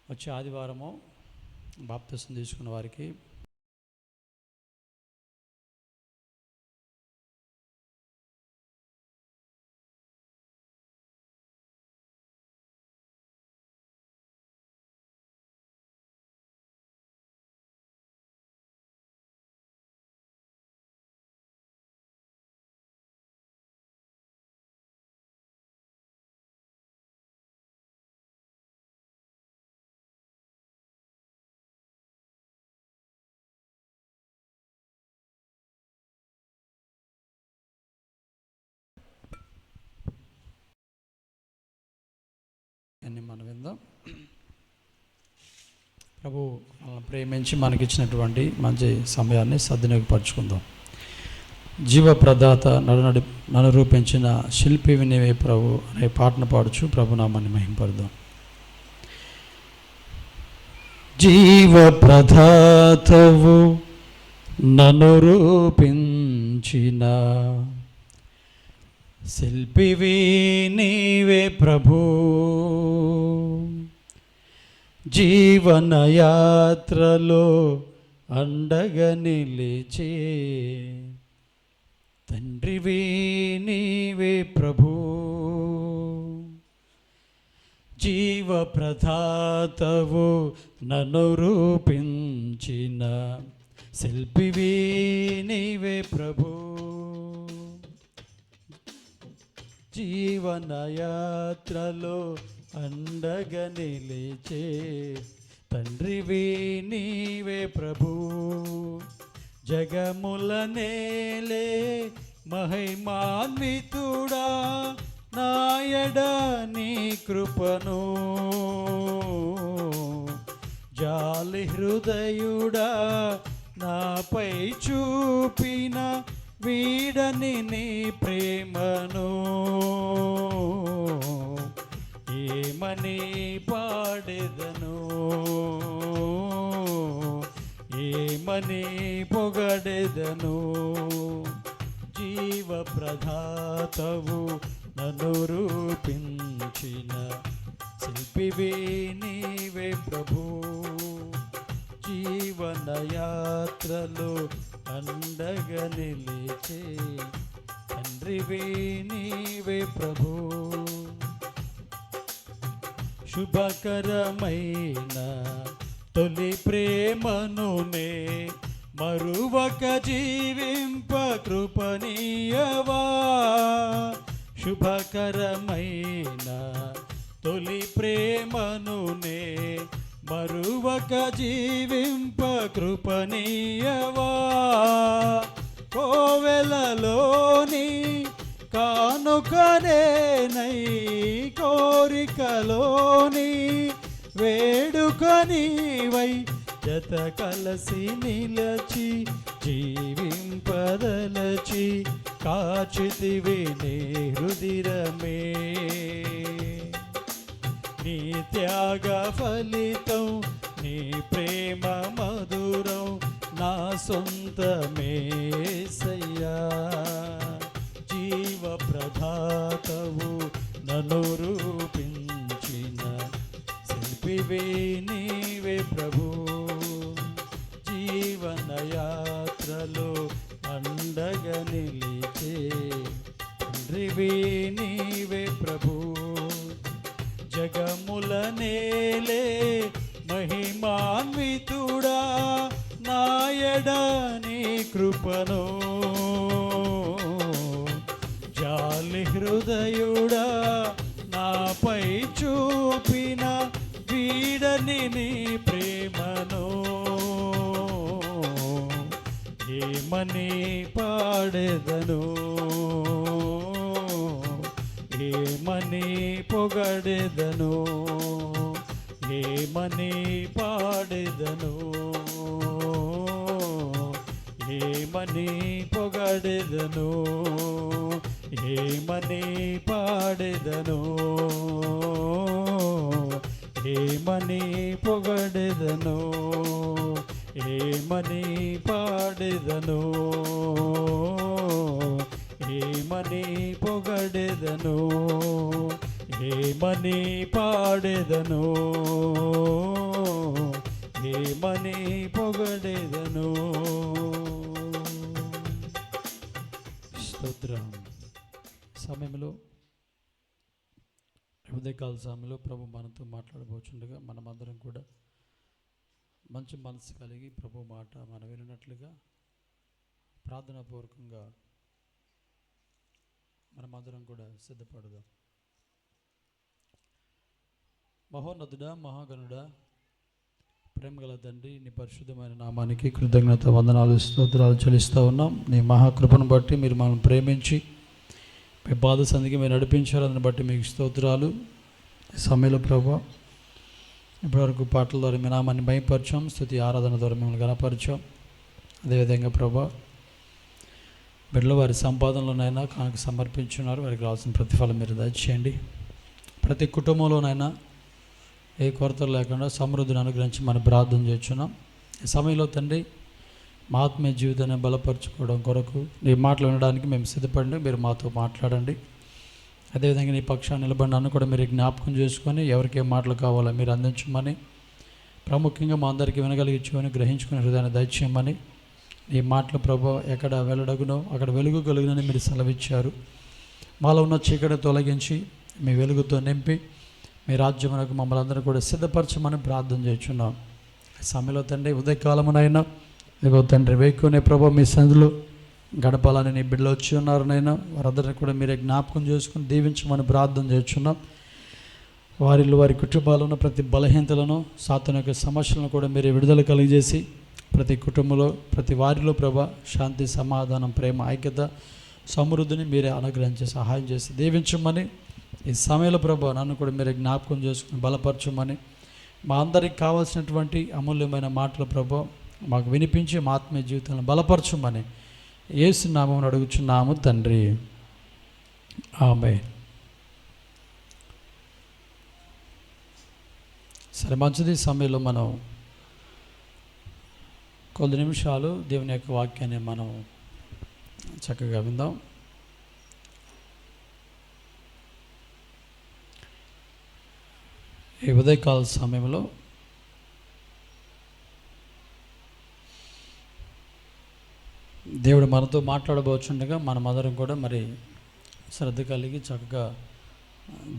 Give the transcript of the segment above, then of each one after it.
వచ్చే ఆదివారము బాప్తిసం తీసుకున్న వారికి అని మనం విందాం. ప్రభు మనల్ని ప్రేమించి మనకిచ్చినటువంటి మంచి సమయాన్ని సద్వినియోగపరచుకుందాం. జీవప్రదాత నన్ను రూపించిన శిల్పి వినేవే ప్రభు అనే పాటను పాడుచు ప్రభునామాన్ని మహింపరుదాం. జీవప్రదాతవు నన్ను రూపించిన శిల్పివి నీవే ప్రభు, జీవనయాత్రలో అండగా నిలిచే తండ్రివి నీవే ప్రభు, జీవప్రదాతవు నన్ను రూపించిన శిల్పివి నీవే ప్రభు, జీవనయాత్రలో అండగా నిలిచే తండ్రివి నీవే ప్రభు, జగముల నేలే మహిమాన్వితుడా నాయడ నీ కృపను, జాలి హృదయుడా నాపై చూపిన వీడని నీ ప్రేమను, ఏమని పాడెదను ఏమని పొగడెదను, జీవప్రదాతవు నన్ను రూపించిన శిల్పివి నీవే ప్రభు, జీవనయాత్రలో అండగా నిలిచే తండ్రివి నీవే ప్రభు, శుభకరమైన తొలి ప్రేమను నే మరువక జీవింప కృపణీయవా, శుభకరమైన తొలి ప్రేమను నే మరువక జీవింప కృపణీయవా, కోవెలలోని కానుకనేనై కోరికలోని వేడుకనీవై జత కలసి నిలచి జీవింపదలచి కాచితివి నీ హృదిరమే, నీ త్యాగ ఫలితం నీ ప్రేమ మధురం నా సొంతమేసయ్యా, జీవప్రదాతవు నన్ను రూపించిన శిల్పివి నీవే ప్రభు, జీవనయాత్రలో అండగా నిలిచే తండ్రివి నీవే ప్రభు, జగముల నేలే మహిమాన్వితుడా నాయడ నీ కృపను, జాలి హృదయుడా నాపై చూపిన వీడని నీ ప్రేమను, ఏమని పాడెదను ఏమని పొగడెదను, ఏమని పాడెదను ఏమని పొగడెదను, ఏమని పాడెదను ఏమని పొగడెదను, ఏమని పాడెదను ఏమని పొగడెదను, ఏమని పాడేదను, ఏమని పొగడేదను. స్తోత్రం. సమయంలో ఉదయకాల సమయంలో ప్రభు మనతో మాట్లాడబోచుండగా మనమందరం కూడా మంచి మనసు కలిగి ప్రభు మాట మనం వినట్లుగా ప్రార్థనాపూర్వకంగా మనమందరం కూడా సిద్ధపడదాం. మహోన్నతుడా, మహాగణుడా, ప్రేమగల తండ్రి, నీ పరిశుద్ధమైన నామానికి కృతజ్ఞత వందనాలు స్తోత్రాలు చెల్లిస్తూ ఉన్నాం. నీ మహాకృపను బట్టి మీరు మనల్ని ప్రేమించి మీ బాధ సంధికి మీరు నడిపించారు. దాన్ని బట్టి మీకు స్తోత్రాలు. సమయంలో ప్రభా ఇప్పటివరకు పాటల ద్వారా మీ నామాన్ని భయపరిచాం, స్తుతి ఆరాధన ద్వారా మిమ్మల్ని గణపరిచాం. అదేవిధంగా ప్రభా బిడ్డలు వారి సంపాదనలోనైనా కానుక సమర్పించున్నారు. వారికి రావాల్సిన ప్రతిఫలం మీరు దయచేయండి. ప్రతి కుటుంబంలోనైనా ఏ కొరత లేకుండా సమృద్ధిని అనుగ్రహించి మనం ప్రార్థన చేస్తున్నాం. ఈ సమయంలో తండ్రి మా ఆత్మీయ జీవితాన్ని బలపరచుకోవడం కొరకు నీ మాటలు వినడానికి మేము సిద్ధపడండి. మీరు మాతో మాట్లాడండి. అదేవిధంగా నీ పక్షాన్ని నిలబడినాను కూడా మీరు జ్ఞాపకం చేసుకొని ఎవరికి ఏ మాటలు కావాలో మీరు అందించమని, ప్రాముఖ్యంగా మా అందరికీ వినగలిగించుకొని గ్రహించుకునే హృదయాన్ని దయచేయమని, ఈ మాటలు ప్రభు ఎక్కడ వెల్లడగునో అక్కడ వెలుగు కలుగునని మీరు సెలవిచ్చారు. మాలో ఉన్న చీకటి తొలగించి మీ వెలుగుతో నింపి మీ రాజ్యమునకు మమ్మల్ని అందరూ కూడా సిద్ధపరచమని ప్రార్థన చేస్తున్నాం. సమయంలో తండ్రి ఉదయకాలమునైనా ఇదిగో తండ్రి వేకునే ప్రభు మీ సందులో గడపాలని నీ బిడ్డలు వచ్చి ఉన్నారనైనా వారందరినీ కూడా మీరే జ్ఞాపకం చేసుకుని దీవించమని ప్రార్థన చేస్తున్నాం. వారిలో వారి కుటుంబాల్లో ఉన్న ప్రతి బలహీనతలను, సాతాను యొక్క సమస్యలను కూడా మీరే విడుదల కలిగజేసి ప్రతి కుటుంబంలో ప్రతి వారిలో ప్రభా శాంతి, సమాధానం, ప్రేమ, ఐక్యత, సమృద్ధిని మీరే అనుగ్రహించి సహాయం చేసి దీవించమని, ఈ సమయంలో ప్రభా నన్ను కూడా మీరే జ్ఞాపకం చేసుకుని బలపరచమని, మా అందరికి కావాల్సినటువంటి అమూల్యమైన మాటలు ప్రభా మాకు వినిపించి మా ఆత్మీయ జీవితాలను బలపరచమని యేసు నామమున అడుగుచున్నాము తండ్రి, ఆమేన్. సరే, మంచిది. సమయంలో మనం కొద్ది నిమిషాలు దేవుని యొక్క వాక్యాన్ని మనం చక్కగా విందాం. ఈ ఉదయకాల సమయంలో దేవుడు మనతో మాట్లాడబోచుండగా మనమందరం కూడా మరి శ్రద్ధ కలిగి చక్కగా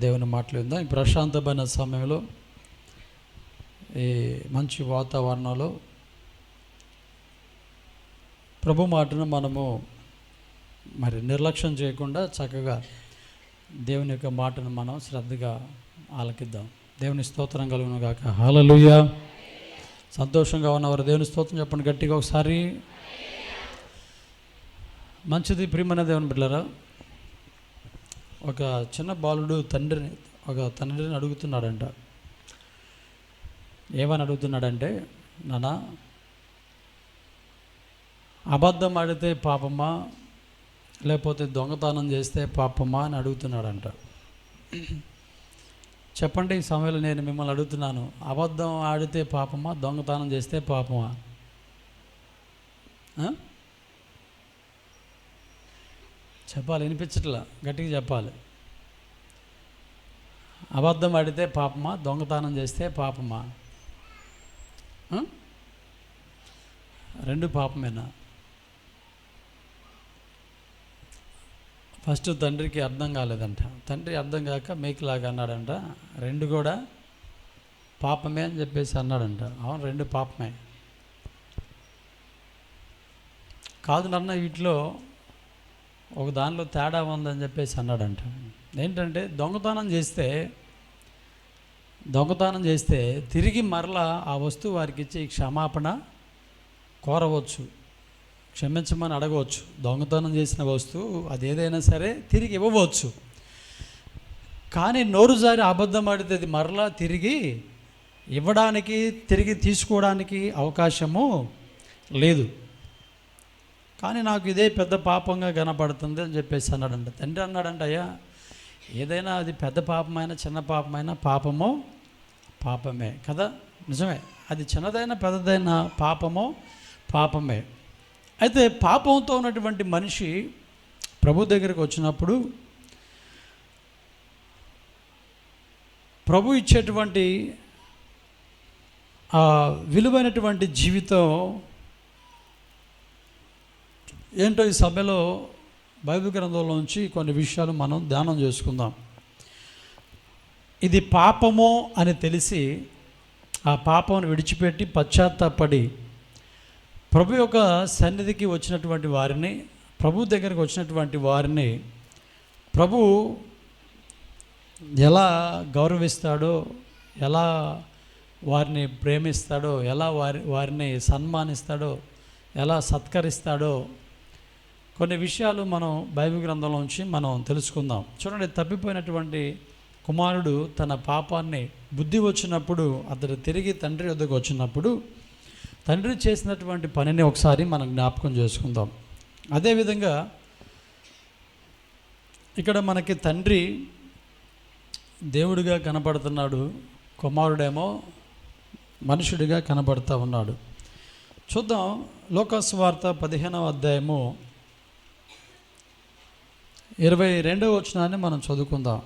దేవుని మాటలు విందాం. ఈ ప్రశాంతమైన సమయంలో ఈ మంచి వాతావరణంలో ప్రభు మాటను మనము మరి నిర్లక్ష్యం చేయకుండా చక్కగా దేవుని యొక్క మాటను మనం శ్రద్ధగా ఆలకిద్దాం. దేవుని స్తోత్రం కలుగును గాక. హల్లెలూయా. సంతోషంగా ఉన్నవారు దేవుని స్తోత్రం చెప్పండి గట్టిగా ఒకసారి. మంచిది. ప్రియమైన దేవుని బిడ్డలారా, ఒక చిన్న బాలుడు తండ్రిని అడుగుతున్నాడంట. ఏమని అడుగుతున్నాడంటే, నాన్న అబద్ధం ఆడితే పాపమా లేకపోతే దొంగతనం చేస్తే పాపమా అని అడుగుతున్నాడంట. చెప్పండి, ఈ సమయంలో నేను మిమ్మల్ని అడుగుతున్నాను, అబద్ధం ఆడితే పాపమా దొంగతనం చేస్తే పాపమా? చెప్పాలి, వినిపించట్లా, గట్టిగా చెప్పాలి. అబద్ధం ఆడితే పాపమా దొంగతనం చేస్తే పాపమా? రెండు పాపమేనా? ఫస్ట్ తండ్రికి అర్థం కాలేదంట. తండ్రి అర్థం కాక మేకులాగా అన్నాడంట, రెండు కూడా పాపమే అని చెప్పేసి అన్నాడంట. అవును, రెండు పాపమే. కాదు నాన్న, వీటిలో ఒక దానిలో తేడా ఉందని చెప్పేసి అన్నాడంట. ఏంటంటే దొంగతనం చేస్తే తిరిగి మరలా ఆ వస్తువు వారికి ఇచ్చి క్షమాపణ కోరవచ్చు, క్షమించమని అడగవచ్చు. దొంగతనం చేసిన వస్తువు అది ఏదైనా సరే తిరిగి ఇవ్వవచ్చు. కానీ నోరు జారి అబద్ధం ఆడితే అది మరలా తిరిగి ఇవ్వడానికి, తిరిగి తీసుకోవడానికి అవకాశము లేదు. కానీ నాకు ఇదే పెద్ద పాపంగా కనపడుతుంది అని చెప్పేసి అన్నాడంట. తండ్రి అన్నాడంట, అయ్యా ఏదైనా అది పెద్ద పాపమైనా చిన్న పాపమైనా పాపమో పాపమే కదా, నిజమే. అది చిన్నదైనా పెద్దదైనా పాపమే. అయితే పాపంతో ఉన్నటువంటి మనిషి ప్రభు దగ్గరికి వచ్చినప్పుడు ప్రభు ఇచ్చేటువంటి ఆ విలువైనటువంటి జీవితం ఏంటో ఈ సభలో బైబిల్ గ్రంథంలోంచి కొన్ని విషయాలు మనం ధ్యానం చేసుకుందాం. ఇది పాపము అని తెలిసి ఆ పాపమును విడిచిపెట్టి పశ్చాత్తాపడి ప్రభు యొక్క సన్నిధికి వచ్చినటువంటి వారిని, ప్రభు దగ్గరికి వచ్చినటువంటి వారిని ప్రభు ఎలా గౌరవిస్తాడో, ఎలా వారిని ప్రేమిస్తాడో, ఎలా వారిని సన్మానిస్తాడో, ఎలా సత్కరిస్తాడో కొన్ని విషయాలు మనం బైబిల్ గ్రంథంలోంచి మనం తెలుసుకుందాం. చూడండి, తప్పిపోయినటువంటి కుమారుడు తన పాపాన్ని బుద్ధి వచ్చినప్పుడు, అతడు తిరిగి తండ్రి వద్దకు వచ్చినప్పుడు తండ్రి చేసినటువంటి పనిని ఒకసారి మనం జ్ఞాపకం చేసుకుందాం. అదేవిధంగా ఇక్కడ మనకి తండ్రి దేవుడిగా కనపడుతున్నాడు, కుమారుడేమో మనుషుడిగా కనపడుతూ ఉన్నాడు. చూద్దాం, లూకాసు వార్త 15వ అధ్యాయము 22వ వచనాన్ని మనం చదువుకుందాం.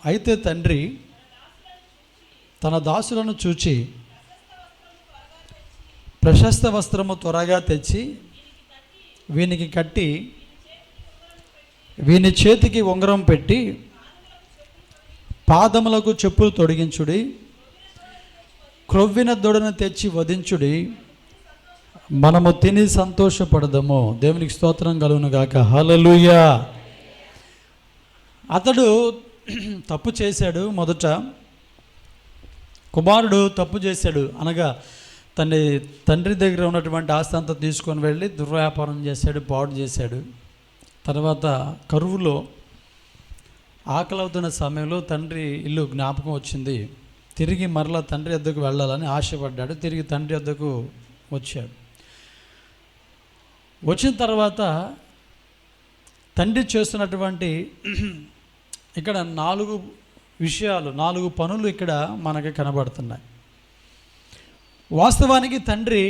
అయితే తండ్రి తన దాసులను చూచి ప్రశస్త వస్త్రము త్వరగా తెచ్చి వీనికి కట్టి వీని చేతికి ఉంగరం పెట్టి పాదములకు చెప్పులు తొడిగించుడి, క్రొవ్విన దొడను తెచ్చి వధించుడి, మనము తిని సంతోషపడదాము. దేవునికి స్తోత్రం కలుగును గాక. హల్లెలూయా. అతడు తప్పు చేశాడు. మొదట కుమారుడు తప్పు చేశాడు, అనగా తండ్రి దగ్గర ఉన్నటువంటి ఆస్తి అంతా తీసుకొని వెళ్ళి దుర్వ్యాపారం చేశాడు, పాడు చేశాడు. తర్వాత కరువులో ఆకలి అవుతున్న సమయంలో తండ్రి ఇల్లు జ్ఞాపకం వచ్చింది. తిరిగి మరలా తండ్రి వద్దకు వెళ్ళాలని ఆశపడ్డాడు. తిరిగి తండ్రి వద్దకు వచ్చాడు. వచ్చిన తర్వాత తండ్రి చేస్తున్నటువంటి ఇక్కడ 4 విషయాలు, 4 పనులు ఇక్కడ మనకి కనబడుతున్నాయి. వాస్తవానికి తండ్రి,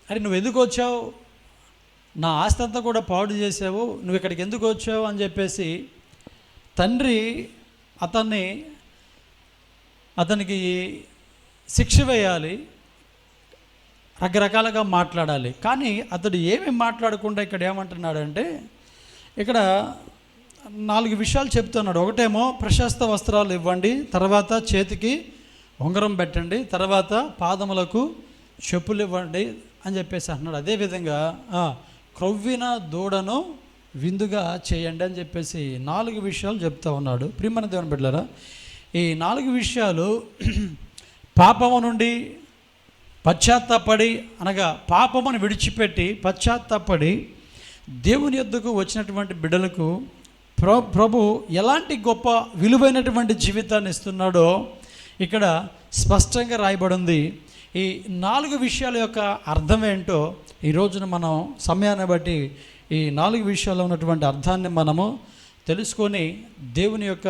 అరే నువ్వు ఎందుకు వచ్చావు, నా ఆస్తి అంతా కూడా పాడు చేసావు, నువ్వు ఇక్కడికి ఎందుకు వచ్చావు అని చెప్పేసి తండ్రి అతనికి శిక్ష వేయాలి, రకరకాలుగా మాట్లాడాలి. కానీ అతడు ఏమి మాట్లాడకుండా ఇక్కడ ఏమంటున్నాడంటే, ఇక్కడ 4 విషయాలు చెప్తున్నాడు. ఒకటేమో ప్రశస్త వస్త్రాలు ఇవ్వండి, తర్వాత చేతికి ఉంగరం పెట్టండి, తర్వాత పాదములకు చెప్పులు ఇవ్వండి అని చెప్పేసి అంటున్నాడు. అదేవిధంగా క్రొవ్విన దూడను విందుగా చేయండి అని చెప్పేసి 4 విషయాలు చెప్తా ఉన్నాడు. ప్రియమైన దేవుని బిడ్డలారా, ఈ 4 విషయాలు పాపము నుండి పశ్చాత్తాపడి, అనగా పాపమును విడిచిపెట్టి పశ్చాత్తాపడి దేవుని యొద్దకు వచ్చినటువంటి బిడ్డలకు ప్రభు ఎలాంటి గొప్ప విలువైనటువంటి జీవితాన్ని ఇస్తున్నాడో ఇక్కడ స్పష్టంగా రాయబడింది. ఈ 4 విషయాల యొక్క అర్థం ఏంటో ఈ రోజున మనం సమయాన్ని బట్టి ఈ 4 విషయాల్లో ఉన్నటువంటి అర్థాన్ని మనము తెలుసుకొని దేవుని యొక్క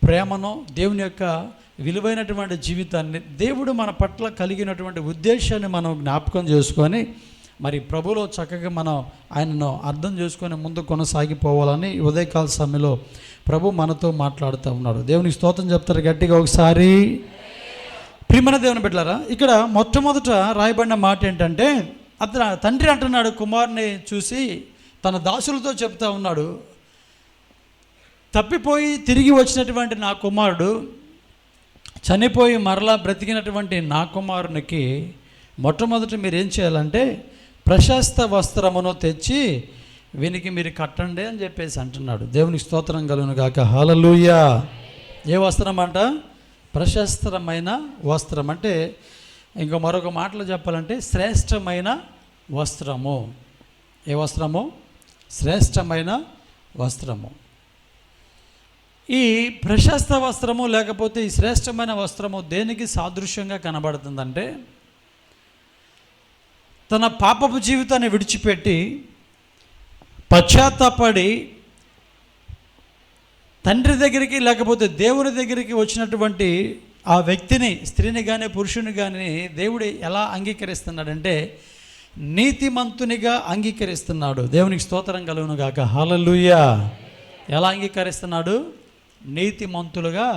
ప్రేమను, దేవుని యొక్క విలువైనటువంటి జీవితాన్ని, దేవుడు మన పట్ల కలిగినటువంటి ఉద్దేశాన్ని మనం జ్ఞాపకం చేసుకొని మరి ప్రభులో చక్కగా మనం ఆయనను అర్థం చేసుకొని ముందు కొనసాగిపోవాలని ఉదయకాల సమయంలో ప్రభు మనతో మాట్లాడుతూ ఉన్నాడు. దేవునికి స్తోత్రం చెప్తారు గట్టిగా ఒకసారి. ప్రియమైన దేవుని బిడ్డలారా, ఇక్కడ మొట్టమొదట రాయబడిన మాట ఏంటంటే, తండ్రి అంటున్నాడు కుమారుని చూసి తన దాసులతో చెప్తా ఉన్నాడు, తప్పిపోయి తిరిగి వచ్చినటువంటి నా కుమారుడు, చనిపోయి మరలా బ్రతికినటువంటి నా కుమారునికి మొట్టమొదటి మీరు ఏం చేయాలంటే ప్రశస్త వస్త్రమును తెచ్చి వీనికి మీరు కట్టండి అని చెప్పేసి అంటున్నాడు. దేవునికి స్తోత్రం కలుగును గాక. హల్లెలూయా. ఏ వస్త్రం అంట? ప్రశస్తమైన వస్త్రం. అంటే ఇంకో మరొక మాటలో చెప్పాలంటే శ్రేష్టమైన వస్త్రము. ఏ వస్త్రము? శ్రేష్టమైన వస్త్రము. ఈ ప్రశస్త వస్త్రము లేకపోతే ఈ శ్రేష్టమైన వస్త్రము దేనికి సాదృశ్యంగా కనబడుతుందంటే, తన పాపపు జీవితాన్ని విడిచిపెట్టి పశ్చాత్తాపడి తండ్రి దగ్గరికి లేకపోతే దేవుని దగ్గరికి వచ్చినటువంటి ఆ వ్యక్తిని, స్త్రీని కానీ పురుషుని కానీ దేవుడు ఎలా అంగీకరిస్తున్నాడంటే నీతిమంతునిగా అంగీకరిస్తున్నాడు. దేవునికి స్తోత్రం కలుగును గాక. హల్లెలూయా. ఎలా అంగీకరిస్తున్నాడు? నీతిమంతులుగా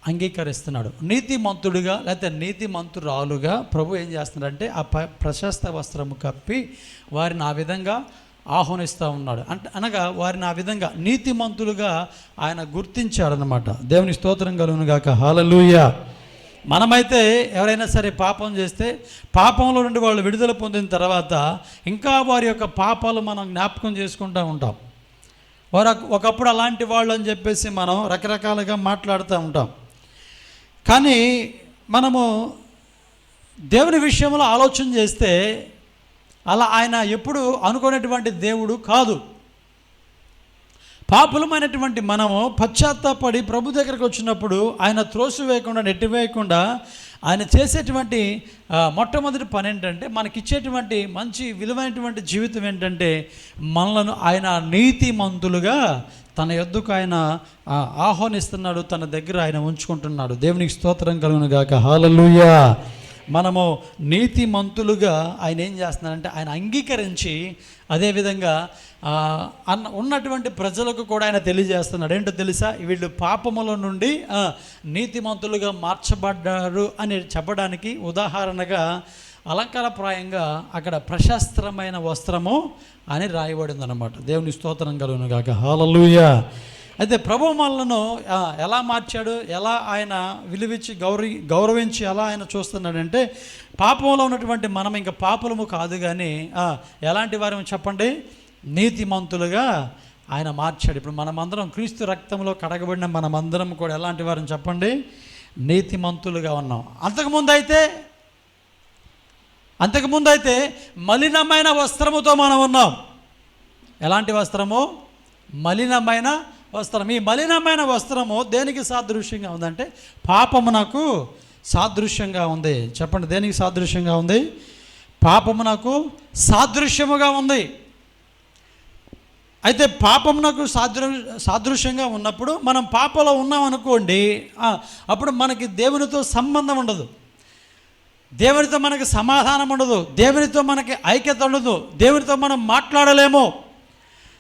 అంగీకరిస్తున్నాడు. నీతిమంతుడిగా లేకపోతే నీతిమంతురాలుగా ప్రభు ఏం చేస్తున్నాడంటే ఆ ప్రశస్త వస్త్రము కప్పి వారిని ఆ విధంగా ఆహ్వానిస్తూ ఉన్నాడు. అనగా వారిని ఆ విధంగా నీతిమంతులుగా ఆయన గుర్తించాడనమాట. దేవుని స్తోత్రం కలుగును గాక. హల్లెలూయా. మనమైతే ఎవరైనా సరే పాపం చేస్తే పాపంలో నుండి వాళ్ళు విడుదల పొందిన తర్వాత ఇంకా వారి యొక్క పాపాలు మనం జ్ఞాపకం చేసుకుంటూ ఉంటాం. వారు ఒకప్పుడు అలాంటి వాళ్ళు అని చెప్పేసి మనం రకరకాలుగా మాట్లాడుతూ ఉంటాం. కానీ మనము దేవుని విషయంలో ఆలోచన చేస్తే అలా ఆయన ఎప్పుడు అనుకునేటువంటి దేవుడు కాదు. పాపులమైనటువంటి మనము పశ్చాత్తాపడి ప్రభు దగ్గరికి వచ్చినప్పుడు ఆయన త్రోసివేయకుండా నెట్టివేయకుండా ఆయన చేసేటువంటి మొట్టమొదటి పని ఏంటంటే మనకిచ్చేటువంటి మంచి విలువైనటువంటి జీవితం ఏంటంటే మనలను ఆయన నీతిమంతులుగా తన యొద్దకు ఆయన ఆహ్వానిస్తున్నాడు, తన దగ్గర ఆయన ఉంచుకుంటున్నాడు. దేవునికి స్తోత్రం కలుగును గాక. హల్లెలూయా. మనము నీతిమంతులుగా ఆయన ఏం చేస్తున్నారంటే ఆయన అంగీకరించి అదేవిధంగా ఉన్నటువంటి ప్రజలకు కూడా ఆయన తెలియజేస్తున్నాడు. ఏంటో తెలుసా? వీళ్ళు పాపముల నుండి నీతిమంతులుగా మార్చబడ్డారు అని చెప్పడానికి ఉదాహరణగా అలంకారప్రాయంగా అక్కడ ప్రశస్త్రమైన వస్త్రము అని రాయబడింది అన్నమాట. దేవుని స్తోత్రం కలుగును గాక. హల్లెలూయా. అయితే ప్రభు మనలను ఎలా మార్చాడు, ఎలా ఆయన విలువించి గౌరవించి ఎలా ఆయన చూస్తున్నాడంటే పాపంలో ఉన్నటువంటి మనం ఇంకా పాపులము కాదు కానీ ఎలాంటి వారు చెప్పండి? నీతిమంతులుగా ఆయన మార్చాడు. ఇప్పుడు మనమందరం క్రీస్తు రక్తంలో కడగబడిన మనమందరం కూడా ఎలాంటి వారిని చెప్పండి? నీతిమంతులుగా ఉన్నాం. అంతకుముందు అయితే మలినమైన వస్త్రముతో మనం ఉన్నాం. ఎలాంటి వస్త్రము? మలినమైన వస్త్రం. ఈ మలినమైన వస్త్రము దేనికి సాదృశ్యంగా ఉందంటే పాపమునకు సాదృశ్యంగా ఉంది. చెప్పండి, దేనికి సాదృశ్యంగా ఉంది? పాపమునకు సాదృశ్యముగా ఉంది. అయితే పాపమునకు సాదృశ్యంగా ఉన్నప్పుడు మనం పాపంలో ఉన్నాం అనుకోండి, అప్పుడు మనకి దేవునితో సంబంధం ఉండదు, దేవునితో మనకి సమాధానం ఉండదు, దేవునితో మనకి ఐక్యత ఉండదు, దేవునితో మనం మాట్లాడలేము.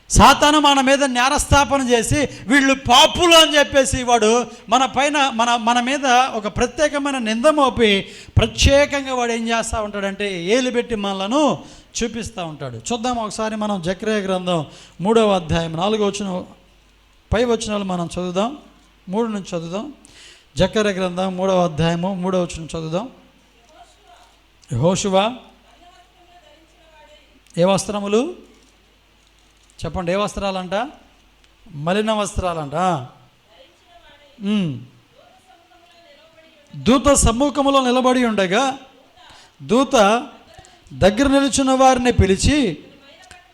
సాతాను మన మీద నేరస్థాపన చేసి వీళ్ళు పాపులు అని చెప్పేసి వాడు మన మీద ఒక ప్రత్యేకమైన నింద మోపి ప్రత్యేకంగా వాడు ఏం చేస్తూ ఉంటాడంటే ఏలుబెట్టి మనలను చూపిస్తూ ఉంటాడు. చూద్దాం ఒకసారి మనం జకర్యా గ్రంథం 3వ అధ్యాయం 4వ వచనం పై వచనాలు మనం చదువుదాం. 3 నుంచి చదువుదాం. జకర్యా గ్రంథం 3వ అధ్యాయము 3వ వచనం చదువుదాం. యెహోషువ ఏ వస్త్రములు? చెప్పండి, ఏ వస్త్రాలంట? మలిన వస్త్రాలంట. దూత సమ్ముఖములో నిలబడి ఉండగా దూత దగ్గర నిలుచున్న వారిని పిలిచి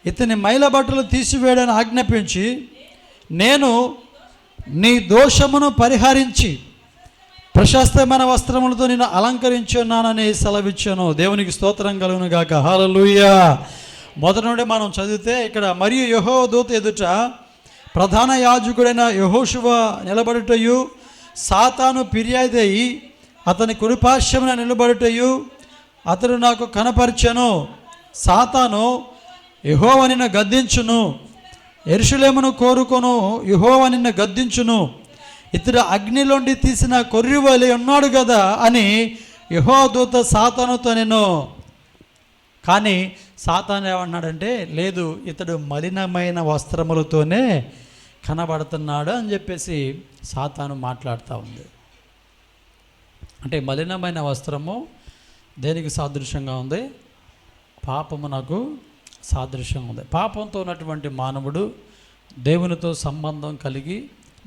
ఇతని మైల బట్టలు తీసివేయడానికి ఆజ్ఞాపించి నేను నీ దోషమును పరిహరించి ప్రశస్తమైన వస్త్రములతో నేను అలంకరించున్నానని సెలవిచ్చాను. దేవునికి స్తోత్రం కలుగును గాక. హల్లెలూయా. మొదటి నుండి మనం చదివితే ఇక్కడ మరియు యెహోవా దూత ఎదుట ప్రధాన యాజకుడైన యెహోషువ నిలబడుటయు సాతాను ఫిర్యాదయి అతని కుడిపార్శ్వమున నిలబడుటయు అతడు నాకు కనపరచెను. సాతాను యెహోవా నిన్ను గద్దించును, యెరూషలేమును కోరుకొను యెహోవా నిన్ను గద్దించును, ఇతడు అగ్నిలోండి తీసిన కొర్రి వలె ఉన్నాడు కదా అని యెహోవా దూత సాతానుతో నేను. కానీ సాతాను ఏమన్నాడంటే లేదు, ఇతడు మలినమైన వస్త్రములతోనే కనబడుతున్నాడు అని చెప్పేసి సాతాను మాట్లాడుతూ ఉంది. అంటే మలినమైన వస్త్రము దేనికి సాదృశ్యంగా ఉంది? పాపమునకు సాదృశ్యంగా ఉంది. పాపంతో ఉన్నటువంటి మానవుడు దేవునితో సంబంధం కలిగి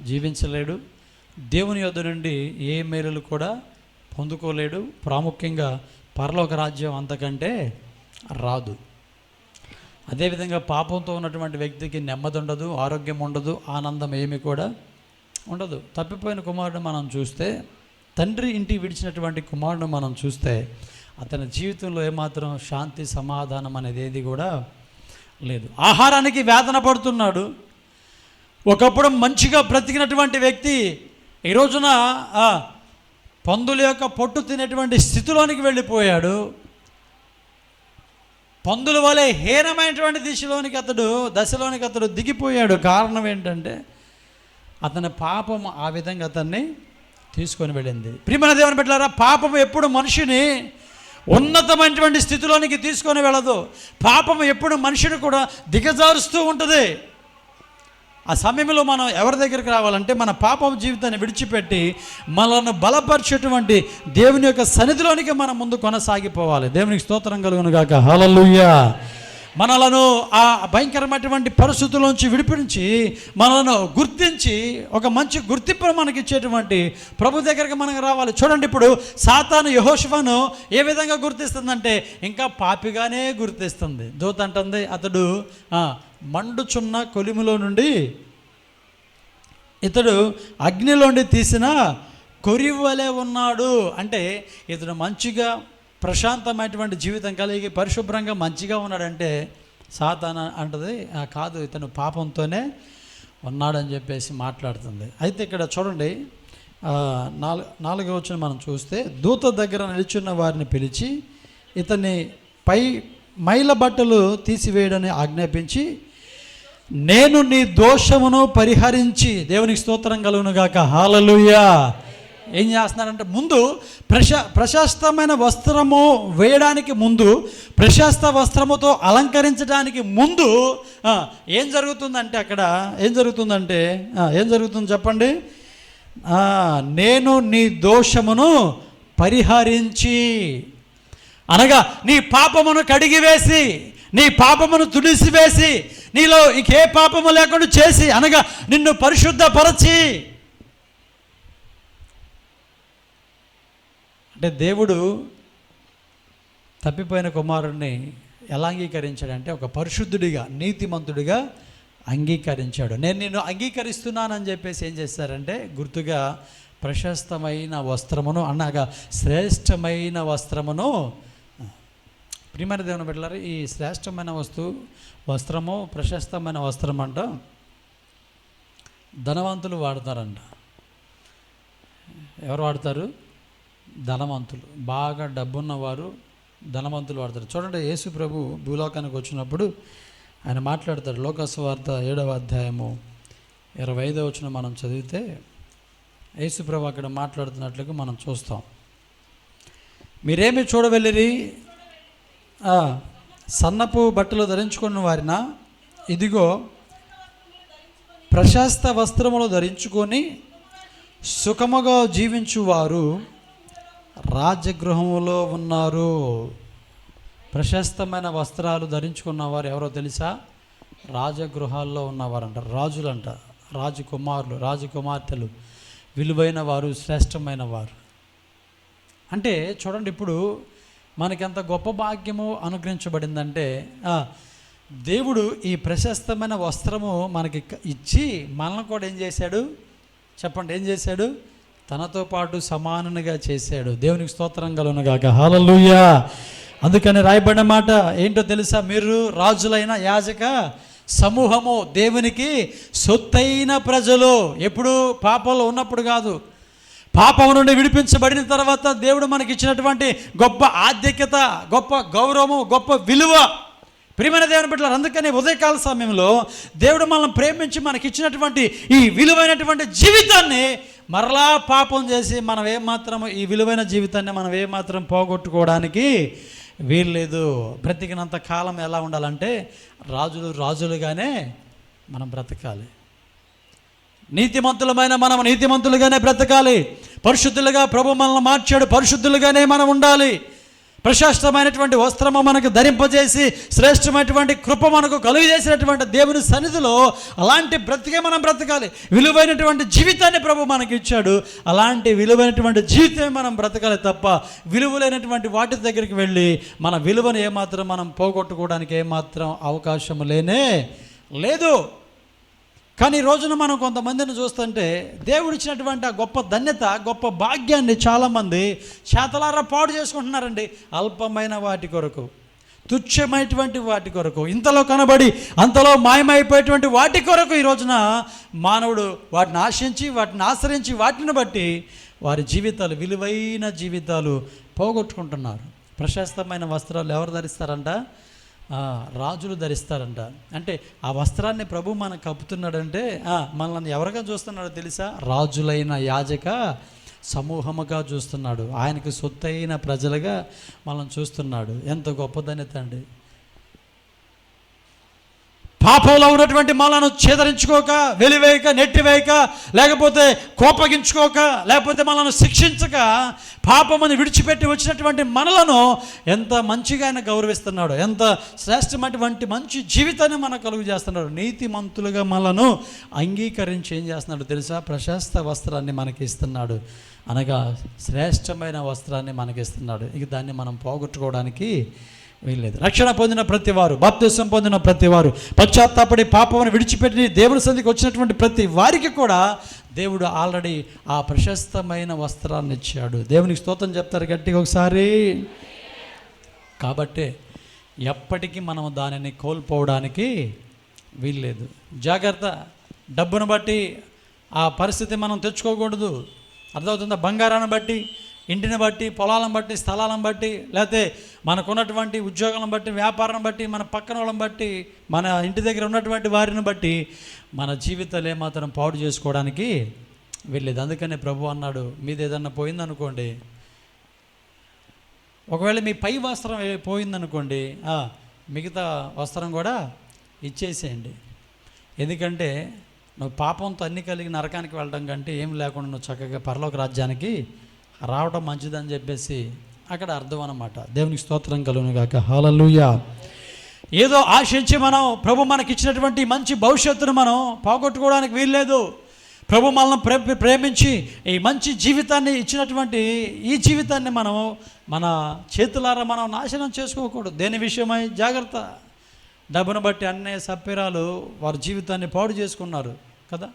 జీవించలేడు, దేవుని యొద్ద నుండి ఏ మేలులు కూడా పొందుకోలేడు. ప్రాముఖ్యంగా పరలోక రాజ్యం అంతకంటే రాదు. అదేవిధంగా పాపంతో ఉన్నటువంటి వ్యక్తికి నెమ్మది ఉండదు, ఆరోగ్యం ఉండదు, ఆనందం ఏమి కూడా ఉండదు. తప్పిపోయిన కుమారుడు మనం చూస్తే, తండ్రి ఇంటి విడిచినటువంటి కుమారుడు మనం చూస్తే అతని జీవితంలో ఏమాత్రం శాంతి సమాధానం అనేది ఏది కూడా లేదు. ఆహారానికి వేదన పడుతున్నాడు. ఒకప్పుడు మంచిగా బ్రతికినటువంటి వ్యక్తి ఈ రోజున పందుల యొక్క పొట్టు తినేటువంటి స్థితిలోనికి వెళ్ళిపోయాడు. పందుల వలె హీనమైనటువంటి దశలోనికి అతడు దిగిపోయాడు. కారణం ఏంటంటే అతని పాపం ఆ విధంగా అతన్ని తీసుకొని వెళ్ళింది. ప్రియమైన దేవుని బిడ్డలారా, పాపం ఎప్పుడు మనిషిని ఉన్నతమైనటువంటి స్థితిలోనికి తీసుకొని వెళ్ళదు. పాపం ఎప్పుడు మనిషిని కూడా దిగజారుస్తూ ఉంటుంది. ఆ సమయంలో మనం ఎవరి దగ్గరికి రావాలంటే మన పాపం జీవితాన్ని విడిచిపెట్టి మనల్ని బలపరిచేటువంటి దేవుని యొక్క సన్నిధిలోనికి మనం ముందు కొనసాగిపోవాలి. దేవునికి స్తోత్రం కలుగును గాక. హల్లెలూయా. మనలను ఆ భయంకరమైనటువంటి పరిస్థితుల్లోంచి విడిపించి మనలను గుర్తించి ఒక మంచి గుర్తింపును మనకి ఇచ్చేటువంటి ప్రభు దగ్గరికి మనకు రావాలి. చూడండి, ఇప్పుడు సాతాను యెహోషువను ఏ విధంగా గుర్తిస్తుందంటే ఇంకా పాపిగానే గుర్తిస్తుంది. దూత అంటుంది, అతడు మండుచున్న కొలిమిలో నుండి ఇతడు అగ్నిలోండి తీసిన కొరివలే ఉన్నాడు. అంటే ఇతడు మంచిగా ప్రశాంతమైనటువంటి జీవితం కలిగి పరిశుభ్రంగా మంచిగా ఉన్నాడంటే సాతాను అంటది కాదు, ఇతను పాపంతోనే ఉన్నాడని చెప్పేసి మాట్లాడుతుంది. అయితే ఇక్కడ చూడండి, 4వ వచనం మనం చూస్తే, దూత దగ్గర నిలుచున్న వారిని పిలిచి ఇతన్ని పై మైల బట్టలు తీసివేయడని ఆజ్ఞాపించి, నేను నీ దోషమును పరిహరించి, దేవునికి స్తోత్రం కలుగును గాక. హల్లెలూయా. ఏం చేస్తున్నారంటే ముందు ప్రశస్తమైన వస్త్రము వేయడానికి ముందు, ప్రశస్త వస్త్రముతో అలంకరించడానికి ముందు ఏం జరుగుతుందంటే అక్కడ ఏం జరుగుతుంది చెప్పండి. నేను నీ దోషమును పరిహరించి, అనగా నీ పాపమును కడిగివేసి, నీ పాపమును తుడిసివేసి, నీలో ఇంకే పాపము లేకుండా చేసి, అనగా నిన్ను పరిశుద్ధపరచి. అంటే దేవుడు తప్పిపోయిన కుమారుడిని ఎలా అంగీకరించాడంటే ఒక పరిశుద్ధుడిగా, నీతిమంతుడిగా అంగీకరించాడు. నేను నిన్ను అంగీకరిస్తున్నానని చెప్పేసి ఏం చేస్తారంటే గుర్తుగా ప్రశస్తమైన వస్త్రమును, అనగా శ్రేష్టమైన వస్త్రమును. ప్రియమైన దేవుని బిడ్డలారా, ఈ శ్రేష్టమైన వస్త్రము ప్రశస్తమైన వస్త్రం అంట ధనవంతులు వాడతారంట. ఎవరు వాడతారు? ధనవంతులు, బాగా డబ్బున్నవారు ధనవంతులు వాడతారు. చూడండి, యేసు ప్రభు భూలోకానికి వచ్చినప్పుడు ఆయన మాట్లాడతాడు. లోకసువార్త 7వ అధ్యాయము 25వ వచనం మనం చదివితే యేసు ప్రభు అక్కడ మాట్లాడుతున్నట్లుగా మనం చూస్తాం. మీరేమి చూడవెళ్ళిరి? సన్నపు బట్టలు ధరించుకున్న వారిన, ఇదిగో ప్రశస్త వస్త్రములు ధరించుకొని సుఖముగా జీవించువారు రాజగృహములో ఉన్నారు. ప్రశస్తమైన వస్త్రాలు ధరించుకున్నవారు ఎవరో తెలుసా? రాజగృహాల్లో ఉన్నవారంట, రాజులంట, రాజకుమారులు, రాజకుమార్తెలు, విలువైన వారు, శ్రేష్టమైన వారు. అంటే చూడండి, ఇప్పుడు మనకెంత గొప్ప భాగ్యము అనుగ్రహించబడిందంటే దేవుడు ఈ ప్రశస్తమైన వస్త్రము మనకి ఇచ్చి మనల్ని కూడా ఏం చేశాడు చెప్పండి? ఏం చేశాడు? తనతో పాటు సమానంగా చేశాడు. దేవునికి స్తోత్రం కలుగును గాక. హల్లెలూయా. అందుకని రాయబడిన మాట ఏంటో తెలుసా? మీరు రాజులైన యాజక సమూహము, దేవునికి సొత్తైన ప్రజలు. ఎప్పుడు పాపంలో ఉన్నప్పుడు కాదు, పాపం నుండి విడిపించబడిన తర్వాత దేవుడు మనకి ఇచ్చినటువంటి గొప్ప ఆధిక్యత, గొప్ప గౌరవము, గొప్ప విలువ. ప్రియమైన దేవుని బిడ్డలారా, అందుకని ఉదయకాల సమయంలో దేవుడు మనల్ని ప్రేమించి మనకి ఇచ్చినటువంటి ఈ విలువైనటువంటి జీవితాన్ని మరలా పాపం చేసి మనం ఏమాత్రం ఈ విలువైన జీవితాన్ని మనం ఏమాత్రం పోగొట్టుకోవడానికి వీల్లేదు. బ్రతికినంత కాలం ఎలా ఉండాలంటే రాజులుగానే మనం బ్రతకాలి. నీతిమంతులమైన మనం నీతిమంతులుగానే బ్రతకాలి. పరిశుద్ధులుగా ప్రభు మనల్ని మార్చాడు, పరిశుద్ధులుగానే మనం ఉండాలి. ప్రశస్తమైనటువంటి వస్త్రము మనకు ధరింపజేసి శ్రేష్టమైనటువంటి కృప మనకు కలుగజేసినటువంటి దేవుని సన్నిధిలో అలాంటి బ్రతికే మనం బ్రతకాలి. విలువైనటువంటి జీవితాన్ని ప్రభు మనకి ఇచ్చాడు. అలాంటి విలువైనటువంటి జీవితమే మనం బ్రతకాలి తప్ప విలువలైనటువంటి వాటి దగ్గరికి వెళ్ళి మన విలువను ఏమాత్రం మనం పోగొట్టుకోవడానికి ఏమాత్రం అవకాశం లేనే లేదు. కానీ ఈ రోజున మనం కొంతమందిని చూస్తుంటే దేవుడు ఇచ్చినటువంటి ఆ గొప్ప ధన్యత, గొప్ప భాగ్యాన్ని చాలామంది చేతలారా పాడు చేసుకుంటున్నారండి. అల్పమైన వాటి కొరకు, తుచ్చమైనటువంటి వాటి కొరకు, ఇంతలో కనబడి అంతలో మాయమైపోయేటువంటి వాటి కొరకు ఈ రోజున మానవుడు వాటిని ఆశించి, వాటిని ఆశ్రయించి, వాటిని బట్టి వారి జీవితాలు, విలువైన జీవితాలు పోగొట్టుకుంటున్నారు. ప్రశస్తమైన వస్త్రాలు ఎవరు ధరిస్తారంట? రాజులు ధరిస్తారంట. అంటే ఆ వస్త్రాన్ని ప్రభు మనకు కప్పుతున్నాడంటే మనల్ని ఎవరిగా చూస్తున్నాడో తెలుసా? రాజులైన యాజక సమూహముగా చూస్తున్నాడు. ఆయనకు సొత్తైన ప్రజలుగా మనం చూస్తున్నాడు. ఎంత గొప్పదనేత అండి. పాపంలో ఉన్నటువంటి మనలను ఛేదరించుకోక, వెలివేయక, నెట్టివేయక, లేకపోతే కోపగించుకోక, లేకపోతే మనల్ని శిక్షించక, పాపమని విడిచిపెట్టి వచ్చినటువంటి మనలను ఎంత మంచిగా ఆయన గౌరవిస్తున్నాడు. ఎంత శ్రేష్టమైనటువంటి మంచి జీవితాన్ని మనకు కలుగు చేస్తున్నాడు. నీతిమంతులుగా మనలను అంగీకరించి ఏం చేస్తున్నాడు తెలుసా? ప్రశస్త వస్త్రాన్ని మనకి ఇస్తున్నాడు. అనగా శ్రేష్టమైన వస్త్రాన్ని మనకి ఇస్తున్నాడు. ఇక దాన్ని మనం పోగొట్టుకోవడానికి వీల్లేదు. రక్షణ పొందిన ప్రతివారు, బాప్తిసం పొందిన ప్రతివారు, పశ్చాత్తాపడి పాపమును విడిచిపెట్టి దేవుని సన్నిధికి వచ్చినటువంటి ప్రతి వారికి కూడా దేవుడు ఆల్రెడీ ఆ ప్రశస్తమైన వస్త్రాన్ని ఇచ్చాడు. దేవునికి స్తోత్రం చెప్తారు గట్టిగా ఒకసారి. కాబట్టి ఎప్పటికీ మనం దానిని కోల్పోవడానికి వీల్లేదు. జాగ్రత్త. డబ్బును బట్టి ఆ పరిస్థితి మనం తెచ్చుకోకూడదు. అర్థమవుతుందా? బంగారాన్ని బట్టి, ఇంటిని బట్టి, పొలాలను బట్టి, స్థలాలను బట్టి, లేకపోతే మనకున్నటువంటి ఉద్యోగాలను బట్టి, వ్యాపారం బట్టి, మన పక్కన వాళ్ళని బట్టి, మన ఇంటి దగ్గర ఉన్నటువంటి వారిని బట్టి మన జీవితాలు ఏమాత్రం పాడు చేసుకోవడానికి వెళ్ళేది. అందుకనే ప్రభు అన్నాడు, మీది ఏదన్నా పోయిందనుకోండి, ఒకవేళ మీ పై వస్త్రం పోయిందనుకోండి, మిగతా వస్త్రం కూడా ఇచ్చేసేయండి. ఎందుకంటే నువ్వు పాపంతో అన్ని కలిగి నరకానికి వెళ్ళడం కంటే ఏం లేకుండా నువ్వు చక్కగా పరలోక రాజ్యానికి రావడం మంచిదని చెప్పేసి అక్కడ అర్థం అన్నమాట. దేవునికి స్తోత్రం కలుగును గాక. హల్లెలూయా. ఏదో ఆశించి మనం ప్రభు మనకి ఇచ్చినటువంటి మంచి భవిష్యత్తును మనం పోగొట్టుకోవడానికి వీల్లేదు. ప్రభు మనల్ని ప్రేమించి ఈ మంచి జీవితాన్ని ఇచ్చినటువంటి ఈ జీవితాన్ని మనం మన చేతులారా మనం నాశనం చేసుకోకూడదు. దేని విషయమై జాగ్రత్త. డబ్బును బట్టి అన్నే సప్పిరాలు వారి జీవితాన్ని పాడు చేసుకున్నారు కదా.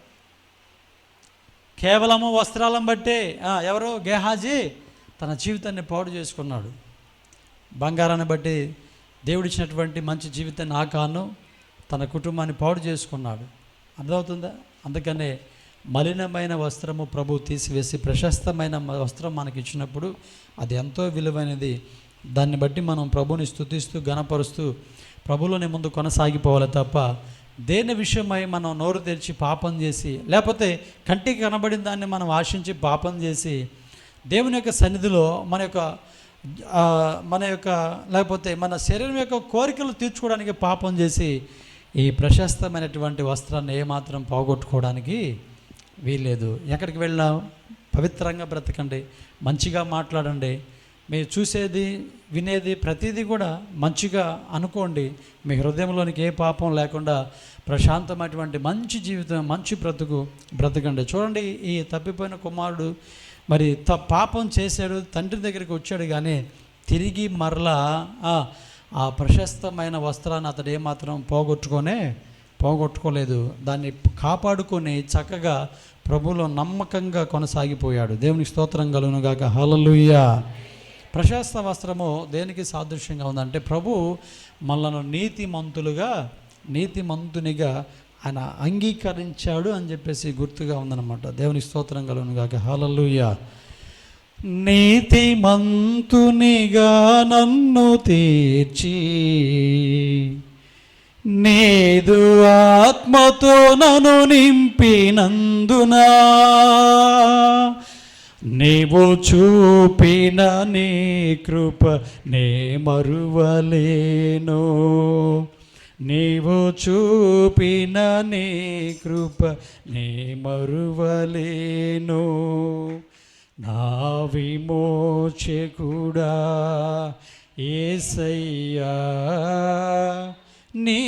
కేవలము వస్త్రాలను బట్టే ఎవరు? గేహాజీ తన జీవితాన్ని పాడు చేసుకున్నాడు. బంగారాన్ని బట్టి దేవుడిచ్చినటువంటి మంచి జీవితాన్ని ఆకాను తన కుటుంబాన్ని పాడు చేసుకున్నాడు. అర్థమవుతుందా? అందుకనే మలినమైన వస్త్రము ప్రభు తీసివేసి ప్రశస్తమైన వస్త్రం మనకి ఇచ్చినప్పుడు అది ఎంతో విలువైనది. దాన్ని బట్టి మనం ప్రభుని స్తుతిస్తూ ఘనపరుస్తూ ప్రభులోని ముందు కొనసాగిపోవాలి తప్ప దేని విషయమై మనం నోరు తెరిచి పాపం చేసి, లేకపోతే కంటికి కనబడిన దాన్ని మనం ఆశించి పాపం చేసి దేవుని యొక్క సన్నిధిలో మన యొక్క లేకపోతే మన శరీరం యొక్క కోరికలు తీర్చుకోవడానికి పాపం చేసి ఈ ప్రశస్తమైనటువంటి వస్త్రాన్ని ఏమాత్రం పోగొట్టుకోవడానికి వీల్లేదు. ఎక్కడికి వెళ్ళినా పవిత్రంగా బ్రతకండి, మంచిగా మాట్లాడండి. మీరు చూసేది వినేది ప్రతిదీ కూడా మంచిగా అనుకోండి. మీ హృదయంలోనికి ఏ పాపం లేకుండా ప్రశాంతమైనటువంటి మంచి జీవితం, మంచి బ్రతకండి. చూడండి, ఈ తప్పిపోయిన కుమారుడు మరి పాపం చేశాడు, తండ్రి దగ్గరికి వచ్చాడు, కానీ తిరిగి మరలా ఆ ప్రశస్తమైన వస్త్రాన్ని అతడు ఏమాత్రం పోగొట్టుకోలేదు. దాన్ని కాపాడుకొని చక్కగా ప్రభువులో నమ్మకంగా కొనసాగిపోయాడు. దేవునికి స్తోత్రం కలుగును గాక. హల్లెలూయా. ప్రశస్త వస్త్రము దేనికి సాదృశ్యంగా ఉందంటే ప్రభు మనలను నీతిమంతునిగా ఆయన అంగీకరించాడు అని చెప్పేసి గుర్తుగా ఉందన్నమాట. దేవునికి స్తోత్రం కలుగును గాక. హల్లెలూయా. నీతిమంతునిగా నన్ను తీర్చి నీదు ఆత్మతో నన్ను నింపినందునా నీవు చూపిన నీ కృప నే మరువలేను. నీవు చూపిన నీ కృప నే మరువలేను. నా విమోచకుడా యేసయ్యా, నీ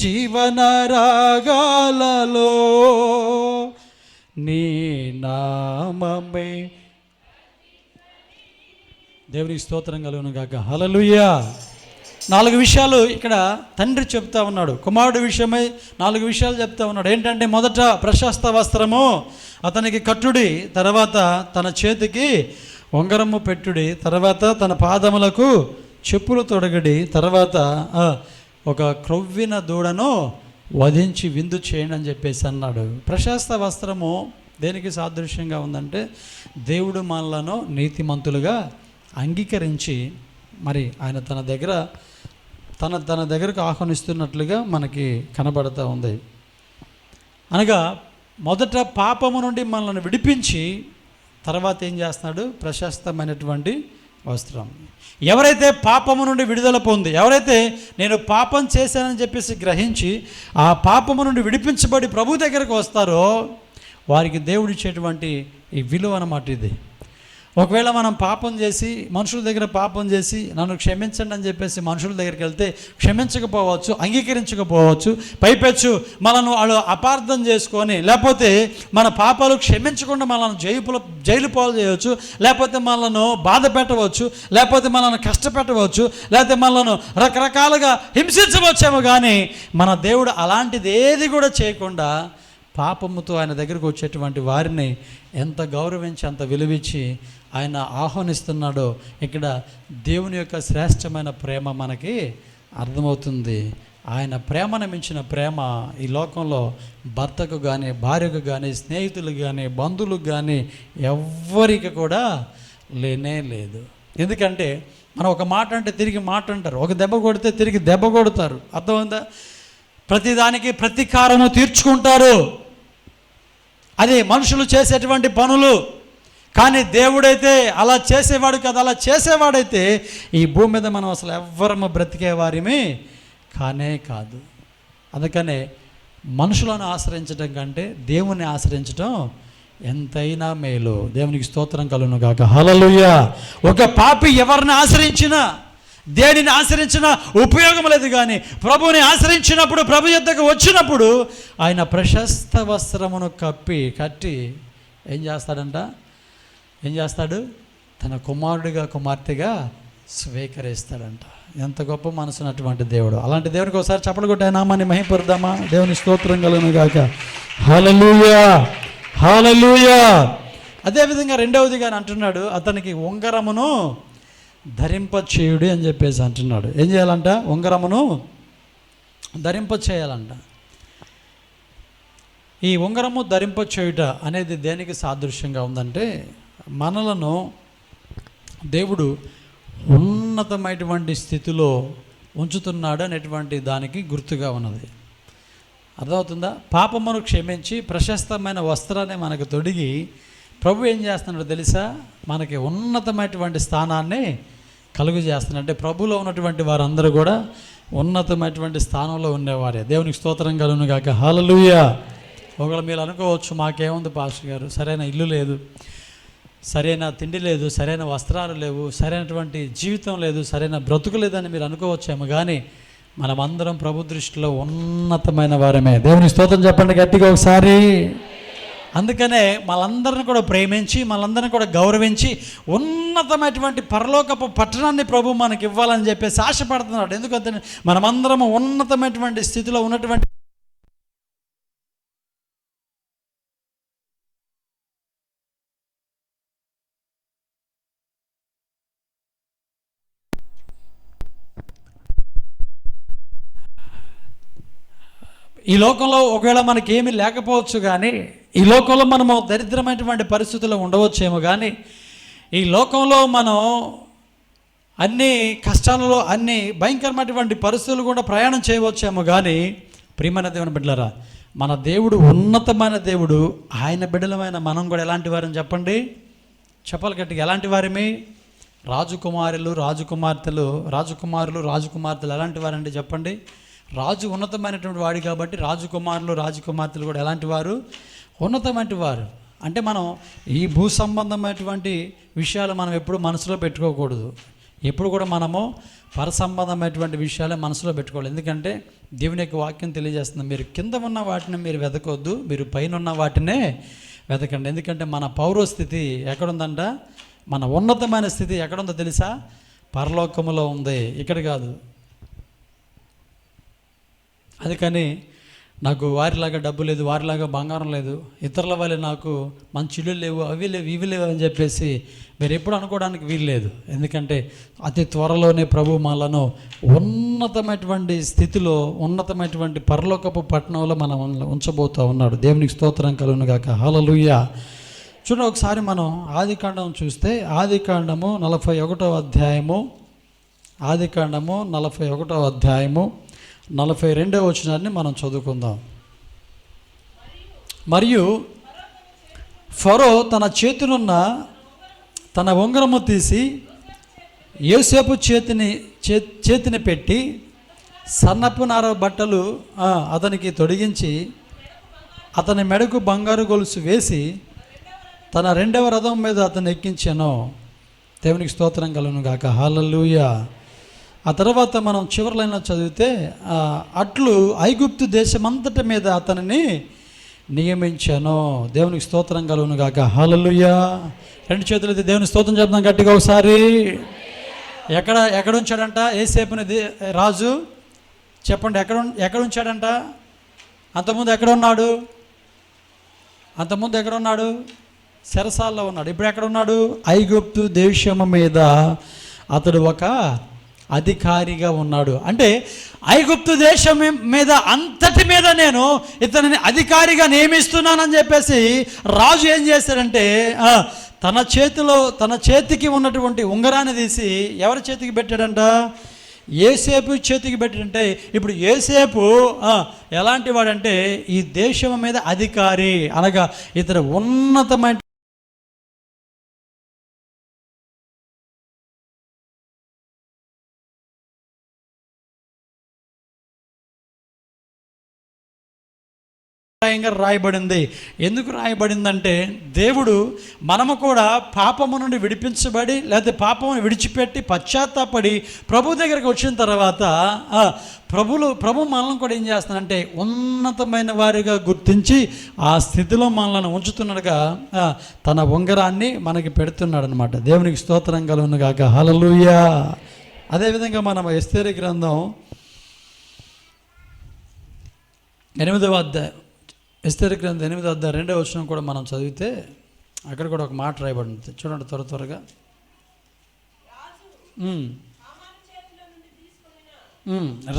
జీవన రాగాలలో నీ నామమే. దేవునికి స్తోత్రం కలుగును గాక. హల్లెలూయా. 4 విషయాలు ఇక్కడ తండ్రి చెప్తా ఉన్నాడు. కుమారుడు విషయమై 4 విషయాలు చెప్తా ఉన్నాడు. ఏంటంటే, మొదట ప్రశస్త వస్త్రము అతనికి కట్టుడి, తర్వాత తన చేతికి ఉంగరము పెట్టుడి, తర్వాత తన పాదములకు చెప్పులు తొడగడి, తర్వాత ఒక క్రొవ్విన దూడను వధించి విందు చేయండి అని చెప్పేసి అన్నాడు. ప్రశస్త వస్త్రము దేనికి సాదృశ్యంగా ఉందంటే, దేవుడు మనలను నీతిమంతులుగా అంగీకరించి మరి ఆయన తన దగ్గర తన దగ్గరకు ఆహ్వానిస్తున్నట్లుగా మనకి కనబడుతూ ఉంది. అనగా మొదట పాపము నుండి మనల్ని విడిపించి తర్వాత ఏం చేస్తున్నాడు? ప్రశస్తమైనటువంటి వస్త్రం. ఎవరైతే పాపము నుండి విడుదల పొంది, ఎవరైతే నేను పాపం చేశానని చెప్పేసి గ్రహించి ఆ పాపము నుండి విడిపించబడి ప్రభు దగ్గరకు వస్తారో వారికి దేవుడిచ్చేటువంటి ఈ విలువ అన్నమాట ఇది. ఒకవేళ మనం పాపం చేసి మనుషుల దగ్గర పాపం చేసి నన్ను క్షమించండి అని చెప్పేసి మనుషుల దగ్గరికి వెళ్తే క్షమించకపోవచ్చు, అంగీకరించకపోవచ్చు, పైపెచ్చు మనను వాళ్ళు అపార్థం చేసుకొని, లేకపోతే మన పాపాలు క్షమించకుండా మనల్ని జైలు పాలు చేయవచ్చు, లేకపోతే మనల్ని బాధ పెట్టవచ్చు, లేకపోతే మనల్ని కష్టపెట్టవచ్చు, లేకపోతే మనల్ని రకరకాలుగా హింసించవచ్చేమో. కానీ మన దేవుడు అలాంటిది ఏది కూడా చేయకుండా పాపముతో ఆయన దగ్గరకు వచ్చేటువంటి వారిని ఎంత గౌరవించి అంత విలువించి ఆయన ఆహ్వానిస్తున్నాడో ఇక్కడ దేవుని యొక్క శ్రేష్టమైన ప్రేమ మనకి అర్థమవుతుంది. ఆయన ప్రేమను మించిన ప్రేమ ఈ లోకంలో భర్తకు కానీ, భార్యకు కానీ, స్నేహితులకు కానీ, బంధువులకు కానీ ఎవ్వరికి కూడా లేనే లేదు. ఎందుకంటే మనం ఒక మాట అంటే తిరిగి మాట అంటారు, ఒక దెబ్బ కొడితే తిరిగి దెబ్బ కొడతారు. అర్థమైందా? ప్రతిదానికి ప్రతీకారము తీర్చుకుంటారు. అది మనుషులు చేసేటువంటి పనులు. కానీ దేవుడైతే అలా చేసేవాడు కదా. అలా చేసేవాడైతే ఈ భూమి మీద మనం అసలు ఎవ్వరము బ్రతికేవారిమే కానే కాదు. అందుకనే మనుషులను ఆశ్రయించడం కంటే దేవుణ్ణి ఆశ్రయించడం ఎంతైనా మేలు. దేవునికి స్తోత్రం కలుగును గాక. హల్లెలూయా. ఒక పాపి ఎవరిని ఆశ్రయించినా, దేనిని ఆశ్రయించినా ఉపయోగం లేదు. కానీ ప్రభువుని ఆశ్రయించినప్పుడు, ప్రభు యొద్దకు వచ్చినప్పుడు ఆయన ప్రశస్త వస్త్రమును కట్టి ఏం చేస్తాడు? తన కుమారుడిగా, కుమార్తెగా స్వీకరిస్తాడంట. ఎంత గొప్ప మనసున్నటువంటి దేవుడు. అలాంటి దేవునికి ఒకసారి చప్పలు కొట్టి ఆయన నామాన్ని మహిమపరుద్దామా? దేవుని స్తోత్రం కలుగును గాక. హల్లెలూయా, హల్లెలూయా. అదేవిధంగా రెండవదిగా అంటున్నాడు, అతనికి ఉంగరమును ధరింపచేయుడి అని చెప్పేసి అంటున్నాడు. ఏం చేయాలంట? ఉంగరమును ధరింపచేయాలంట. ఈ ఉంగరము ధరింపచేయుట అనేది దేనికి సాదృశ్యంగా ఉందంటే, మనలను దేవుడు ఉన్నతమైనటువంటి స్థితిలో ఉంచుతున్నాడు అనేటువంటి దానికి గుర్తుగా ఉన్నది. అర్థమవుతుందా? పాపమును క్షమించి ప్రశస్తమైన వస్త్రాన్ని మనకు తొడిగి ప్రభు ఏం చేస్తున్నాడో తెలుసా? మనకి ఉన్నతమైనటువంటి స్థానాన్ని కలుగు చేస్తున్నాడు. అంటే ప్రభులో ఉన్నటువంటి వారందరూ కూడా ఉన్నతమైనటువంటి స్థానంలో ఉండేవారే. దేవునికి స్తోత్రం కలుగును గాక. హల్లెలూయా. ఒకవేళ మీరు అనుకోవచ్చు, మాకేముంది పాస్టర్ గారు, సరైన ఇల్లు లేదు, సరైన తిండి లేదు, సరైన వస్త్రాలు లేవు, సరైనటువంటి జీవితం లేదు, సరైన బ్రతుకు లేదని మీరు అనుకోవచ్చేమో. కానీ మనమందరం ప్రభు దృష్టిలో ఉన్నతమైన వారమే. దేవుని స్తోత్రం చెప్పండి గట్టిగా ఒకసారి. అందుకనే మనందరిని కూడా ప్రేమించి, మనందరిని కూడా గౌరవించి ఉన్నతమైనటువంటి పరలోకపు పట్టణాన్ని ప్రభు మనకి ఇవ్వాలని చెప్పేసి ఆశపడుతున్నాడు. ఎందుకంటే మనమందరము ఉన్నతమైనటువంటి స్థితిలో ఉన్నటువంటి ఈ లోకంలో ఒకవేళ మనకేమీ లేకపోవచ్చు, కానీ ఈ లోకంలో మనము దరిద్రమైనటువంటి పరిస్థితుల్లో ఉండవచ్చేమో, కానీ ఈ లోకంలో మనం అన్ని కష్టాలలో, అన్ని భయంకరమైనటువంటి పరిస్థితులు కూడా ప్రయాణం చేయవచ్చేమో. కానీ ప్రియమైన దేవుని బిడ్డలారా, మన దేవుడు ఉన్నతమైన దేవుడు. ఆయన బిడ్డలమైన మనం కూడా ఎలాంటి వారని చెప్పండి? చెప్పాలి గట్టిగా. ఎలాంటి వారమే? రాజకుమారులు, రాజకుమార్తెలు ఎలాంటి వారండి చెప్పండి? రాజు ఉన్నతమైనటువంటి వాడు కాబట్టి రాజకుమారులు, రాజకుమార్తెలు కూడా ఎలాంటి వారు? ఉన్నతమైన వారు. అంటే మనం ఈ భూ సంబంధమైనటువంటి విషయాలు మనం ఎప్పుడు మనసులో పెట్టుకోకూడదు. ఎప్పుడు కూడా మనము పర సంబంధమైనటువంటి విషయాలే మనసులో పెట్టుకోవాలి. ఎందుకంటే దేవుని యొక్క వాక్యం తెలియజేస్తుంది, మీరు కింద ఉన్న వాటిని మీరు వెతకొద్దు, మీరు పైన ఉన్న వాటినే వెతకండి. ఎందుకంటే మన పౌరస్థితి ఎక్కడుందంట? మన ఉన్నతమైన స్థితి ఎక్కడుందో తెలుసా? పరలోకములో ఉంది, ఇక్కడ కాదు. అందుకని నాకు వారిలాగా డబ్బు లేదు, వారిలాగా బంగారం లేదు, ఇతరుల వల్ల నాకు మంచి ఇళ్ళు లేవు, అవి లేవు, ఇవి లేవు అని చెప్పేసి మీరు ఎప్పుడు అనుకోవడానికి వీలు లేదు. ఎందుకంటే అతి త్వరలోనే ప్రభు మనలను ఉన్నతమైనటువంటి స్థితిలో, ఉన్నతమైనటువంటి పరలోకపు పట్టణంలో మనం ఉంచబోతూ ఉన్నాడు. దేవునికి స్తోత్రం కలుగును గాక. హల్లెలూయా. చూడండి ఒకసారి మనం ఆదికాండం చూస్తే, ఆదికాండము 41వ అధ్యాయము ఆదికాండము 41వ అధ్యాయము 42వ వచనాన్ని మనం చదువుకుందాం. మరియు ఫరో తన చేతినున్న తన ఉంగరము తీసి యోసేపు చేతిని పెట్టి సన్నపు నార బట్టలు అతనికి తొడిగించి అతని మెడకు బంగారు గొలుసు వేసి తన 2వ రథం మీద అతను ఎక్కించాను. దేవునికి స్తోత్రం కలుగును గాక. హల్లెలూయా. ఆ తర్వాత మనం చివరి లైన్లో చదివితే అట్లు ఐగుప్తు దేశమంతటి మీద అతనిని నియమించాను. దేవునికి స్తోత్రం కలుగును గాక. హల్లెలూయా. 2 చేతులైతే దేవుని స్తోత్రం చెప్తాం గట్టిగా ఒకసారి. ఎక్కడ ఉంచాడంట యోసేపుని రాజు? చెప్పండి, ఎక్కడ ఉంచాడంట? అంతకుముందు ఎక్కడ ఉన్నాడు? చెరసాల్లో ఉన్నాడు. ఇప్పుడు ఎక్కడ ఉన్నాడు? ఐగుప్తు దేశము మీద అతడు ఒక అధికారిగా ఉన్నాడు. అంటే ఐగుప్తు దేశం మీద అంతటి మీద నేను ఇతనిని అధికారిగా నియమిస్తున్నానని చెప్పేసి రాజు ఏం చేశాడంటే తన చేతికి ఉన్నటువంటి ఉంగరాన్ని తీసి ఎవరి చేతికి పెట్టాడంట? యోసేపు చేతికి పెట్టాడంటే ఇప్పుడు యోసేపు ఎలాంటి వాడంటే ఈ దేశం మీద అధికారి, అనగా ఇతడు ఉన్నతమైన రాయబడింది. ఎందుకు రాయబడిందంటే దేవుడు మనము కూడా పాపము నుండి విడిపించబడి లేకపోతే పాపమును విడిచిపెట్టి పశ్చాత్తాపడి ప్రభు దగ్గరికి వచ్చిన తర్వాత ప్రభు మనల్ని కూడా ఏం చేస్తున్నాడంటే ఉన్నతమైన వారిగా గుర్తించి ఆ స్థితిలో మనల్ని ఉంచుతున్నాడుగా తన ఉంగరాన్ని మనకి పెడుతున్నాడు అనమాట. దేవునికి స్తోత్రం కలుగును గాక. హల్లెలూయా. అదేవిధంగా మనం ఎస్తేరు గ్రంథం 8వ అధ్యాయం, ఎస్తేరు గ్రంథం 8వ అధ్యాయం 2వ వచనం కూడా మనం చదివితే అక్కడ కూడా ఒక మాట రాయబడింది. చూడండి త్వరగా.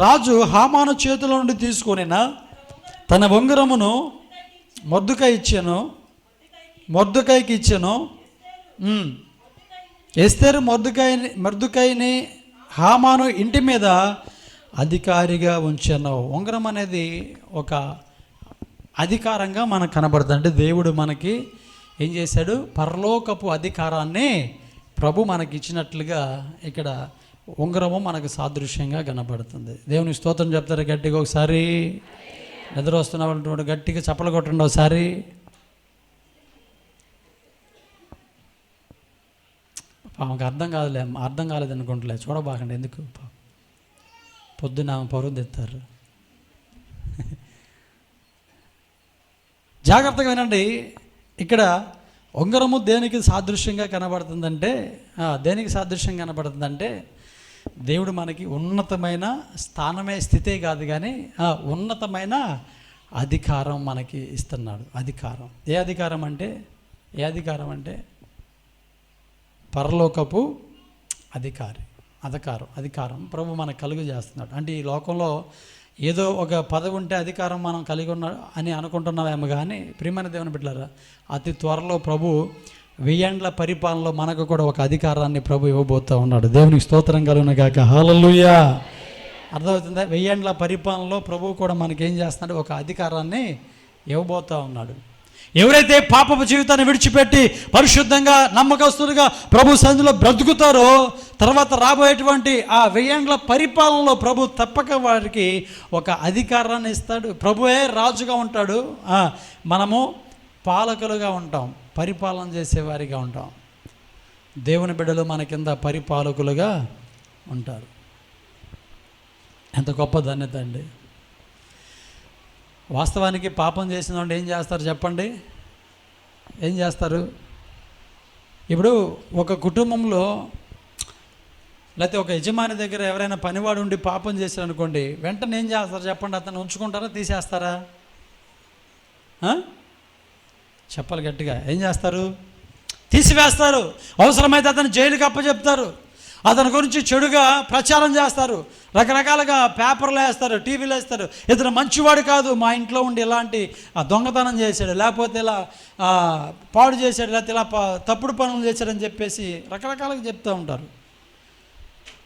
రాజు హామాను చేతిలో నుండి తీసుకొనిన తన ఉంగరమును మొర్దెకైకి ఇచ్చాను. ఎస్తేరు మొర్దెకైని హామాను ఇంటి మీద అధికారిగా ఉంచాను. ఉంగరం అనేది ఒక అధికారంగా మనకు కనబడుతుంది. అంటే దేవుడు మనకి ఏం చేశాడు? పరలోకపు అధికారాన్ని ప్రభు మనకి ఇచ్చినట్లుగా ఇక్కడ ఉంగరము మనకు సాదృశ్యంగా కనబడుతుంది. దేవునికి స్తోత్రం చెప్తారు గట్టిగా ఒకసారి. నిద్ర వస్తున్నటువంటి గట్టిగా చప్పలు కొట్టండి ఒకసారి. ఆమెకు అర్థం కాలేదు అనుకుంటలే, చూడబాకండి. ఎందుకు పొద్దున్న ఆమె పరువు తెస్తారు. జాగ్రత్తగా వినండి. ఇక్కడ ఉంగరము దేనికి సాదృశ్యంగా కనబడుతుందంటే దేవుడు మనకి ఉన్నతమైన స్థితే కాదు కానీ ఉన్నతమైన అధికారం మనకి ఇస్తున్నాడు. అధికారం. ఏ అధికారం అంటే పరలోకపు అధికారం ప్రభు మనకు కలుగు చేస్తున్నాడు. అంటే ఈ లోకంలో ఏదో ఒక పదవి ఉంటే అధికారం మనం కలిగి ఉన్నాడు అని అనుకుంటున్నామేమో కానీ ప్రియమైన దేవుని బిడ్డలారా, అతి త్వరలో ప్రభు 1000 ఏండ్ల పరిపాలనలో మనకు కూడా ఒక అధికారాన్ని ప్రభు ఇవ్వబోతూ ఉన్నాడు. దేవునికి స్తోత్రం కలుగును గాక. హల్లెలూయా. అర్థమవుతుందా? 1000 ఏండ్ల పరిపాలనలో ప్రభు కూడా మనకేం చేస్తున్నాడు? ఒక అధికారాన్ని ఇవ్వబోతూ ఉన్నాడు. ఎవరైతే పాపపు జీవితాన్ని విడిచిపెట్టి పరిశుద్ధంగా నమ్మకస్తులుగా ప్రభు సన్నిధిలో బ్రతుకుతారో తర్వాత రాబోయేటువంటి ఆ 1000 ఏండ్ల పరిపాలనలో ప్రభు తప్పక వారికి ఒక అధికారాన్ని ఇస్తాడు. ప్రభువే రాజుగా ఉంటాడు, మనము పాలకులుగా ఉంటాం, పరిపాలన చేసేవారిగా ఉంటాం. దేవుని బిడ్డలు మన కింద పరిపాలకులుగా ఉంటారు. ఎంత గొప్ప ధన్యత అండి. వాస్తవానికి పాపం చేసిన వాళ్ళు ఏం చేస్తారు చెప్పండి? ఏం చేస్తారు? ఇప్పుడు ఒక కుటుంబంలో లేకపోతే ఒక యజమాని దగ్గర ఎవరైనా పనివాడు ఉండి పాపం చేశారనుకోండి, వెంటనే ఏం చేస్తారు చెప్పండి? అతను ఉంచుకుంటారా, తీసేస్తారా? చెప్పాలి గట్టిగా. ఏం చేస్తారు? తీసివేస్తారు. అవసరమైతే అతను జైలుకి అప్పచెప్తారు. అతని గురించి చెడుగా ప్రచారం చేస్తారు, రకరకాలుగా పేపర్లు వేస్తారు, టీవీలు వేస్తారు. ఇతను మంచివాడు కాదు, మా ఇంట్లో ఉండి ఇలాంటి దొంగతనం చేశాడు, లేకపోతే ఇలా పాడు చేశాడు, లేకపోతే ఇలా తప్పుడు పనులు చేశాడని చెప్పేసి రకరకాలుగా చెప్తూ ఉంటారు.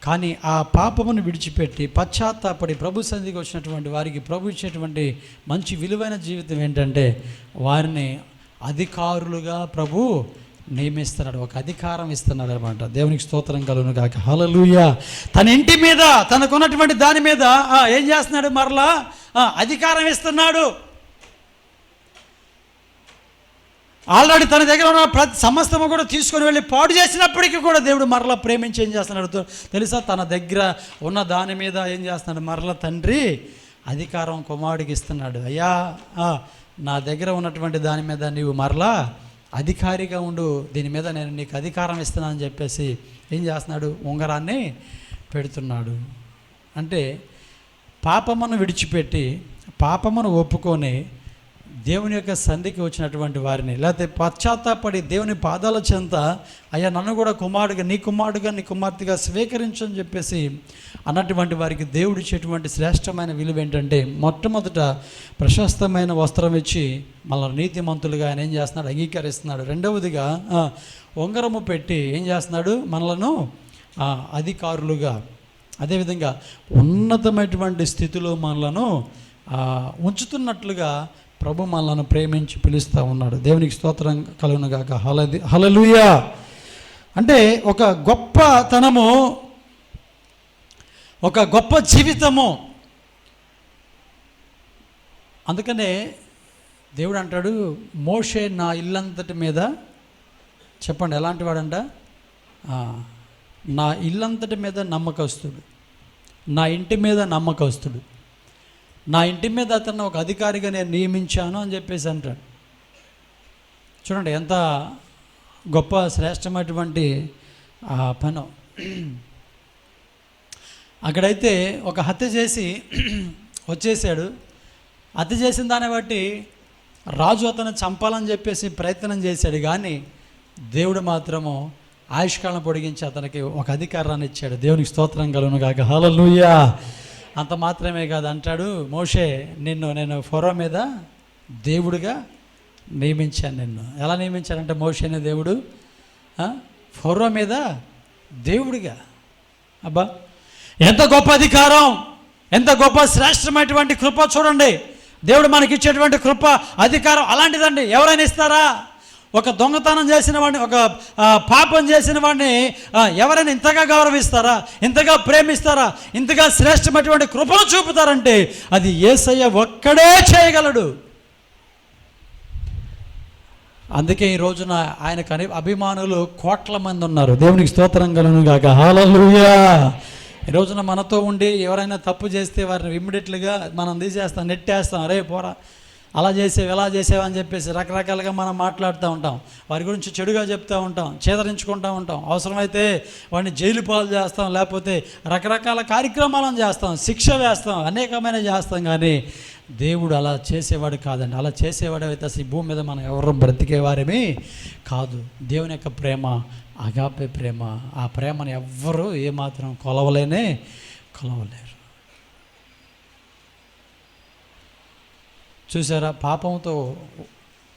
కానీ ఆ పాపమును విడిచిపెట్టి పశ్చాత్తాపడి ప్రభు సన్నిధికి వచ్చినటువంటి వారికి ప్రభు ఇచ్చేటువంటి మంచి విలువైన జీవితం ఏంటంటే వారిని అధికారులుగా ప్రభు నియమిస్తున్నాడు, ఒక అధికారం ఇస్తున్నాడు అనమాట. దేవునికి స్తోత్రం కలుగును గాక. హల్లెలూయా. తన ఇంటి మీద తనకున్నటువంటి దాని మీద ఏం చేస్తున్నాడు? మరలా అధికారం ఇస్తున్నాడు. ఆల్రెడీ తన దగ్గర ఉన్న ప్రతి సమస్తము కూడా తీసుకొని వెళ్ళి పాడు చేసినప్పటికీ కూడా దేవుడు మరలా ప్రేమించి ఏం చేస్తున్నాడు తెలుసా? తన దగ్గర ఉన్న దాని మీద ఏం చేస్తున్నాడు? మరలా తండ్రి అధికారం కుమారుడికి ఇస్తున్నాడు. అయ్యా, నా దగ్గర ఉన్నటువంటి దాని మీద నీవు మరలా అధికారిగా ఉండు, దీని మీద నేను నీకు అధికారం ఇస్తున్నానని చెప్పేసి ఏం చేస్తున్నాడు? ఉంగరాన్ని పెడుతున్నాడు. అంటే పాపమును విడిచిపెట్టి పాపమును ఒప్పుకొని దేవుని యొక్క సంధికి వచ్చినటువంటి వారిని, లేకపోతే పశ్చాత్తాపడి దేవుని పాదాల చెంత అయ్యా నన్ను కూడా కుమారుడుగా నీ కుమార్తెగా స్వీకరించని చెప్పేసి అన్నటువంటి వారికి దేవుడు ఇచ్చేటువంటి శ్రేష్టమైన విలువ ఏంటంటే, మొట్టమొదట ప్రశస్తమైన వస్త్రం ఇచ్చి మళ్ళీ నీతిమంతులుగా ఆయన ఏం చేస్తున్నాడు? అంగీకరిస్తున్నాడు. రెండవదిగా ఉంగరము పెట్టి ఏం చేస్తున్నాడు? మనలను అధికారులుగా, అదేవిధంగా ఉన్నతమైనటువంటి స్థితిలో మనలను ఉంచుతున్నట్లుగా ప్రభు మనలను ప్రేమించి పిలుస్తూ ఉన్నాడు. దేవునికి స్తోత్రం కలుగును గాక. హల్లెలూయా. అంటే ఒక గొప్పతనము, ఒక గొప్ప జీవితము. అందుకనే దేవుడు అంటాడు, మోషే నా ఇల్లంతటి మీద, చెప్పండి ఎలాంటి వాడంట? నా ఇల్లంతటి మీద నమ్మకస్తుడు, నా ఇంటి మీద నమ్మకస్తుడు, నా ఇంటి మీద అతను ఒక అధికారిగా నేను నియమించాను అని చెప్పేసి అంటాడు. చూడండి ఎంత గొప్ప శ్రేష్టమైనటువంటి పను. అక్కడైతే ఒక హత్య చేసి వచ్చేసాడు. హత్య చేసిన దాన్ని బట్టి రాజు అతను చంపాలని చెప్పేసి ప్రయత్నం చేశాడు, కానీ దేవుడు మాత్రము ఆయుష్కాలం పొడిగించి అతనికి ఒక అధికారాన్ని ఇచ్చాడు. దేవునికి స్తోత్రం కలుగును గాక. హల్లెలూయా. అంత మాత్రమే కాదు, అంటాడు మోషే నేను ఫరో మీద దేవుడిగా నియమించాను. నిన్ను ఎలా నియమించానంటే మోషేనే దేవుడు ఫరో మీద దేవుడిగా. అబ్బా, ఎంత గొప్ప అధికారం, ఎంత గొప్ప శ్రేష్టమైనటువంటి కృప. చూడండి, దేవుడు మనకి ఇచ్చేటువంటి కృప, అధికారం అలాంటిదండి. ఎవరైనా ఇస్తారా? ఒక దొంగతనం చేసిన వాడిని, ఒక పాపం చేసిన వాడిని ఎవరైనా ఇంతగా గౌరవిస్తారా? ఇంతగా ప్రేమిస్తారా? ఇంతగా శ్రేష్టమైనటువంటి కృపను చూపుతారంటే అది యేసయ్య ఒక్కడే చేయగలడు. అందుకే ఈ రోజున ఆయనకు అభిమానులు కోట్ల మంది ఉన్నారు. దేవునికి స్తోత్రం కలుగును గాక. హల్లెలూయా. ఈ రోజున మనతో ఉండి ఎవరైనా తప్పు చేస్తే వారిని ఇమ్మీడియట్లుగా మనం తీసేస్తాం, నెట్టేస్తాం. అరే పోరా, అలా చేసేవి ఎలా చేసేవి అని చెప్పేసి రకరకాలుగా మనం మాట్లాడుతూ ఉంటాం. వారి గురించి చెడుగా చెప్తూ ఉంటాం, చేదరించుకుంటూ ఉంటాం. అవసరమైతే వాడిని జైలు పాలు చేస్తాం, లేకపోతే రకరకాల కార్యక్రమాలను చేస్తాం, శిక్ష వేస్తాం, అనేకమైన చేస్తాం. కానీ దేవుడు అలా చేసేవాడు కాదండి. అలా చేసేవాడు అయితే అసలు ఈ భూమి మీద మనం ఎవరు బ్రతికేవారేమీ కాదు. దేవుని యొక్క ప్రేమ అగాపే ప్రేమ. ఆ ప్రేమను ఎవ్వరూ ఏమాత్రం కొలవలేరు. చూసారా, పాపంతో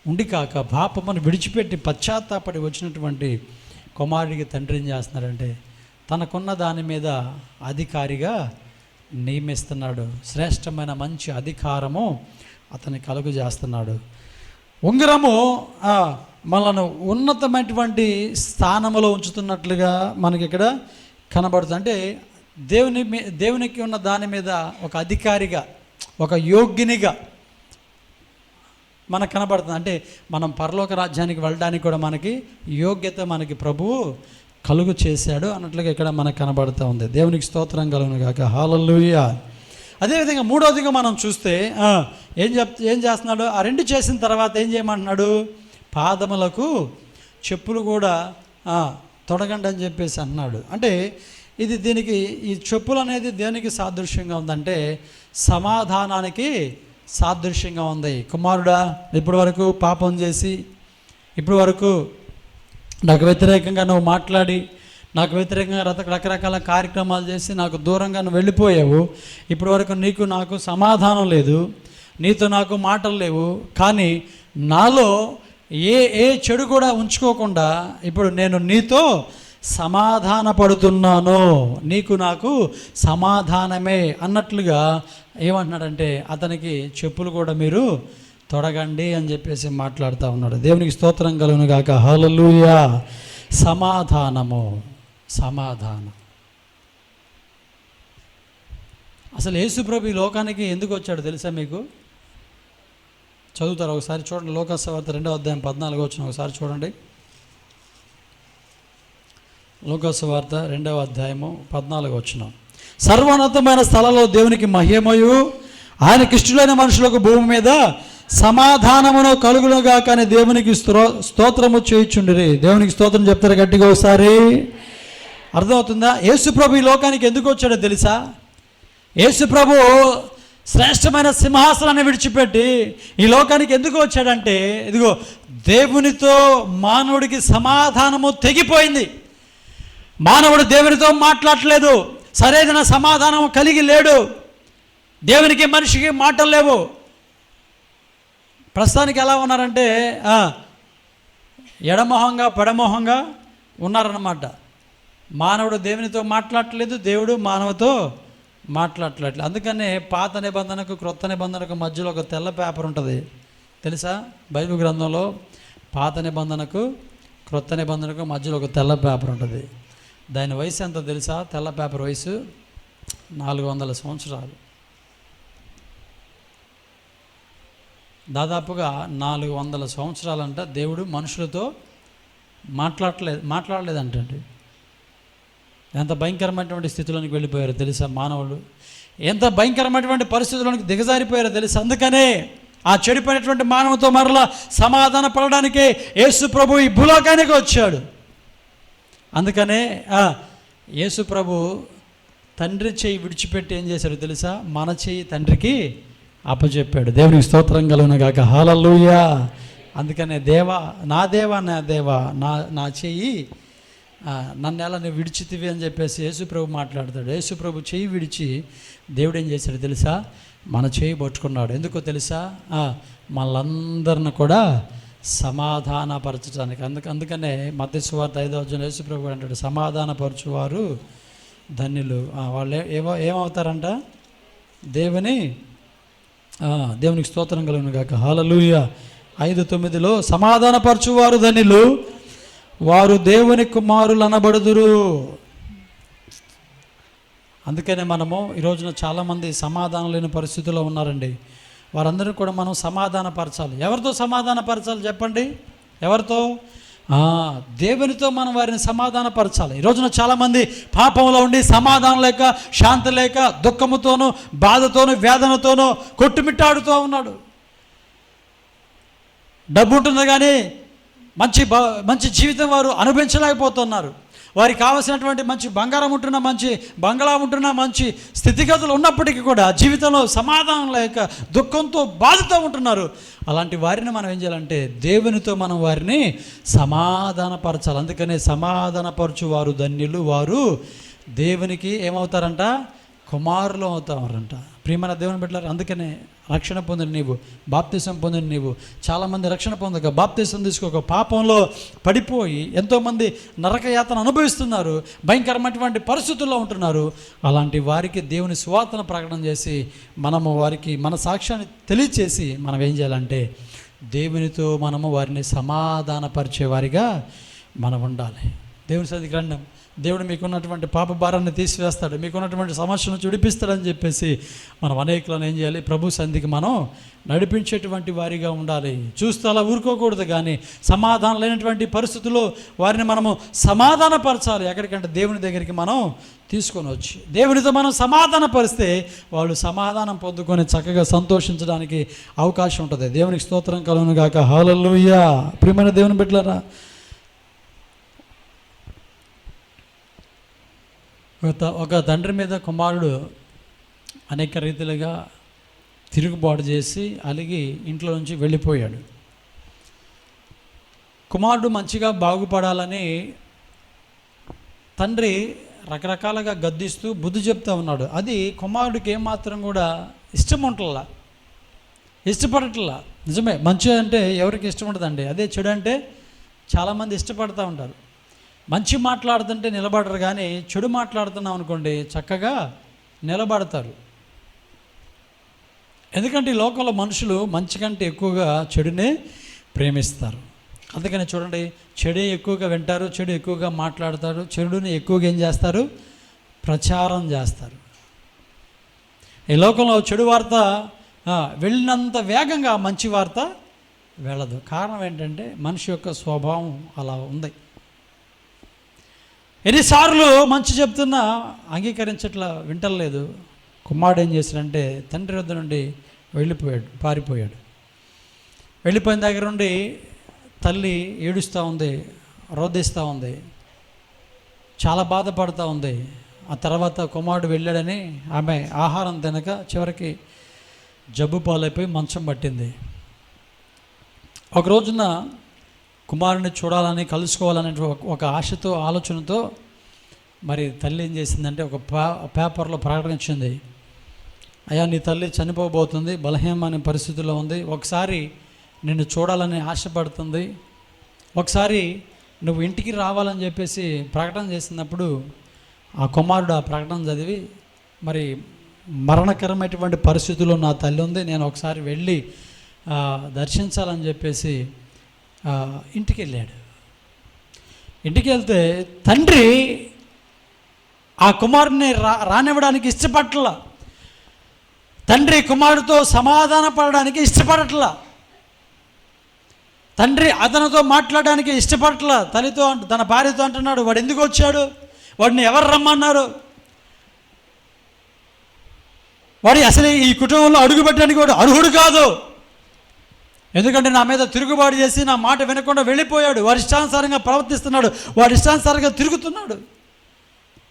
ఉండి కాక పాపమును విడిచిపెట్టి పశ్చాత్తాపడి వచ్చినటువంటి కుమారుడికి తండ్రి ఏం చేస్తున్నాడంటే తనకున్న దాని మీద అధికారిగా నియమిస్తున్నాడు. శ్రేష్టమైన మంచి అధికారము అతని కలుగు చేస్తున్నాడు. ఉంగరము మనను ఉన్నతమైనటువంటి స్థానంలో ఉంచుతున్నట్లుగా మనకి ఇక్కడ కనబడుతుంది. అంటే దేవునికి ఉన్న దాని మీద ఒక అధికారిగా, ఒక యోగ్యునిగా మనకు కనబడుతుంది. అంటే మనం పరలోక రాజ్యానికి వెళ్ళడానికి కూడా మనకి యోగ్యత మనకి ప్రభువు కలుగు చేశాడు అన్నట్లుగా ఇక్కడ మనకు కనబడుతూ ఉంది. దేవునికి స్తోత్రం కలుగును గాక. హల్లెలూయా. అదేవిధంగా మూడవదిగా మనం చూస్తే ఏం చేస్తున్నాడు? ఆ రెండు చేసిన తర్వాత ఏం చేయమంటున్నాడు? పాదములకు చెప్పులు కూడా తొడగండి అని చెప్పేసి అన్నాడు. అంటే ఈ చెప్పులు అనేది దేనికి సాదృశ్యంగా ఉందంటే సమాధానానికి సాదృశ్యంగా ఉంది. కుమారుడా, ఇప్పటి వరకు పాపం చేసి, ఇప్పటి వరకు నాకు వ్యతిరేకంగా నువ్వు మాట్లాడి, నాకు వ్యతిరేకంగా రకరకాల కార్యక్రమాలు చేసి నాకు దూరంగా నువ్వు వెళ్ళిపోయావు. ఇప్పటి వరకు నీకు నాకు సమాధానం లేదు, నీతో నాకు మాటలు లేవు. కానీ నాలో ఏ చెడు కూడా ఉంచుకోకుండా ఇప్పుడు నేను నీతో సమాధాన పడుతున్నాను, నీకు నాకు సమాధానమే అన్నట్లుగా ఏమంటున్నాడంటే అతనికి చెప్పులు కూడా మీరు తొడగండి అని చెప్పేసి మాట్లాడుతూ ఉన్నాడు. దేవునికి స్తోత్రం కలుగును గాక. హల్లెలూయా. సమాధానము, సమాధానం. అసలు యేసు ప్రభు ఈ లోకానికి ఎందుకు వచ్చాడు తెలుసా మీకు? చదువుతారు ఒకసారి చూడండి. లోకాసు వార్త 2వ అధ్యాయం 14వ వచనం ఒకసారి చూడండి. లోకాసు వార్త 2వ అధ్యాయము 14వ వచనం. సర్వోన్నతమైన స్థలంలో దేవునికి మహిమయు, ఆయనకి ఇష్టలైన మనుషులకు భూమి మీద సమాధానమును కలుగునుగా కానీ దేవునికి స్తోత్రము చేయుచుండిరి. దేవునికి స్తోత్రం చెప్తారు గట్టిగా ఒకసారి. అర్థమవుతుందా? యేసు ప్రభు ఈ లోకానికి ఎందుకు వచ్చాడో తెలుసా? యేసు ప్రభు శ్రేష్టమైన సింహాసనాన్ని విడిచిపెట్టి ఈ లోకానికి ఎందుకు వచ్చాడంటే, ఇదిగో దేవునితో మానవుడికి సమాధానము తెగిపోయింది. మానవుడు దేవునితో మాట్లాడలేదు, సరైన సమాధానం కలిగి లేడు. దేవునికి మనిషికి మాటలు లేవు. ప్రస్తుతానికి ఎలా ఉన్నారంటే ఎడమొహంగా పెడమొహంగా ఉన్నారన్నమాట. మానవుడు దేవునితో మాట్లాడట్లేదు, దేవుడు మానవుతో మాట్లాడట్లేదు. అందుకనే పాత నిబంధనకు క్రొత్త నిబంధనకు మధ్యలో ఒక తెల్ల పేపర్ ఉంటుంది తెలుసా? బైబిల్ గ్రంథంలో పాత నిబంధనకు క్రొత్త నిబంధనకు మధ్యలో ఒక తెల్ల పేపర్ ఉంటుంది. దాని వయసు ఎంత తెలుసా? తెల్ల పేపర్ వయసు 400 సంవత్సరాలు. దాదాపుగా 400 సంవత్సరాలంట దేవుడు మనుషులతో మాట్లాడలేదంటండి. ఎంత భయంకరమైనటువంటి స్థితిలోనికి వెళ్ళిపోయారో తెలుసా మానవుడు? ఎంత భయంకరమైనటువంటి పరిస్థితుల్లోనికి దిగజారిపోయారో తెలుసా? అందుకనే ఆ చెడిపోయినటువంటి మానవుతో మరలా సమాధాన పడడానికే యేసు ప్రభు ఈ భూలోకానికి వచ్చాడు. అందుకనే యేసు ప్రభు తండ్రి చేయి విడిచిపెట్టి ఏం చేశాడు తెలుసా? మన చేయి తండ్రికి అప్పచెప్పాడు. దేవునికి స్తోత్రం కలుగును గాక. హల్లెలూయా. అందుకనే దేవా నా దేవా నా చెయ్యి నన్ను ఎలా నువ్వు విడిచితివి అని చెప్పేసి యేసు ప్రభు మాట్లాడతాడు. యేసు ప్రభు చెయ్యి విడిచి దేవుడు ఏం చేశాడు తెలుసా? మన చేయి పట్టుకున్నాడు. ఎందుకో తెలుసా? మనందరిని కూడా సమాధానపరచడానికి. అందుకనే మత్తయి సువార్త 5వ అధ్యాయం యేసు ప్రభు అంటాడు, సమాధానపరచువారు ధన్యులు. వాళ్ళు ఏమవుతారంట? దేవునికి స్తోత్రం కలుగును గాక. హల్లెలూయా. 5:9 సమాధానపరచువారు ధన్యులు, వారు దేవుని కుమారులు అనబడుదురు. అందుకనే మనము ఈ రోజున చాలామంది సమాధానం లేని పరిస్థితుల్లో ఉన్నారండి. వారందరూ కూడా మనం సమాధానపరచాలి. ఎవరితో సమాధానపరచాలి చెప్పండి? ఎవరితో? దేవునితో మనం వారిని సమాధానపరచాలి. ఈ రోజున చాలామంది పాపంలో ఉండి సమాధానం లేక, శాంతి లేక, దుఃఖముతోనూ బాధతోనూ వేదనతోనూ కొట్టుమిట్టాడుతూ ఉన్నాడు. డబ్బు ఉంటుంది కానీ మంచి జీవితం వారు అనుభవించలేకపోతున్నారు. వారికి కావలసినటువంటి మంచి బంగారం ఉంటున్నా, మంచి బంగ్లా ఉంటున్నా, మంచి స్థితిగతులు ఉన్నప్పటికీ కూడా జీవితంలో సమాధానం లేక దుఃఖంతో బాధతో ఉంటున్నారు. అలాంటి వారిని మనం ఏం చేయాలంటే దేవునితో మనం వారిని సమాధానపరచాలి. అందుకనే సమాధానపరచు వారు ధన్యులు, వారు దేవునికి ఏమవుతారంట? కుమారులు అవుతారంట. ప్రియమైన దేవుని బిడ్డలారా, అందుకనే రక్షణ పొందిన నీవు, బాప్తిసం పొందిన నీవు, చాలామంది రక్షణ పొందక బాప్తిసం తీసుకోక పాపంలో పడిపోయి ఎంతోమంది నరకయాతన అనుభవిస్తున్నారు, భయంకరమైనటువంటి పరిస్థితుల్లో ఉంటున్నారు. అలాంటి వారికి దేవుని సువార్తను ప్రకటన చేసి మనము వారికి మన సాక్ష్యాన్ని తెలియచేసి మనం ఏం చేయాలంటే దేవునితో మనము వారిని సమాధానపరిచే వారిగా మనం ఉండాలి. దేవుని సన్నిధికి రండి. దేవుడు మీకున్నటువంటి పాప భారాన్ని తీసివేస్తాడు, మీకున్నటువంటి సమస్యను చుడిపిస్తాడని చెప్పేసి మనం అనేకులను ఏం చేయాలి? ప్రభు సన్నిధికి మనం నడిపించేటువంటి వారిగా ఉండాలి. చూస్తూ అలా ఊరుకోకూడదు, కానీ సమాధానం లేనటువంటి పరిస్థితుల్లో వారిని మనము సమాధానపరచాలి. ఎక్కడికంటే దేవుని దగ్గరికి మనం తీసుకొని వచ్చి దేవునితో మనం సమాధానపరిస్తే వాళ్ళు సమాధానం పొందుకొని చక్కగా సంతోషించడానికి అవకాశం ఉంటుంది. దేవునికి స్తోత్రం కలుగును గాక. హల్లెలూయా. ప్రియమైన దేవుని బిడ్డలారా, ఒక తండ్రి మీద కుమారుడు అనేక రీతిలుగా తిరుగుబాటు చేసి అలిగి ఇంట్లో నుంచి వెళ్ళిపోయాడు. కుమారుడు మంచిగా బాగుపడాలని తండ్రి రకరకాలుగా గద్దిస్తూ బుద్ధి చెప్తూ ఉన్నాడు. అది కుమారుడికి ఏమాత్రం కూడా ఇష్టపడట్లా. నిజమే, మంచి అంటే ఎవరికి ఇష్టం ఉండదండి. అదే చెడు అంటే చాలామంది ఇష్టపడుతూ ఉంటారు. మంచి మాట్లాడుతుంటే నిలబడరు, కానీ చెడు మాట్లాడుతున్నాం అనుకోండి చక్కగా నిలబడతారు. ఎందుకంటే ఈ లోకంలో మనుషులు మంచి కంటే ఎక్కువగా చెడునే ప్రేమిస్తారు. అందుకని చూడండి, చెడే ఎక్కువగా వింటారు, చెడు ఎక్కువగా మాట్లాడతారు, చెడుని ఎక్కువగా ఏం చేస్తారు? ప్రచారం చేస్తారు. ఈ లోకంలో చెడు వార్త వెళ్ళినంత వేగంగా మంచి వార్త వెళ్ళదు. కారణం ఏంటంటే మనిషి యొక్క స్వభావం అలా ఉంది. ఎన్నిసార్లు మంచి చెప్తున్నా అంగీకరించట్లా, వింటలేదు. కుమారుడు ఏం చేశాడంటే తండ్రి వద్ద నుండి పారిపోయాడు. వెళ్ళిపోయిన దగ్గర నుండి తల్లి ఏడుస్తూ ఉంది, రోధిస్తూ ఉంది, చాలా బాధపడుతూ ఉంది. ఆ తర్వాత కుమారుడు వెళ్ళాడని ఆమె ఆహారం తినక చివరికి జబ్బు పాలైపోయి మంచం పట్టింది. ఒక రోజున కుమారుని చూడాలని, కలుసుకోవాలనే ఒక ఆశతో, ఆలోచనతో మరి తల్లి ఏం చేసిందంటే ఒక పేపర్లో ప్రకటించింది, అయ్యా నీ తల్లి చనిపోబోతుంది, బలహీనమైన పరిస్థితుల్లో ఉంది, ఒకసారి నిన్ను చూడాలని ఆశపడుతుంది, ఒకసారి నువ్వు ఇంటికి రావాలని చెప్పేసి ప్రకటన చేసినప్పుడు ఆ కుమారుడు ఆ ప్రకటన చదివి, మరి మరణకరమైనటువంటి పరిస్థితుల్లో నా తల్లి ఉంది, నేను ఒకసారి వెళ్ళి దర్శించాలని చెప్పేసి ఇంటికి వెళ్ళాడు. ఇంటికి వెళ్తే తండ్రి ఆ కుమారుడిని రానివ్వడానికి ఇష్టపడట్ల, తండ్రి కుమారుడితో సమాధాన పడడానికి ఇష్టపడట్ల, తండ్రి అతనితో మాట్లాడడానికి ఇష్టపడట్ల. తల్లితో, తన భార్యతో అంటున్నాడు, వాడు ఎందుకు వచ్చాడు, వాడిని ఎవరు రమ్మన్నారు, వాడు అసలు ఈ కుటుంబంలో అడుగుపెట్టడానికి వాడు అర్హుడు కాదు, ఎందుకంటే నా మీద తిరుగుబాటు చేసి నా మాట వినకుండా వెళ్ళిపోయాడు, వాడి ఇష్టానుసారంగా ప్రవర్తిస్తున్నాడు, వాడి ఇష్టానుసారంగా తిరుగుతున్నాడు,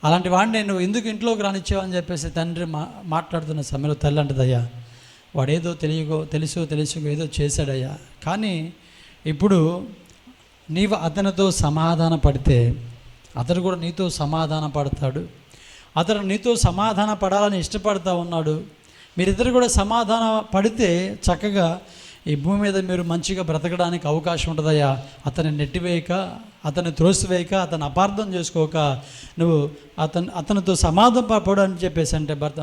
అలాంటి వాడిని నేను ఎందుకు ఇంట్లోకి రానిచ్చావని చెప్పేసి తండ్రి మాట్లాడుతున్న సమయంలో తల్లి అంటదయ్యా, వాడేదో తెలుసు ఏదో చేశాడయ్యా, కానీ ఇప్పుడు నీవు అతనితో సమాధాన పడితే అతడు కూడా నీతో సమాధాన పడతాడు, అతడు నీతో సమాధాన పడాలని ఇష్టపడతా ఉన్నాడు, మీరిద్దరు కూడా సమాధాన పడితే చక్కగా ఈ భూమి మీద మీరు మంచిగా బ్రతకడానికి అవకాశం ఉంటుందయ్యా. అతన్ని నెట్టివేయక, అతన్ని త్రోసివేయక, అతను అపార్థం చేసుకోక నువ్వు అతనితో సమాధాన పడని చెప్పేసి అంటే భర్త,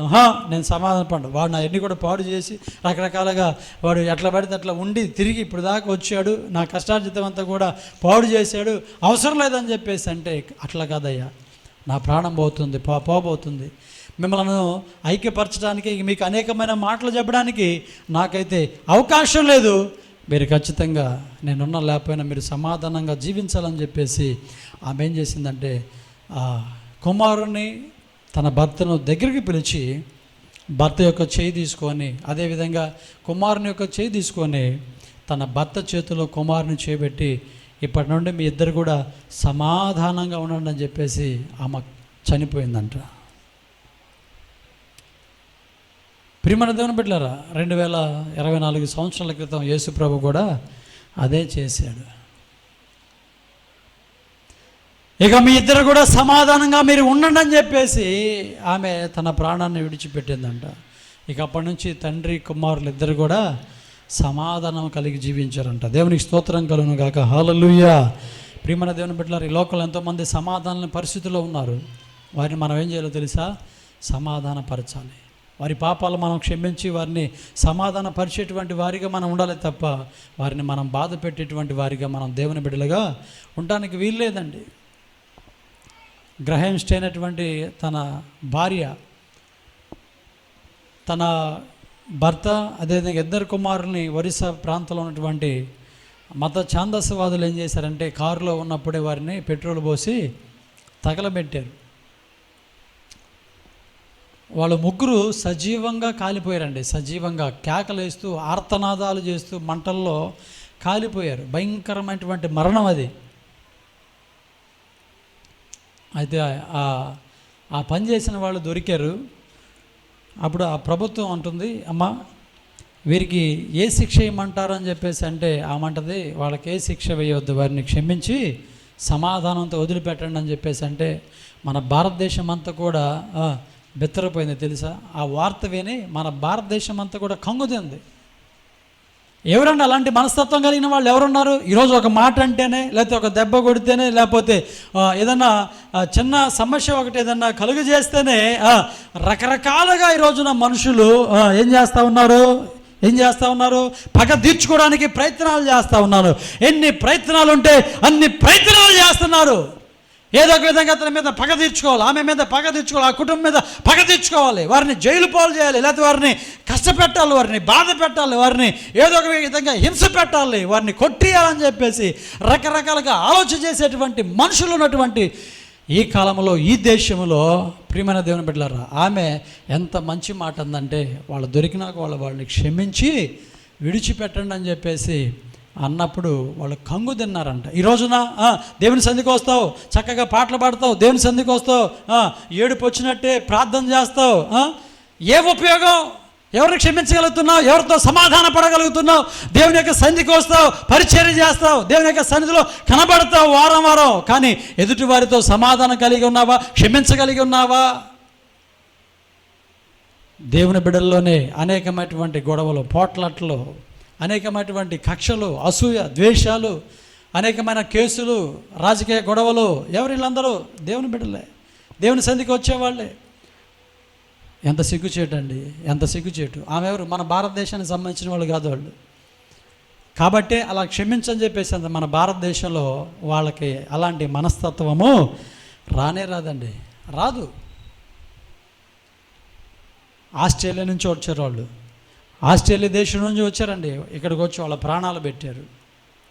నేను సమాధాన పడ్డా, వాడు నా ఎన్ని కూడా పాడు చేసి రకరకాలుగా వాడు ఎట్లా పడితే అట్లా ఉండి తిరిగి ఇప్పుడు దాకా వచ్చాడు, నా కష్టార్జితం అంతా కూడా పాడు చేశాడు, అవసరం లేదని చెప్పేసి అంటే అట్లా కాదయ్యా, నా ప్రాణం పోబోతుంది, మిమ్మల్ని ఐక్యపరచడానికి, మీకు అనేకమైన మాటలు చెప్పడానికి నాకైతే అవకాశం లేదు, మీరు ఖచ్చితంగా నేనున్నా లేకపోయినా మీరు సమాధానంగా జీవించాలని చెప్పేసి ఆమె ఏం చేసిందంటే ఆ కుమారుని తన భర్తను దగ్గరికి పిలిచి భర్త యొక్క చేయి తీసుకొని, అదేవిధంగా కుమారుని యొక్క చేయి తీసుకొని తన భర్త చేతిలో కుమారుని చేయబెట్టి, ఇప్పటి నుండి మీ ఇద్దరు కూడా సమాధానంగా ఉండండి అని చెప్పేసి ఆమె చనిపోయిందంట. ప్రియమైన దేవుని బిడ్డలారా, 2024 సంవత్సరాల క్రితం యేసు ప్రభు కూడా అదే చేశాడు. ఇక మీ ఇద్దరు కూడా సమాధానంగా మీరు ఉండండి అని చెప్పేసి ఆమె తన ప్రాణాన్ని విడిచిపెట్టిందంట. ఇక అప్పటి నుంచి తండ్రి కుమారులు ఇద్దరు కూడా సమాధానం కలిగి జీవించారంట. దేవునికి స్తోత్రం కలుగును గాక. హల్లెలూయా. ప్రియమైన దేవుని బిడ్డలారా, ఈ లోకంలో ఎంతోమంది సమాధాన పరిస్థితుల్లో ఉన్నారు. వారిని మనం ఏం చేయాలో తెలుసా? సమాధానపరచాలి. వారి పాపాలు మనం క్షమించి వారిని సమాధాన పరిచేటువంటి వారిగా మనం ఉండాలి తప్ప వారిని మనం బాధ పెట్టేటువంటి వారిగా మనం దేవుని బిడ్డలుగా ఉండడానికి వీల్లేదండి. గ్రహాం స్టైన్ అనేటువంటి తన భార్య, తన భర్త, అదేవిధంగా ఇద్దరు కుమారుల్ని ఒరిస్సా ప్రాంతంలో ఉన్నటువంటి మత ఛాందసవాదులు ఏం చేశారంటే కారులో ఉన్నప్పుడే వారిని పెట్రోల్ పోసి తగలబెట్టారు. వాళ్ళు ముగ్గురు సజీవంగా కాలిపోయారండి. సజీవంగా కేకలేస్తూ ఆర్తనాదాలు చేస్తూ మంటల్లో కాలిపోయారు. భయంకరమైనటువంటి మరణం అది. అయితే ఆ పని చేసిన వాళ్ళు దొరికారు. అప్పుడు ఆ ప్రభుత్వం అంటుంది, అమ్మా వీరికి ఏ శిక్ష ఇవ్వమంటారు అని చెప్పేసి అంటే ఆమంటది, వాళ్ళకి ఏ శిక్ష వేయవద్దు, వారిని క్షమించి సమాధానంతో వదిలిపెట్టండి అని చెప్పేసి అంటే మన భారతదేశం అంతా కూడా బెత్తరపోయింది తెలుసా? ఆ వార్త విని మన భారతదేశం అంతా కూడా కంగుతింది. ఎవరన్నా అలాంటి మనస్తత్వం కలిగిన వాళ్ళు ఎవరున్నారు? ఈరోజు ఒక మాట అంటేనే, లేకపోతే ఒక దెబ్బ కొడితేనే, లేకపోతే ఏదన్నా చిన్న సమస్య ఒకటి ఏదన్నా కలుగు చేస్తేనే రకరకాలుగా ఈ రోజున మనుషులు ఏం చేస్తూ ఉన్నారు? పగ తీర్చుకోవడానికి ప్రయత్నాలు చేస్తూ ఉన్నారు. ఎన్ని ప్రయత్నాలు ఉంటే అన్ని ప్రయత్నాలు చేస్తున్నారు. ఏదో ఒక విధంగా అతని మీద పగ తీర్చుకోవాలి, ఆమె మీద పగ తీర్చుకోవాలి, ఆ కుటుంబం మీద పగ తీర్చుకోవాలి, వారిని జైలు పాలు చేయాలి, లేకపోతే వారిని కష్టపెట్టాలి, వారిని బాధ పెట్టాలి, వారిని ఏదో ఒక విధంగా హింస పెట్టాలి, వారిని కొట్టియాలని చెప్పేసి రకరకాలుగా ఆలోచన చేసేటువంటి మనుషులు ఉన్నటువంటి ఈ కాలంలో, ఈ దేశంలో ప్రియమైన దేవుని బిడ్డలారా, ఆమె ఎంత మంచి మాట అందంటే, వాళ్ళు దొరికినాక వాళ్ళని క్షమించి విడిచిపెట్టండి అని చెప్పేసి అన్నప్పుడు వాళ్ళు కంగు తిన్నారంట. ఈ రోజున దేవుని సన్నిధికి వస్తావు, చక్కగా పాటలు పాడతావు, దేవుని సన్నిధికి వస్తావు, ఏడుపు వచ్చినట్టే ప్రార్థన చేస్తావు, ఏ ఉపయోగం? ఎవరిని క్షమించగలుగుతున్నావు? ఎవరితో సమాధాన పడగలుగుతున్నావు? దేవుని యొక్క సన్నిధికి వస్తావు, పరిచర్య చేస్తావు, దేవుని యొక్క సన్నిధిలో కనబడతావు వారం వారం, కానీ ఎదుటి వారితో సమాధానం కలిగి ఉన్నావా? క్షమించగలిగి ఉన్నావా? దేవుని బిడ్డల్లోనే అనేకమైనటువంటి గొడవలు, పోట్లాట్లు, అనేకమైనటువంటి కక్షలు, అసూయ, ద్వేషాలు, అనేకమైన కేసులు, రాజకీయ గొడవలు. వీళ్ళందరూ దేవుని బిడ్డలే, దేవుని సన్నిధికి వచ్చేవాళ్ళే. ఎంత సిగ్గుచేటు అండి, ఎంత సిగ్గుచేటు. ఆమె ఎవరు? మన భారతదేశానికి సంబంధించిన వాళ్ళు కాదు వాళ్ళు. కాబట్టి అలా క్షమించని చెప్పేసి అంత మన భారతదేశంలో వాళ్ళకి అలాంటి మనస్తత్వము రాదండి, రాదు. ఆస్ట్రేలియా నుంచి వచ్చారు వాళ్ళు, ఆస్ట్రేలియా దేశం నుంచి వచ్చారండి, ఇక్కడికి వచ్చి వాళ్ళ ప్రాణాలు పెట్టారు.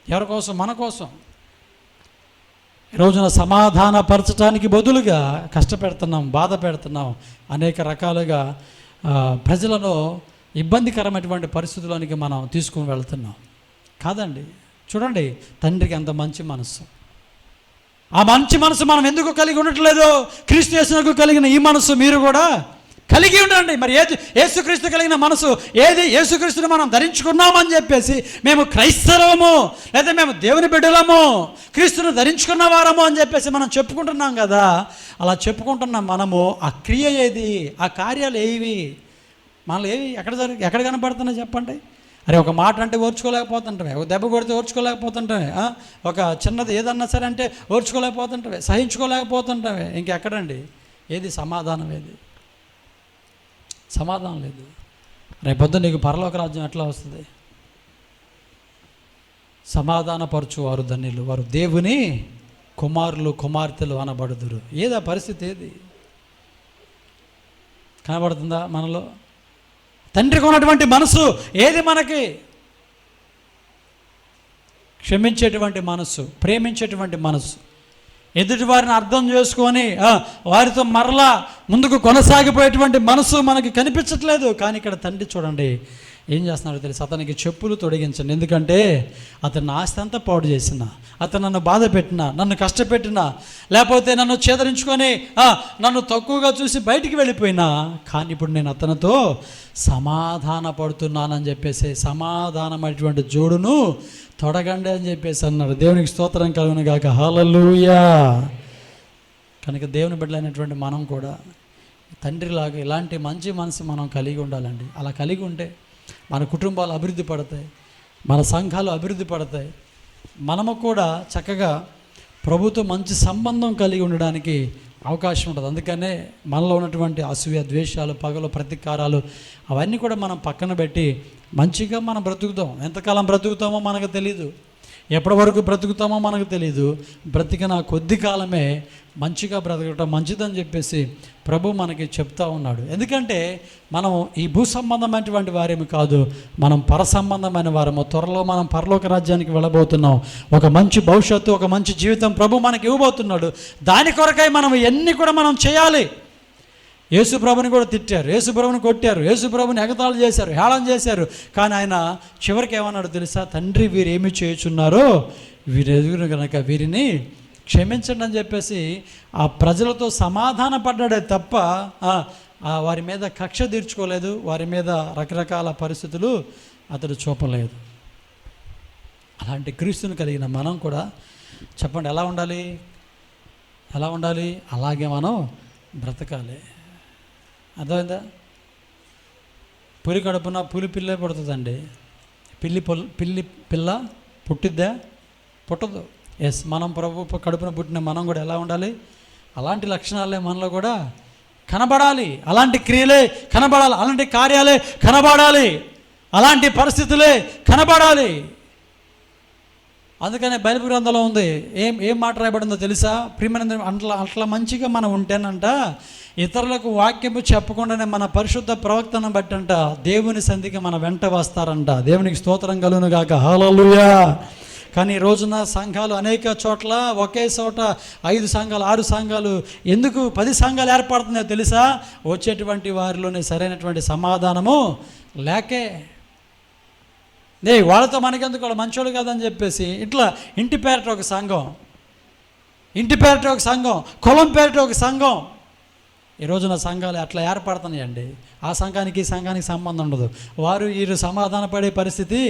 ఎవరి కోసం? మన కోసం. ఈ రోజున సమాధానపరచడానికి బదులుగా కష్టపెడుతున్నాం, బాధ పెడుతున్నాం, అనేక రకాలుగా ప్రజలను ఇబ్బందికరమైనటువంటి పరిస్థితుల్లోనికి మనం తీసుకుని వెళ్తున్నాం. కాదండి, చూడండి, తండ్రికి అంత మంచి మనసు. ఆ మంచి మనసు మనం ఎందుకు కలిగి ఉండట్లేదు? క్రీస్తు యేసునకు కలిగిన ఈ మనసు మీరు కూడా కలిగి ఉండండి. మరి యేసుక్రీస్తు కలిగిన మనసు ఏది? యేసుక్రీస్తుని మనం ధరించుకున్నామని చెప్పేసి మేము క్రైస్తవము, లేదా మేము దేవుని బిడ్డలము, క్రీస్తును ధరించుకున్న వారము అని చెప్పేసి మనం చెప్పుకుంటున్నాం కదా. అలా చెప్పుకుంటున్నాం మనము. ఆ క్రియ ఏది? ఆ కార్యాలు ఏవి? మనలో ఏవి ఎక్కడ కనపడుతున్నాయి చెప్పండి? అరే, ఒక మాట అంటే ఓర్చుకోలేకపోతుంటామే, ఒక దెబ్బ కొడితే ఓర్చుకోలేకపోతుంటామే, ఒక చిన్నది ఏదన్నా సరే అంటే ఓర్చుకోలేకపోతుంటామే, సహించుకోలేకపోతుంటామే. ఇంకెక్కడండి? ఏది సమాధానం? ఏది సమాధానం? లేదు. రేపొద్దు నీకు పరలోక రాజ్యం ఎట్లా వస్తుంది? సమాధానపరచువారు ధన్యులు, వారు దేవుని కుమారులు కుమార్తెలు అనబడుదురు. ఏదా పరిస్థితి? ఏది కనబడుతుందా మనలో? తండ్రికి ఉన్నటువంటి మనసు ఏది? మనకి క్షమించేటువంటి మనసు, ప్రేమించేటువంటి మనసు, ఎదుటి వారిని అర్థం చేసుకొని వారితో మరలా ముందుకు కొనసాగిపోయేటువంటి మనసు మనకి కనిపించట్లేదు. కానీ ఇక్కడ తండ్రి చూడండి ఏం చేస్తున్నాడో తెలుసు, అతనికి చెప్పులు తొడిగించండి. ఎందుకంటే అతను ఆస్తి అంతా పాడు చేసిన, అతను నన్ను బాధ పెట్టినా, నన్ను కష్టపెట్టినా, లేకపోతే నన్ను చేదరించుకొని నన్ను తక్కువగా చూసి బయటికి వెళ్ళిపోయినా, కానీ ఇప్పుడు నేను అతనితో సమాధాన పడుతున్నానని చెప్పేసి సమాధానమైనటువంటి జోడును తొడగండి అని చెప్పేసి అన్నాడు. దేవునికి స్తోత్రం కలుగును గాక. హల్లెలూయా. కనుక దేవుని బిడ్డలైనటువంటి మనం కూడా తండ్రిలాగా ఇలాంటి మంచి మనసు మనం కలిగి ఉండాలండి. అలా కలిగి ఉంటే మన కుటుంబాలు అభివృద్ధి పడతాయి, మన సంఘాలు అభివృద్ధి పడతాయి, మనము కూడా చక్కగా ప్రభుతో మంచి సంబంధం కలిగి ఉండడానికి అవకాశం ఉంటుంది. అందుకనే మనలో ఉన్నటువంటి అసూయ, ద్వేషాలు, పగలు, ప్రతీకారాలు అవన్నీ కూడా మనం పక్కన పెట్టి మంచిగా మనం బ్రతుకుతాం. ఎంతకాలం బ్రతుకుతామో మనకు తెలీదు, ఎప్పటి వరకు బ్రతుకుతామో మనకు తెలీదు. బ్రతికిన కొద్ది కాలమే మంచిగా బ్రతకటం మంచిదని చెప్పేసి ప్రభు మనకి చెప్తా ఉన్నాడు. ఎందుకంటే మనం ఈ భూ సంబంధమైనటువంటి వారేమి కాదు, మనం పర సంబంధమైన వారము. త్వరలో మనం పరలోక రాజ్యానికి వెళ్ళబోతున్నాం. ఒక మంచి భవిష్యత్తు, ఒక మంచి జీవితం ప్రభు మనకి ఇవ్వబోతున్నాడు. దాని కొరకై మనం ఎన్ని కూడా మనం చేయాలి. యేసు ప్రభుని కూడా తిట్టారు, యేసు ప్రభుని కొట్టారు, యేసు ప్రభుని ఎగతాళి చేశారు, హేళన చేశారు. కానీ ఆయన చివరికి ఏమన్నాడు తెలుసా? తండ్రి వీరు ఏమి చేయుచున్నారో వీరు ఎదుగును కనుక వీరిని క్షమించండి అని చెప్పేసి ఆ ప్రజలతో సమాధాన పడ్డాడే తప్ప వారి మీద కక్ష తీర్చుకోలేదు, వారి మీద రకరకాల పరిస్థితులు అతడు చూపలేదు. అలాంటి క్రీస్తుని కలిగిన మనం కూడా చెప్పండి ఎలా ఉండాలి? ఎలా ఉండాలి? అలాగే మనం బ్రతకాలి. అర్థమైందా? పులి కడుపున పులి పిల్లే పడుతుందండి. పిల్లి పిల్ల పుట్టిద్దా? పుట్టదు. ఎస్, మనం ప్రభు కడుపున పుట్టిన మనం కూడా ఎలా ఉండాలి? అలాంటి లక్షణాలే మనలో కూడా కనబడాలి. అలాంటి క్రియలే కనబడాలి, అలాంటి కార్యాలే కనబడాలి, అలాంటి పరిస్థితులే కనబడాలి. అందుకనే బైబిల్ గ్రంథంలో ఉంది, ఏం మాట రాయబడిందో తెలుసా? ప్రియమైన అట్లా మంచిగా మనం ఉంటేనంట, ఇతరులకు వాక్యము చెప్పకుండానే మన పరిశుద్ధ ప్రవక్తను బట్టంట దేవుని సంధికి మన వెంట వస్తారంట. దేవునికి స్తోత్రం కలుగును గాక. హల్లెలూయా. కానీ ఈ రోజున సంఘాలు అనేక చోట్ల ఒకే చోట 5 సంఘాలు 6 సంఘాలు ఎందుకు 10 సంఘాలు ఏర్పడుతున్నాయో తెలుసా? వచ్చేటువంటి వారిలోనే సరైనటువంటి సమాధానము లేకే. వాళ్ళతో మనకెందుకు, వాళ్ళు మంచోళ్ళు కాదని చెప్పేసి ఇట్లా ఇంటి పేరిట ఒక సంఘం, ఇంటి పేరిట ఒక సంఘం, కులం పేరిట ఒక సంఘం. ఈ రోజున సంఘాలు అట్లా ఏర్పడుతున్నాయండి. ఆ సంఘానికి ఈ సంఘానికి సంబంధం ఉండదు. వీరు సమాధాన పడే పరిస్థితి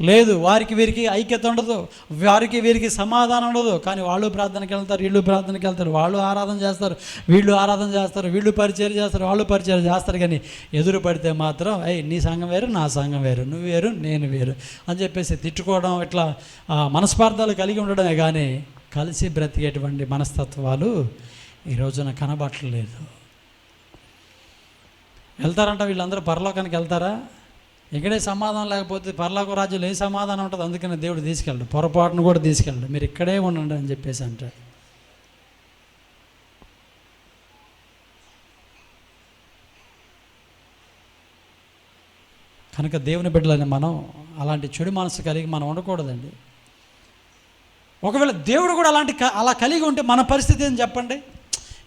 లేదు. వారికి వీరికి ఐక్యత ఉండదు, వారికి వీరికి సమాధానం ఉండదు. కానీ వాళ్ళు ప్రార్థనకి వెళ్తారు, వీళ్ళు ప్రార్థనకి వెళ్తారు, వాళ్ళు ఆరాధన చేస్తారు, వీళ్ళు ఆరాధన చేస్తారు, వీళ్ళు పరిచయం చేస్తారు, వాళ్ళు పరిచయం చేస్తారు. కానీ ఎదురు పడితే మాత్రం నీ సంఘం వేరు, నా సంఘం వేరు, నువ్వు వేరు, నేను వేరు అని చెప్పేసి తిట్టుకోవడం, ఇట్లా మనస్పార్థాలు కలిగి ఉండడమే కానీ కలిసి బ్రతికేటువంటి మనస్తత్వాలు ఈ రోజున కనబట్టలేదు. వెళ్తారంట వీళ్ళందరూ పరలోకానికి వెళ్తారా? ఇక్కడే సమాధానం లేకపోతే పరలోక రాజ్యంలో ఏ సమాధానం ఉంటుంది? అందుకని దేవుడు తీసుకెళ్ళడు, పొరపాటును కూడా తీసుకెళ్ళడు. మీరు ఇక్కడే ఉండండి అని చెప్పేసి అంటాడు. కనుక దేవుని బిడ్డలని మనం అలాంటి చెడు మనసు కలిగి మనం ఉండకూడదండి. ఒకవేళ దేవుడు కూడా అలా కలిగి ఉంటే మన పరిస్థితి ఏం చెప్పండి?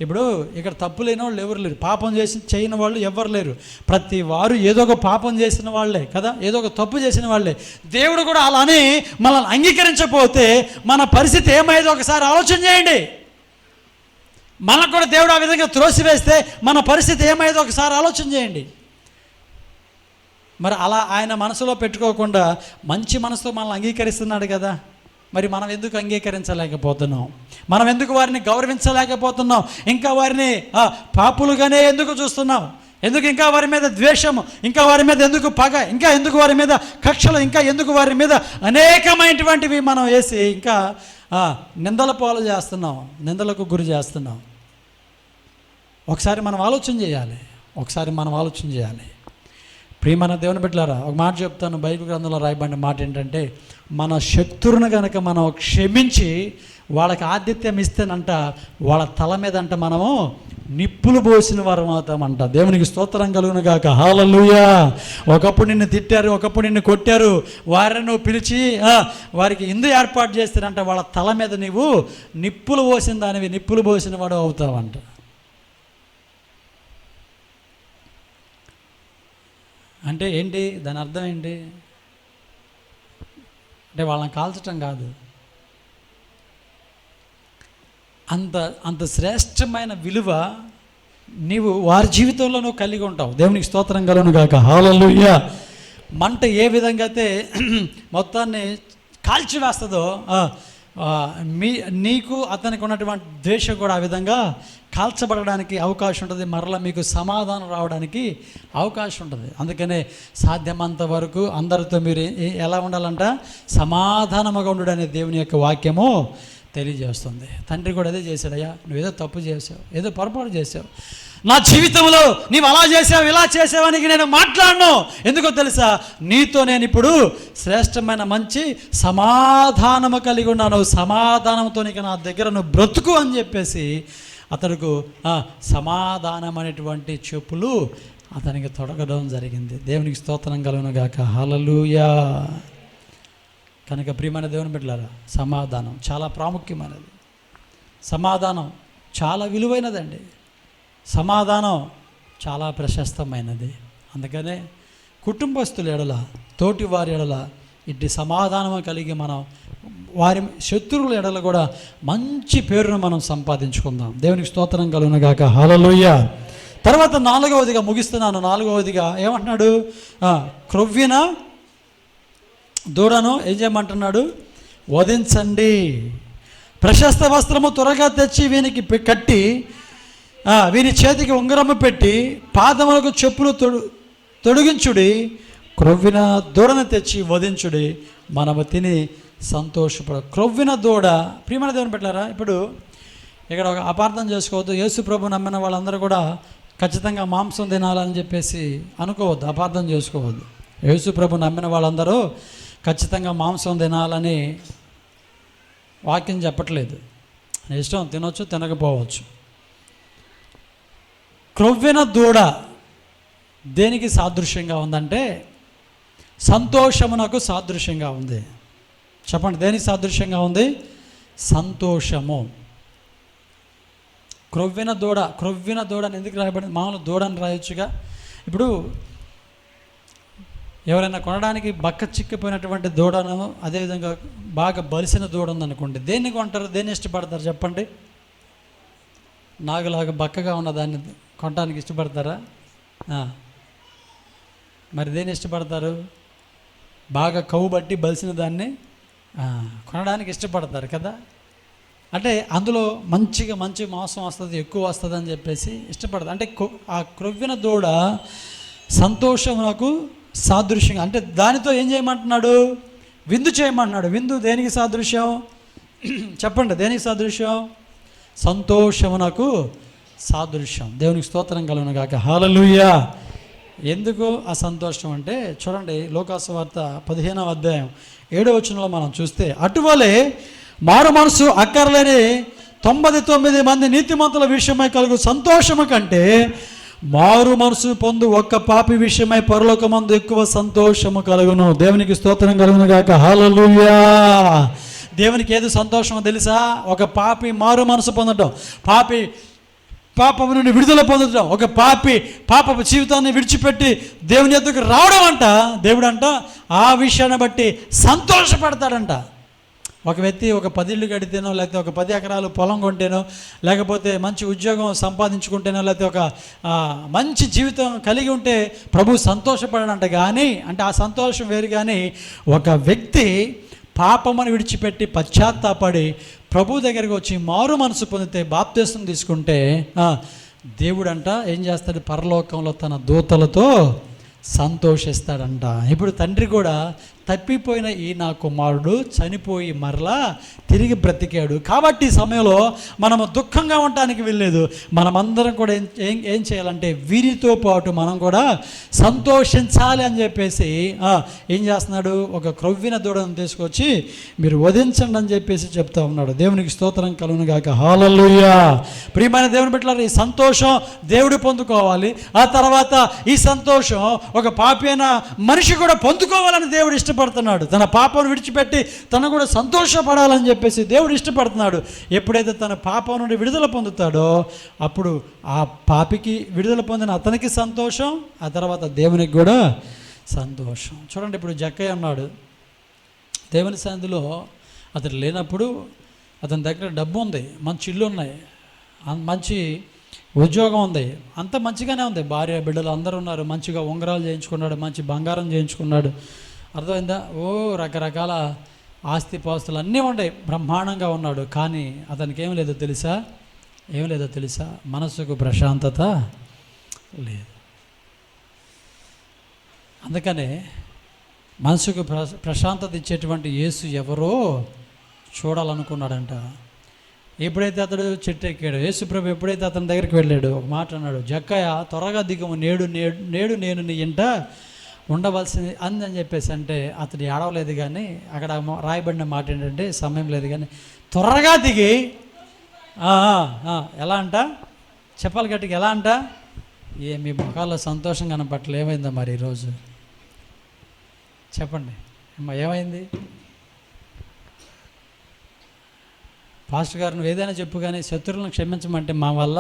ఇప్పుడు ఇక్కడ తప్పు లేని వాళ్ళు ఎవరు లేరు, పాపం చేయని వాళ్ళు ఎవరు లేరు. ప్రతి వారు ఏదో ఒక పాపం చేసిన వాళ్ళే కదా, ఏదో ఒక తప్పు చేసిన వాళ్ళే. దేవుడు కూడా అలానే మనల్ని అంగీకరించకపోతే మన పరిస్థితి ఏమైందో ఒకసారి ఆలోచన చేయండి. మనకు కూడా దేవుడు ఆ విధంగా త్రోసివేస్తే మన పరిస్థితి ఏమైందో ఒకసారి ఆలోచన చేయండి. మరి అలా ఆయన మనసులో పెట్టుకోకుండా మంచి మనసుతో మనల్ని అంగీకరిస్తున్నాడు కదా, మరి మనం ఎందుకు అంగీకరించలేకపోతున్నాం? మనం ఎందుకు వారిని గౌరవించలేకపోతున్నాం? ఇంకా వారిని పాపులుగానే ఎందుకు చూస్తున్నాం? ఎందుకు ఇంకా వారి మీద ద్వేషము, ఇంకా వారి మీద ఎందుకు పగ, ఇంకా ఎందుకు వారి మీద కక్షలు, ఇంకా ఎందుకు వారి మీద అనేకమైనటువంటివి మనం వేసి ఇంకా నిందల పాలు చేస్తున్నాం, నిందలకు గురి చేస్తున్నాం. ఒకసారి మనం ఆలోచన చేయాలి. ప్రియమైన దేవుని బిడ్డలారా, ఒక మాట చెప్తాను. బైబిల్ గ్రంథంలో రాయబడిన మాట ఏంటంటే, మన శత్రువును కనుక మనం క్షమించి వాళ్ళకి ఆతిథ్యం ఇస్తేనంట వాళ్ళ తల మీద అంట మనము నిప్పులు పోసిన వారం అవుతామంట. దేవునికి స్తోత్రం కలుగును గాక. హల్లెలూయా. ఒకప్పుడు నిన్ను తిట్టారు, ఒకప్పుడు నిన్ను కొట్టారు, వారిని నువ్వు పిలిచి వారికి ఇందు ఏర్పాటు చేస్తానంట వాళ్ళ తల మీద నీవు నిప్పులు పోసిన దానివి, నిప్పులు పోసిన వాడు అవుతావంట. అంటే ఏంటి దాని అర్థం ఏంటి? అంటే వాళ్ళని కాల్చటం కాదు, అంత శ్రేష్టమైన విలువ నీవు వారి జీవితంలో నువ్వు కలిగి ఉంటావు. దేవునికి స్తోత్రం కలుగును గాక. హల్లెలూయా. మంట ఏ విధంగా అయితే మొత్తాన్ని కాల్చివేస్తుందో నీకు అతనికి ఉన్నటువంటి ద్వేషం కూడా ఆ విధంగా కాల్చబడడానికి అవకాశం ఉంటుంది. మరలా మీకు సమాధానం రావడానికి అవకాశం ఉంటుంది. అందుకనే సాధ్యమంత వరకు అందరితో మీరు ఎలా ఉండాలంట? సమాధానముగా ఉండడనే దేవుని యొక్క వాక్యము తెలియజేస్తుంది. తండ్రి కూడా అదే చేశాడయ్యా, నువ్వేదో తప్పు చేసావు, ఏదో పొరపాటు చేసావు, నా జీవితంలో నీవు అలా చేసావు ఇలా చేసావని నేను మాట్లాడను. ఎందుకో తెలుసా? నీతో నేను ఇప్పుడు శ్రేష్టమైన మంచి సమాధానము కలిగి ఉన్నాను, సమాధానంతో నీకు నా దగ్గర నువ్వు బ్రతుకు అని చెప్పేసి అతడుకు సమాధానం అనేటువంటి చెప్పులు అతనికి తొడగడం జరిగింది. దేవునికి స్తోత్రం కలుగును గాక. హల్లెలూయా. కనుక ప్రియమైన దేవుని బిడ్డలారా, సమాధానం చాలా ప్రాముఖ్యమైనది. సమాధానం చాలా విలువైనదండి. సమాధానం చాలా ప్రశస్తమైనది. అందుకనే కుటుంబస్తుల ఎడల, తోటి వారి ఎడల ఇట్టి సమాధానం కలిగి మనం వారి శత్రువుల ఎడల కూడా మంచి పేరును మనం సంపాదించుకుందాం. దేవునికి స్తోత్రం కలుగును గాక. హల్లెలూయా. తర్వాత 4వదిగా ముగిస్తున్నాను. 4వదిగా ఏమంటున్నాడు? క్రొవ్విన దూడను ఏం చేయమంటున్నాడు? వధించండి. ప్రశస్త వస్త్రము త్వరగా తెచ్చి వీనికి కట్టి వీని చేతికి ఉంగరము పెట్టి పాదములకు చెప్పులు తొడిగించుడి. క్రొవ్విన దూడను తెచ్చి వధించుడి, మనము తిని సంతోషపడ. క్రొవ్విన దూడ, ప్రియమైన దేవుని పెట్టారా, ఇప్పుడు ఇక్కడ ఒక అపార్థం చేసుకోవద్దు. యేసు ప్రభు నమ్మిన వాళ్ళందరూ కూడా ఖచ్చితంగా మాంసం తినాలని చెప్పేసి అనుకోవద్దు, అపార్థం చేసుకోవద్దు. యేసు ప్రభు నమ్మిన వాళ్ళందరూ ఖచ్చితంగా మాంసం తినాలని వాక్యం చెప్పట్లేదు. ఇష్టం తినొచ్చు, తినకపోవచ్చు. క్రొవ్విన దూడ దేనికి సాదృశ్యంగా ఉందంటే సంతోషమునకు సాదృశ్యంగా ఉంది. చెప్పండి, దేనికి సాదృశ్యంగా ఉంది? సంతోషము. క్రొవ్విన దూడ, క్రొవ్విన దూడని ఎందుకు రాయబడింది? మామూలు దూడని రాయొచ్చుగా. ఇప్పుడు ఎవరైనా కొనడానికి బక్క చిక్కిపోయినటువంటి దూడను, అదేవిధంగా బాగా బలిసిన దూడ ఉందనుకోండి, దేన్ని కొంటారు, దేన్ని ఇష్టపడతారు చెప్పండి? నాగులాగా బక్కగా ఉన్న దాన్ని కొనడానికి ఇష్టపడతారా? మరి దేన్ని ఇష్టపడతారు? బాగా కవ్వు బట్టి బలిసిన దాన్ని కొనడానికి ఇష్టపడతారు కదా. అంటే అందులో మంచి మాంసం వస్తుంది, ఎక్కువ వస్తుంది అని చెప్పేసి ఇష్టపడతారు. అంటే ఆ క్రొవ్విన దూడ సంతోషమునకు సాదృశ్యంగా, అంటే దానితో ఏం చేయమంటున్నాడు? విందు చేయమంటున్నాడు. విందు దేనికి సాదృశ్యం చెప్పండి? దేనికి సాదృశ్యం? సంతోషమునకు సాదృశ్యం. దేవునికి స్తోత్రం కలుగును గాక. హల్లెలూయా. ఎందుకు ఆ సంతోషం అంటే చూడండి, లోకాసు వార్త 15వ అధ్యాయం 7వ వచనంలో మనం చూస్తే, అటువలే మారు మనసు అక్కర్లేని 99 మంది నీతిమంతుల విషయమై కలుగు సంతోషము కంటే మారు మనసు పొందు ఒక్క పాపి విషయమై పరలోకమందు ఎక్కువ సంతోషము కలుగును. దేవునికి స్తోత్రం కలుగును గాక. హల్లెలూయా. దేవునికి ఏది సంతోషమో తెలుసా? ఒక పాపి మారు మనసు పొందడం, పాపము నుండి విడుదల పొందడం, ఒక పాపపు జీవితాన్ని విడిచిపెట్టి దేవుని యొద్దకు రావడం అంట. దేవుడు అంట ఆ విషయాన్ని బట్టి సంతోషపడతాడంట. ఒక వ్యక్తి ఒక 10 ఇళ్ళు కడితేనో, లేకపోతే ఒక 10 ఎకరాలు పొలం కొంటేనో, లేకపోతే మంచి ఉద్యోగం సంపాదించుకుంటేనో, లేకపోతే ఒక మంచి జీవితం కలిగి ఉంటే ప్రభు సంతోషపడడంట. కానీ అంటే ఆ సంతోషం వేరు. కానీ ఒక వ్యక్తి పాపమును విడిచిపెట్టి పశ్చాత్తాపడి ప్రభు దగ్గరికి వచ్చి మారు మనసు పొందితే, బాప్తిసం తీసుకుంటే దేవుడంట ఏం చేస్తాడు? పరలోకంలో తన దూతలతో సంతోషిస్తాడంట. ఇప్పుడు తండ్రి కూడా తప్పిపోయిన ఈ నా కుమారుడు చనిపోయి మరలా తిరిగి బ్రతికాడు కాబట్టి ఈ సమయంలో మనము దుఃఖంగా ఉండటానికి వెళ్ళలేదు. మనమందరం కూడా ఏం చేయాలంటే వీరితో పాటు మనం కూడా సంతోషించాలి అని చెప్పేసి ఏం చేస్తున్నాడు? ఒక క్రొవ్విన దూడను తీసుకొచ్చి మీరు వధించండి అని చెప్పేసి చెప్తా ఉన్నాడు. దేవునికి స్తోత్రం కలుగును గాక. హల్లెలూయా. ప్రియమైన దేవుని బిడ్డలారా, ఈ సంతోషం దేవుడు పొందుకోవాలి. ఆ తర్వాత ఈ సంతోషం ఒక పాపి అయిన మనిషి కూడా పొందుకోవాలని దేవుడు ఇష్టపడుతున్నాడు. తన పాపను విడిచిపెట్టి తను కూడా సంతోషపడాలని చెప్పేసి దేవుడు ఇష్టపడుతున్నాడు. ఎప్పుడైతే తన పాపం నుండి విడుదల పొందుతాడో అప్పుడు ఆ పాపికి విడుదల పొందిన అతనికి సంతోషం, ఆ తర్వాత దేవునికి కూడా సంతోషం. చూడండి, ఇప్పుడు జక్కయ్య ఉన్నాడు, దేవుని సన్నిధిలో అతను లేనప్పుడు అతని దగ్గర డబ్బు ఉంది, మంచి ఇల్లు ఉన్నాయి, మంచి ఉద్యోగం ఉంది, అంత మంచిగానే ఉంది, భార్య బిడ్డలు అందరూ ఉన్నారు, మంచిగా ఉంగరాలు చేయించుకున్నాడు, మంచి బంగారం చేయించుకున్నాడు, అర్థమైందా? రకరకాల ఆస్తిపాస్తులు అన్నీ ఉన్నాయి, బ్రహ్మాండంగా ఉన్నాడు. కానీ అతనికి ఏం లేదో తెలుసా? మనసుకు ప్రశాంతత లేదు. అందుకనే మనసుకు ప్రశాంతత ఇచ్చేటువంటి యేసు ఎవరో చూడాలనుకున్నాడంట. ఎప్పుడైతే అతడు చెట్టు ఎక్కాడు, యేసుప్రభు ఎప్పుడైతే అతని దగ్గరికి వెళ్ళాడు, ఒక మాట అన్నాడు, జక్కయ్య త్వరగా దిగము, నేడు నేను నీ ఇంట ఉండవలసింది అని చెప్పేసి అంటే అతడు ఏడవలేదు. కానీ అక్కడ రాయబడిన మాట ఏంటంటే సమయం లేదు కానీ త్వరగా దిగి ఎలా అంట చెప్పాలి గట్టిగా, ఎలా అంట? మీ ముఖాల్లో సంతోషం కనపట్ల ఏమైందో మరి ఈరోజు చెప్పండి అమ్మా, ఏమైంది? పాస్టర్ గారు నువ్వు ఏదైనా చెప్పు కానీ శత్రువులను క్షమించమంటే మా వల్ల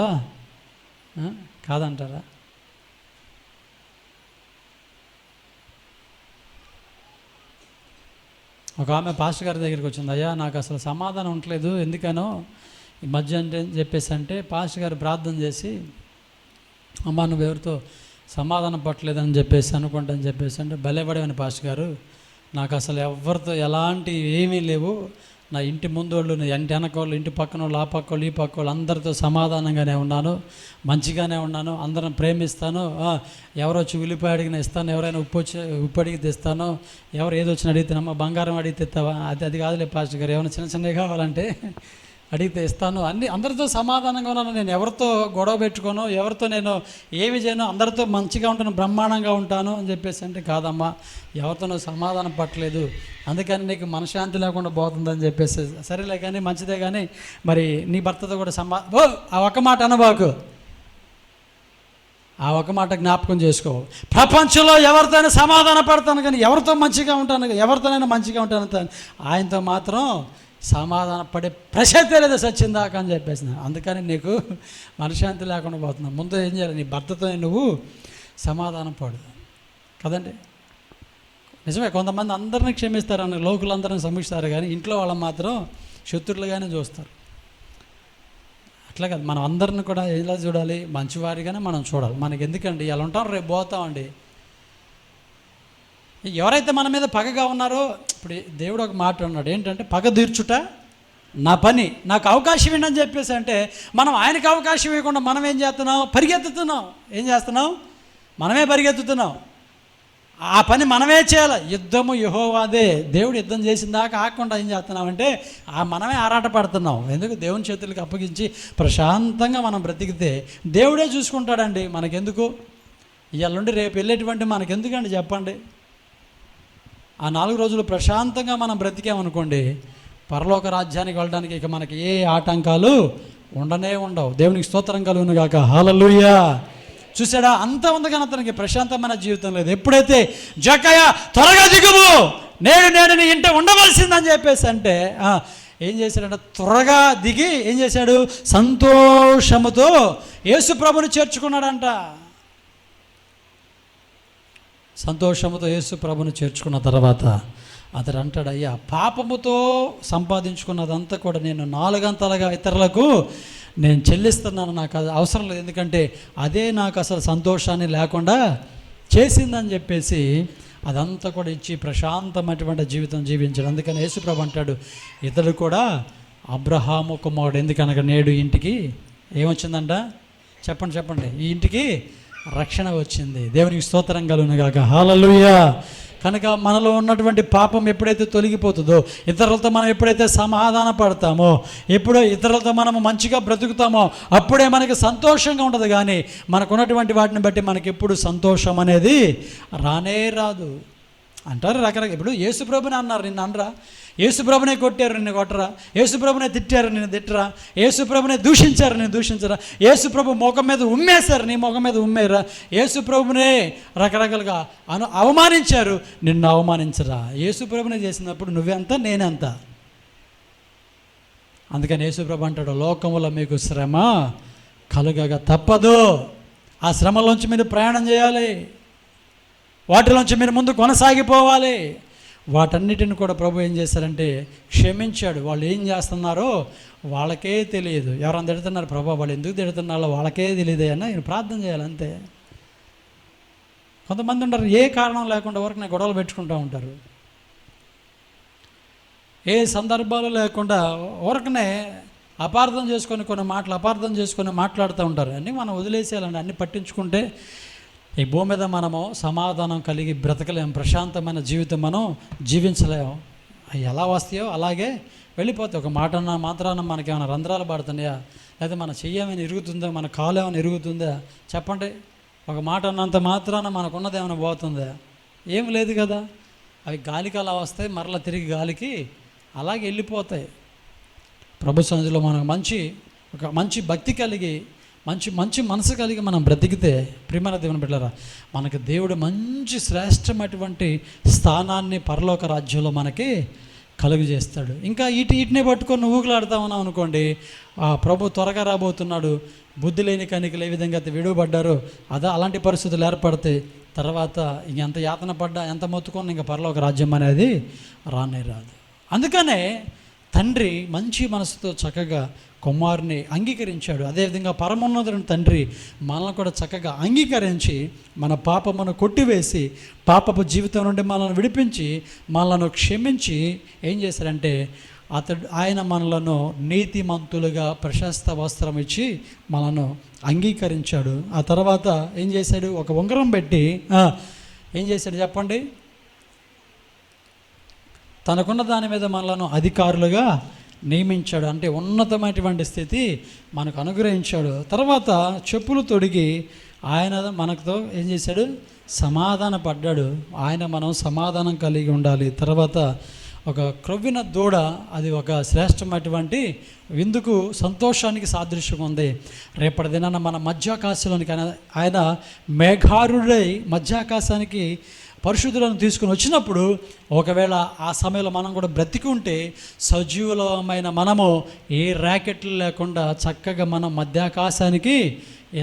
కాదంటారా? ఒక ఆమె పాస్టర్ గారి దగ్గరికి వచ్చింది, అయ్యా నాకు అసలు సమాధానం ఉండలేదు, ఎందుకనో ఈ మధ్య అంటే చెప్పేసి అంటే పాస్టర్ గారు ప్రార్థన చేసి, అమ్మా నువ్వు ఎవరితో సమాధానం పట్టలేదని చెప్పేసి అనుకుంటాని చెప్పేసి అంటే భలేపడేవని పాస్టర్ గారు, నాకు అసలు ఎవరితో ఎలాంటి ఏమీ లేవు, నా ఇంటి ముందు వాళ్ళు, నా ఇంటి వెనకోళ్ళు, ఇంటి పక్కన వాళ్ళు, ఆ పక్క వాళ్ళు, ఈ పక్క వాళ్ళు అందరితో సమాధానంగానే ఉన్నాను, మంచిగానే ఉన్నాను, అందరం ప్రేమిస్తాను. ఎవరు వచ్చి ఉల్లిపాయ అడిగిన ఇస్తాను, ఎవరైనా ఉప్పు అడిగితే ఇస్తాను, ఎవరు ఏదో వచ్చిన అడిగితేనమ్మా బంగారం అడిగితే ఇస్తావా, అది కాదులే పాస్టర్ గారు, ఏమైనా చిన్న చిన్నవి కావాలంటే అడిగితే ఇస్తాను, అందరితో సమాధానంగా ఉన్నాను. నేను ఎవరితో గొడవ పెట్టుకోను, ఎవరితో నేను ఏమి చేయను, అందరితో మంచిగా ఉంటాను, బ్రహ్మాండంగా ఉంటాను అని చెప్పేసి అంటే, కాదమ్మా ఎవరితో నువ్వు సమాధానం పట్టలేదు, అందుకని నీకు మనశ్శాంతి లేకుండా పోతుందని చెప్పేసి, సరేలే కానీ మంచిదే కానీ మరి నీ భర్తతో కూడా ఆ ఒక్క మాట అనబాకు, ఆ ఒక మాట జ్ఞాపకం చేసుకో. ప్రపంచంలో ఎవరితోనైనా సమాధాన పడతాను కానీ ఎవరితో మంచిగా ఉంటాను, ఎవరితోనైనా మంచిగా ఉంటాను, ఆయనతో మాత్రం సమాధాన పడే ప్రసక్తే లేదు సచ్చిందాక అని చెప్పేసిన. అందుకని నీకు మనశ్శాంతి లేకుండా పోతున్నావు. ముందు ఏం చేయాలి, నీ భర్తతో నువ్వు సమాధానం పడు కదండి. నిజమే, కొంతమంది అందరినీ క్షమిస్తారని లోకులందరినీ క్షమిస్తారు కానీ ఇంట్లో వాళ్ళని మాత్రం శత్రులుగానే చూస్తారు. అట్లా కాదు, మనం అందరిని కూడా ఎలా చూడాలి, మంచివారిగానే మనం చూడాలి. మనకి ఎందుకండి ఎలా ఉంటాం, రేపు పోతామండి. ఎవరైతే మన మీద పగగా ఉన్నారో, ఇప్పుడు దేవుడు ఒక మాట అన్నాడు ఏంటంటే, పగ తీర్చుట నా పని, నాకు అవకాశం ఏంటని చెప్పేసి అంటే, మనం ఆయనకు అవకాశం ఇవ్వకుండా మనం ఏం చేస్తున్నాం, పరిగెత్తుతున్నాం. ఏం చేస్తున్నాం, మనమే పరిగెత్తుతున్నాం. ఆ పని మనమే చేయాలి. యుద్ధము యెహోవాదే, దేవుడు యుద్ధం చేసిన దాకా ఆకుండా ఏం చేస్తున్నామంటే మనమే ఆరాట పడుతున్నాం. ఎందుకు, దేవుని చేతులకు అప్పగించి ప్రశాంతంగా మనం బ్రతికితే దేవుడే చూసుకుంటాడండి. మనకెందుకు, ఇవాళ నుండి రేపు వెళ్ళేటువంటి మనకెందుకండి చెప్పండి. ఆ 4 రోజులు ప్రశాంతంగా మనం బ్రతికామనుకోండి, పరలోక రాజ్యానికి వెళ్ళడానికి ఇక మనకి ఏ ఆటంకాలు ఉండనే ఉండవు. దేవునికి స్తోత్రం కలుగును గాక. హల్లెలూయా. చూసాడా, అంత ఉంది కానీ అతనికి ప్రశాంతమైన జీవితం లేదు. ఎప్పుడైతే జక్కయ్య త్వరగా దిగుము, నేను నీ ఇంట ఉండవలసిందని చెప్పేసి అంటే ఏం చేశాడంటే, త్వరగా దిగి ఏం చేశాడు, సంతోషముతో యేసు ప్రభుని చేర్చుకున్నాడంట. సంతోషముతో యేసు ప్రభుని చేర్చుకున్న తర్వాత అతడు అంటాడు, అయ్యా పాపముతో సంపాదించుకున్నదంతా కూడా నేను 4 అంతలుగా ఇతరులకు నేను చెల్లిస్తున్నాను, నాకు అది అవసరం లేదు, ఎందుకంటే అదే నాకు అసలు సంతోషాన్ని లేకుండా చేసిందని చెప్పేసి అదంతా కూడా ఇచ్చి ప్రశాంతమైనటువంటి జీవితం జీవించాడు. అందుకని యేసు ప్రభు అంటాడు, ఇతడు కూడా అబ్రహాము కుమారుడు, ఎందుకనగా నేడు ఇంటికి ఏమొచ్చిందంట, చెప్పండి, ఈ ఇంటికి రక్షణ వచ్చింది. దేవునికి స్తోత్రం కలుగును గాక. హల్లెలూయా. కనుక మనలో ఉన్నటువంటి పాపం ఎప్పుడైతే తొలగిపోతుందో, ఇతరులతో మనం ఎప్పుడైతే సమాధాన పడతామో, ఎప్పుడో ఇతరులతో మనము మంచిగా బ్రతుకుతామో అప్పుడే మనకి సంతోషంగా ఉంటుంది. కానీ మనకు ఉన్నటువంటి వాటిని బట్టి మనకి ఎప్పుడు సంతోషం అనేది రానే రాదు. అంటారు రకరకాల. ఇప్పుడు యేసుప్రభుని అన్నారు, నిన్ను అనరా, యేసుప్రభునే కొట్టారు, నిన్ను కొట్టరా, యేసుప్రభునే తిట్టారు, నిన్ను తిట్టరా, యేసుప్రభునే దూషించారు, నేను దూషించరా, యేసుప్రభు ముఖం మీద ఉమ్మేశారు, నీ ముఖం మీద ఉమ్మేరా, యేసుప్రభునే రకరకాలుగా అవమానించారు, నిన్ను అవమానించరా. యేసుప్రభునే చేసినప్పుడు నువ్వెంత నేనెంత. అందుకని యేసుప్రభు అంటాడు, లోకములో మీకు శ్రమ కలుగగా తప్పదు. ఆ శ్రమలోంచి మీరు ప్రయాణం చేయాలి, వాటిలోంచి మీరు ముందు కొనసాగిపోవాలి. వాటన్నిటిని కూడా ప్రభు ఏం చేశారంటే క్షమించాడు. వాళ్ళు ఏం చేస్తున్నారో వాళ్ళకే తెలియదు. ఎవరైనా తిడుతున్నారు, ప్రభు వాళ్ళు ఎందుకు తిడుతున్నారో వాళ్ళకే తెలియదు అన్న నేను ప్రార్థన చేయాలి అంతే. కొంతమంది ఉంటారు ఏ కారణం లేకుండా వరకు నేను గొడవలు పెట్టుకుంటూ ఉంటారు, ఏ సందర్భాలు లేకుండా ఊరకనే అపార్థం చేసుకొని అపార్థం చేసుకొని మాట్లాడుతూ ఉంటారు. అన్నీ మనం వదిలేసేయాలండి. అన్నీ పట్టించుకుంటే ఈ భూమి మీద మనము సమాధానం కలిగి బ్రతకలేము, ప్రశాంతమైన జీవితం మనం జీవించలేము. అవి ఎలా వస్తాయో అలాగే వెళ్ళిపోతాయి. ఒక మాట అన్న మాత్రాన మనకేమైనా రంధ్రాలు పడుతున్నాయా, లేదా మన చెయ్యి ఏమైనా ఇరుగుతుందా, మన కాలు ఏమైనా ఇరుగుతుందా చెప్పండి. ఒక మాట అన్నంత మాత్రాన మనకున్నది ఏమైనా పోతుందా, ఏం లేదు కదా. అవి గాలికి అలా వస్తాయి, మరలా తిరిగి గాలికి అలాగే వెళ్ళిపోతాయి. ప్రభు సన్నిధిలో మనకు మంచి భక్తి కలిగి మంచి మనసు కలిగి మనం బ్రతికితే, ప్రియమైన దేవుని బిడ్డలారా, మనకు దేవుడు మంచి శ్రేష్టమైనటువంటి స్థానాన్ని పరలోక రాజ్యంలో మనకి కలుగు చేస్తాడు. ఇంకా వీటినే పట్టుకొని ఊగులాడుతా ఉన్నాం అనుకోండి, ప్రభు త్వరగా రాబోతున్నాడు, బుద్ధి లేని కనికలు ఏ విధంగా అయితే విడువబడ్డారో అలాంటి పరిస్థితులు ఏర్పడితే తర్వాత ఇంకెంత యాతన పడ్డా ఎంత మొత్తుకొని ఇంకా పరలోక రాజ్యం అనేది రానే రాదు. అందుకనే తండ్రి మంచి మనసుతో చక్కగా కుమారుని అంగీకరించాడు. అదేవిధంగా పరమోన్నతుడైన తండ్రి మనల్ని కూడా చక్కగా అంగీకరించి మన పాపమును కొట్టివేసి పాపపు జీవితం నుండి మనల్ని విడిపించి మనల్ని క్షమించి ఏం చేశారంటే ఆయన మనలను నీతిమంతులుగా ప్రశస్త వస్త్రం ఇచ్చి మనను అంగీకరించాడు. ఆ తర్వాత ఏం చేశాడు? ఒక ఉంగరం పెట్టి ఏం చేశాడు చెప్పండి? తనకున్న దాని మీద మనలను అధికారులుగా నియమించాడు. అంటే ఉన్నతమైనటువంటి స్థితి మనకు అనుగ్రహించాడు. తర్వాత చెప్పులు తొడిగి ఆయన మనతో ఏం చేశాడు? సమాధాన పడ్డాడు. మనం సమాధానం కలిగి ఉండాలి. తర్వాత ఒక క్రొవ్విన దూడ, అది ఒక శ్రేష్టమైనటువంటి విందుకు సంతోషానికి సాదృశ్యంగా ఉంది. రేపటి దినాన మన మధ్యాకాశంలోనికి ఆయన మేఘారుడై మధ్యాకాశానికి పరిశుద్ధులను తీసుకుని వచ్చినప్పుడు, ఒకవేళ ఆ సమయంలో మనం కూడా బ్రతికి ఉంటే సజీవులమైన మనము ఏ ర్యాకెట్లు లేకుండా చక్కగా మనం మధ్యాకాశానికి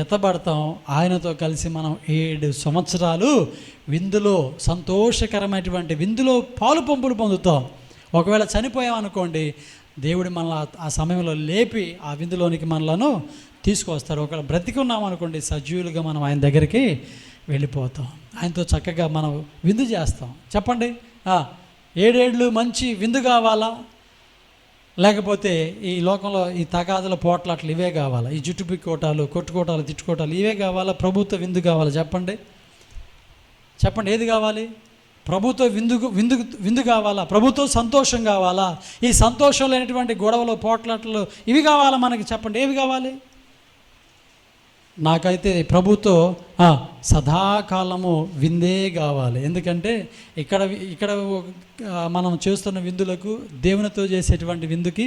ఎత్తబడతాం. ఆయనతో కలిసి మనం 7 సంవత్సరాలు విందులో, సంతోషకరమైనటువంటి విందులో పాలు పంపులు పొందుతాం. ఒకవేళ చనిపోయామనుకోండి, దేవుడు మనల్ని ఆ సమయంలో లేపి ఆ విందులోనికి మనలను తీసుకొస్తారు. ఒకవేళ బ్రతికి ఉన్నామనుకోండి, సజీవులుగా మనం ఆయన దగ్గరికి వెళ్ళిపోతాం. ఆయనతో చక్కగా మనం విందు చేస్తాం. చెప్పండి, 7 ఏళ్ళు మంచి విందు కావాలా? లేకపోతే ఈ లోకంలో ఈ తగాదుల పోట్లాట్లు ఇవే కావాలా? ఈ జుట్టు పిక్కోటాలు, కొట్టుకోటాలు, తిట్టుకోటాలు ఇవే కావాలా? ప్రభుత్వ విందు కావాలా? చెప్పండి, ఏది కావాలి? ప్రభుత్వ విందు కావాలా? ప్రభుత్వ సంతోషం కావాలా? ఈ సంతోషం లేనటువంటి గొడవలు, పోట్లాట్లు ఇవి కావాలా మనకి? చెప్పండి, ఏవి కావాలి? నాకైతే ప్రభుతో సదాకాలము విందే కావాలి. ఎందుకంటే ఇక్కడ మనం చేస్తున్న విందులకు దేవునితో చేసేటువంటి విందుకి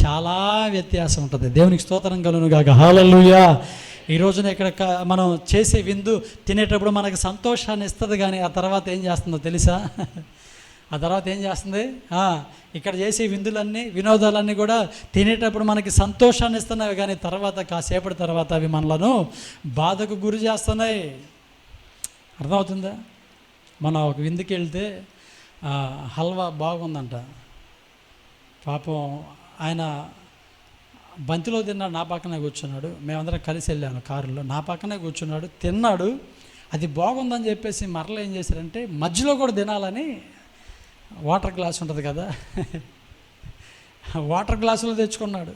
చాలా వ్యత్యాసం ఉంటుంది. దేవునికి స్తోత్రం కలుగును గాక. హల్లెలూయా. ఈ రోజున ఇక్కడ మనం చేసే విందు తినేటప్పుడు మనకు సంతోషాన్ని ఇస్తుంది, కానీ ఆ తర్వాత ఏం చేస్తుందో తెలుసా? ఆ తర్వాత ఏం చేస్తుంది? ఇక్కడ చేసే విందులన్నీ, వినోదాలన్నీ కూడా తినేటప్పుడు మనకి సంతోషాన్ని ఇస్తున్నాయి, కానీ తర్వాత కాసేపటి తర్వాత అవి మనలను బాధకు గురి చేస్తున్నాయి. అర్థమవుతుందా? మనం ఒక విందుకి వెళ్తే హల్వా బాగుందంట, పాపం ఆయన బంతిలో తిన్నాడు, నా పక్కనే కూర్చున్నాడు. మేమందరం కలిసి వెళ్ళాను కారులో, నా పక్కనే కూర్చున్నాడు, తిన్నాడు. అది బాగుందని చెప్పేసి మరలా ఏం చేశారంటే మధ్యలో కూడా తినాలని వాటర్ గ్లాస్ ఉంటుంది కదా, వాటర్ గ్లాసులో తెచ్చుకున్నాడు.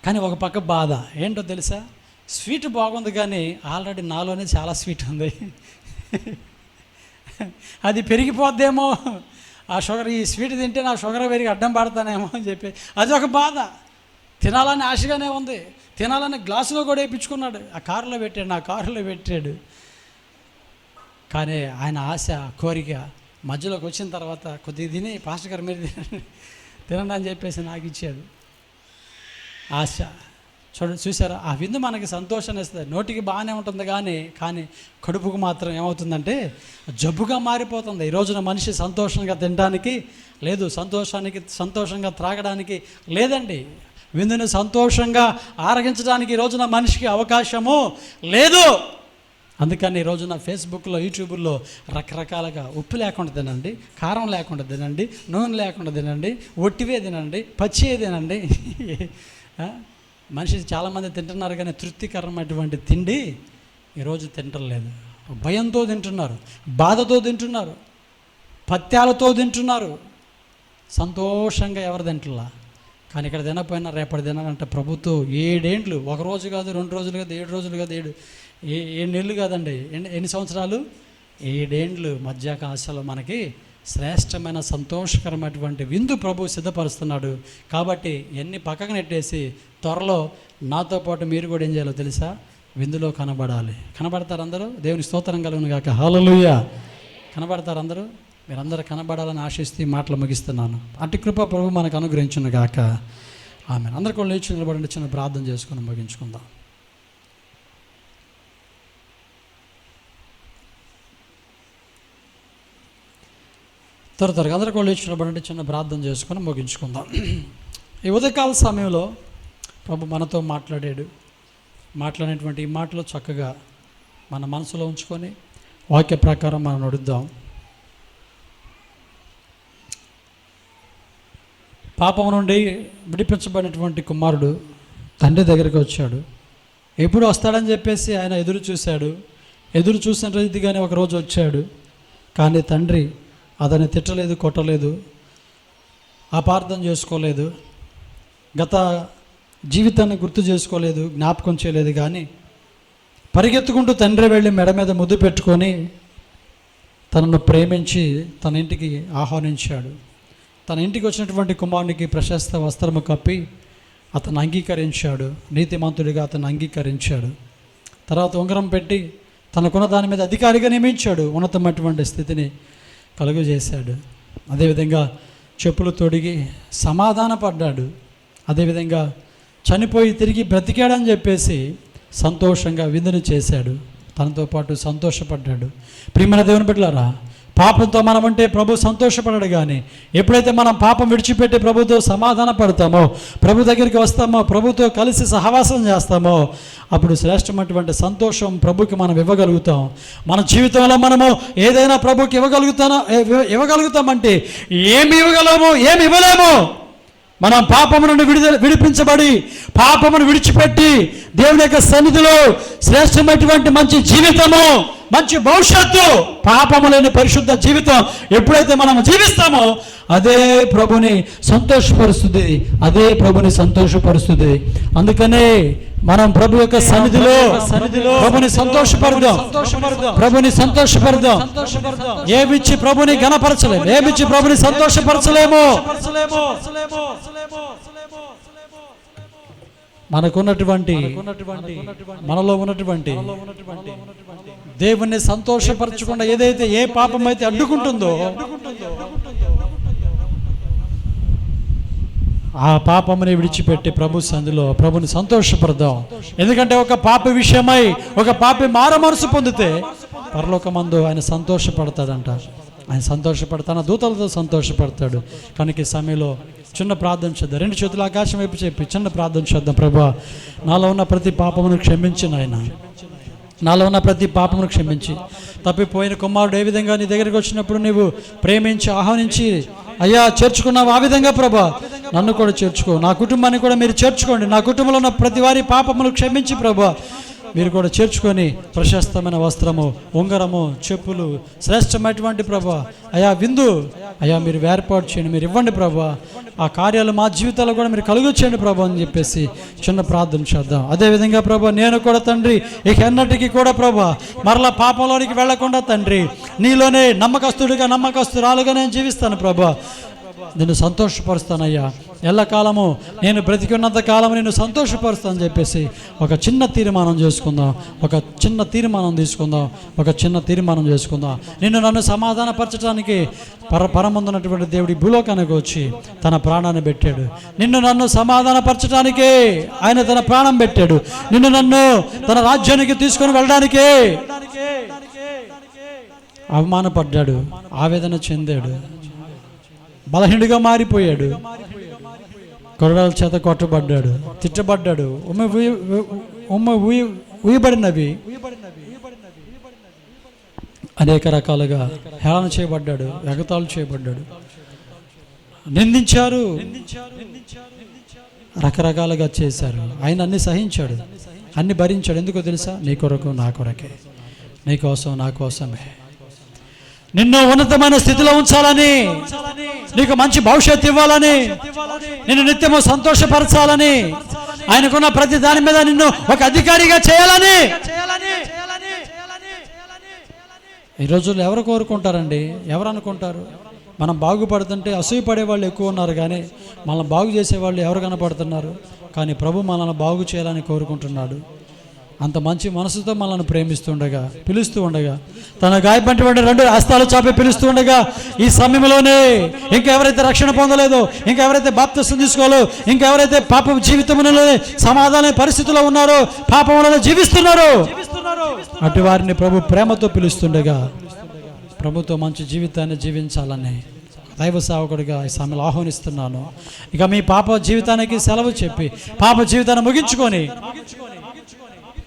కానీ ఒక పక్క బాధ ఏంటో తెలుసా? స్వీట్ బాగుంది, కానీ ఆల్రెడీ నాలోనే చాలా స్వీట్ ఉంది, అది పెరిగిపోద్దేమో, ఆ షుగర్, ఈ స్వీట్ తింటే నా షుగర్ పెరిగి అడ్డం పడతానేమో అని చెప్పి అది ఒక బాధ. తినాలని ఆశగానే ఉంది, తినాలని గ్లాసులో కూడా వేయించుకున్నాడు, ఆ కారులో పెట్టాడు, నా కారులో పెట్టాడు. కానీ ఆయన ఆశ, కోరిక మధ్యలోకి వచ్చిన తర్వాత కొద్దిగా తిని, పాస్టర్ గారు మీరు తినండి అని చెప్పేసి నాకు ఇచ్చాడు. ఆశ చూసారా? ఆ విందు మనకి సంతోషాన్ని ఇస్తుంది. నోటికి బాగానే ఉంటుంది, కానీ కడుపుకు మాత్రం ఏమవుతుందంటే జబ్బుగా మారిపోతుంది. ఈ రోజున మనిషి సంతోషంగా తినడానికి లేదు, సంతోషంగా త్రాగడానికి లేదండి. విందుని సంతోషంగా ఆరగించడానికి ఈ రోజున మనిషికి అవకాశము లేదు. అందుకని ఈ రోజున ఫేస్బుక్లో, యూట్యూబ్లో రకరకాలుగా ఉప్పు లేకుండా తినండి, కారం లేకుండా తినండి, నూనె లేకుండా తినండి, ఒట్టివే తినండి, పచ్చివే తినండి. మనిషి చాలామంది తింటున్నారు, కానీ తృప్తికరమైనటువంటి తిండి ఈరోజు తింటలేదు. భయంతో తింటున్నారు, బాధతో తింటున్నారు, పత్యాలతో తింటున్నారు. సంతోషంగా ఎవరు తింటలా? కానీ ఇక్కడ తినకపోయినా రేపటి తినాలంటే ప్రభుత్వం 7 ఏండ్లు, 1 రోజు కాదు, 2 రోజులు కాదు, 7 రోజులు కాదు, 7 నెలలు కాదండి, ఎన్ని సంవత్సరాలు? 7 ఏండ్లు మధ్యాకాశంలో మనకి శ్రేష్టమైన సంతోషకరమైనటువంటి విందు ప్రభు సిద్ధపరుస్తున్నాడు. కాబట్టి ఎన్ని పక్కకు నెట్టేసి త్వరలో నాతో పాటు మీరు కూడా ఏం చేయాలో తెలుసా? విందులో కనబడాలి. కనబడతారు అందరూ? దేవుని స్తోత్రం కలుగును గాక. హల్లెలూయా. కనబడతారు అందరూ? మీరందరూ కనబడాలని ఆశిస్తూ మాటలు ముగిస్తున్నాను. అట్టి కృప ప్రభు మనకు అనుగ్రహించును గాక. ఆమేన్. అందరూ కూడా లేచి నిలబడండి, చిన్న ప్రార్థన చేసుకుని ముగించుకుందాం. త్వరగా అందరూ కూడా లేచి నిలబడండి, చిన్న ప్రార్థన చేసుకొని ముగించుకుందాం. ఈ ఉదయకాల సమయంలో ప్రభు మనతో మాట్లాడేటువంటి ఈ మాటలు చక్కగా మన మనసులో ఉంచుకొని వాక్య ప్రకారం మనం నడుద్దాం. పాపం నుండి విడిపించబడినటువంటి కుమారుడు తండ్రి దగ్గరికి వచ్చాడు. ఎప్పుడు వస్తాడని చెప్పేసి ఆయన ఎదురు చూసిన రీతిగానే ఒకరోజు వచ్చాడు. కానీ తండ్రి అతన్ని తిట్టలేదు, కొట్టలేదు. అపార్థం చేసుకోలేదు, గత జీవితాన్ని గుర్తు చేసుకోలేదు, జ్ఞాపకం చేయలేదు. కానీ పరిగెత్తుకుంటూ తండ్రి వెళ్ళి మెడ మీద ముద్దు పెట్టుకొని తనను ప్రేమించి తన ఇంటికి ఆహ్వానించాడు. తన ఇంటికి వచ్చినటువంటి కుమారునికి ప్రశస్త వస్త్రము కప్పి అతను అంగీకరించాడు, నీతిమంతుడిగా అతను అంగీకరించాడు. తర్వాత ఉంగరం పెట్టి తనకున్న దాని మీద అధికారిగా నియమించాడు, ఉన్నతమైనటువంటి స్థితిని కలుగజేశాడు. అదేవిధంగా చెప్పులు తొడిగి సమాధానపడ్డాడు. అదేవిధంగా చనిపోయి తిరిగి బ్రతికాడని చెప్పేసి సంతోషంగా విందుని చేశాడు, తనతో పాటు సంతోషపడ్డాడు. ప్రియమైన దేవుని బిడ్డలారా, పాపంతో మనం అంటే ప్రభు సంతోషపడడు. కానీ ఎప్పుడైతే మనం పాపం విడిచిపెట్టి ప్రభుతో సమాధాన పడతామో, ప్రభు దగ్గరికి వస్తామో, ప్రభుతో కలిసి సహవాసం చేస్తామో, అప్పుడు శ్రేష్టమైనటువంటి సంతోషం ప్రభుకి మనం ఇవ్వగలుగుతాం. మన జీవితంలో మనము ఏదైనా ప్రభుకి ఇవ్వగలుగుతామంటే ఏమి ఇవ్వగలము, ఏమి ఇవ్వలేము. మనం పాపము నుండి విడిపించబడి పాపమును విడిచిపెట్టి దేవుని యొక్క సన్నిధిలో శ్రేష్టమైనటువంటి మంచి జీవితము, మంచి భవిష్యత్తు, పాపము లేని పరిశుద్ధ జీవితం ఎప్పుడైతే మనం జీవిస్తామో అదే ప్రభుని సంతోషపరుస్తుంది, అదే ప్రభుని సంతోషపరుస్తుంది. అందుకనే మనం ప్రభు యొక్క సన్నిధిలో ప్రభుని సంతోషపడదాం, ప్రభుని సంతోషపడదాం. ఏమిచ్చి ప్రభుని ఘనపరచలేము, ఏమిచ్చి ప్రభుని సంతోషపరచలేము. మనకున్నటువంటి మనలో ఉన్నటువంటి దేవుణ్ణి సంతోషపరచకుండా ఏదైతే ఏ పాపం అయితే అడ్డుకుంటుందో ఆ పాపముని విడిచిపెట్టి ప్రభు సంధిలో ప్రభుని సంతోషపడదాం. ఎందుకంటే ఒక పాప విషయమై ఒక పాపి మార మనసు పొందితే పరలోకమందు ఆయన సంతోషపడతాడంట. ఆయన తన దూతలతో సంతోషపడతాడు. కనుక ఈ సమయంలో చిన్న ప్రార్థన చేద్దాం. రెండు చేతులు ఆకాశం వైపు చెప్పి చిన్న ప్రార్థన చేద్దాం. ప్రభువా, నాలో ఉన్న ప్రతి పాపమును క్షమించి నాయన, నాలో ఉన్న ప్రతి పాపమును క్షమించి, తప్పిపోయిన కుమారుడు ఏ విధంగా నీ దగ్గరికి వచ్చినప్పుడు నీవు ప్రేమించి ఆహ్వానించి అయ్యా చేర్చుకున్నావు, ఆ విధంగా ప్రభా నన్ను కూడా చేర్చుకో, నా కుటుంబాన్ని కూడా మీరు చేర్చుకోండి. నా కుటుంబంలో ఉన్న ప్రతి వారి పాపమును క్షమించి ప్రభా మీరు కూడా చేర్చుకొని ప్రశస్తమైన వస్త్రము, ఉంగరము, చెప్పులు, శ్రేష్టమైనటువంటి ప్రభా అయా విందు అయ్యా మీరు ఏర్పాటు చేయండి, మీరు ఇవ్వండి ప్రభా. ఆ కార్యాలు మా జీవితాల్లో కూడా మీరు కలుగొచ్చేయండి ప్రభా అని చెప్పేసి చిన్న ప్రార్థన చేద్దాం. అదేవిధంగా ప్రభా నేను కూడా తండ్రి ఇక ఎన్నటికీ కూడా ప్రభా మరలా పాపంలోనికి వెళ్లకుండా తండ్రి నీలోనే నమ్మకస్తురాలుగా నేను జీవిస్తాను ప్రభా. నిన్ను సంతోషపరుస్తానయ్యా, ఎల్లకాలము నేను బ్రతికున్నంత కాలము నేను సంతోషపరుస్తానని చెప్పేసి ఒక చిన్న తీర్మానం చేసుకుందాం, ఒక చిన్న తీర్మానం తీసుకుందాం, ఒక చిన్న తీర్మానం చేసుకుందాం. నన్ను సమాధానపరచడానికి పరమందున్నటువంటి దేవుడి భూలోకానికి వచ్చి తన ప్రాణాన్ని పెట్టాడు. నన్ను సమాధానపరచడానికే ఆయన తన ప్రాణం పెట్టాడు. నన్ను తన రాజ్యానికి తీసుకొని వెళ్ళడానికే అవమానపడ్డాడు, ఆవేదన చెందాడు, బలహీనుడిగా మారిపోయాడు, కొరడాల చేత కొట్టబడ్డాడు, తిట్టబడ్డాడు, ఉయ్యబడినవి అనేక రకాలుగా హేళన చేయబడ్డాడు, ఎగతాళు చేయబడ్డాడు, నిందించారు, రకరకాలుగా చేశారు. ఆయన అన్ని సహించాడు, అన్ని భరించాడు. ఎందుకో తెలుసా? నీ కొరకు నా కొరకే, నీ కోసం నా కోసమే, నిన్ను ఉన్నతమైన స్థితిలో ఉంచాలని, నీకు మంచి భవిష్యత్తు ఇవ్వాలని, నిన్ను నిత్యము సంతోషపరచాలని, ఆయనకున్న ప్రతి దాని మీద నిన్ను ఒక అధికారిగా చేయాలని. ఈ రోజుల్లో ఎవరు కోరుకుంటారండి? ఎవరు అనుకుంటారు? మనం బాగుపడుతుంటే అసూయపడే వాళ్ళు ఎక్కువ ఉన్నారు, కానీ మనల్ని బాగు చేసేవాళ్ళు ఎవరు కనపడుతున్నారు? కానీ ప్రభు మనల్ని బాగు చేయాలని కోరుకుంటున్నాడు. అంత మంచి మనసుతో మనల్ని ప్రేమిస్తుండగా, పిలుస్తూ ఉండగా, తన గాయపడినటువంటి రెండు హస్తాలు చాపి పిలుస్తూ ఉండగా, ఈ సమయంలోనే ఇంకెవరైతే రక్షణ పొందలేదో, ఇంకెవరైతే బాప్తిసం తీసుకోవాలో, ఇంకెవరైతే పాప జీవితంలో సమాధాన పరిస్థితిలో ఉన్నారో, పాపంలోనే జీవిస్తున్నారో, అటు వారిని ప్రభు ప్రేమతో పిలుస్తుండగా ప్రభుతో మంచి జీవితాన్ని జీవించాలని దైవ సేవకుడిగా ఈ సమయంలో ఆహ్వానిస్తున్నాను. ఇక మీ పాప జీవితానికి సెలవు చెప్పి పాప జీవితాన్ని ముగించుకొని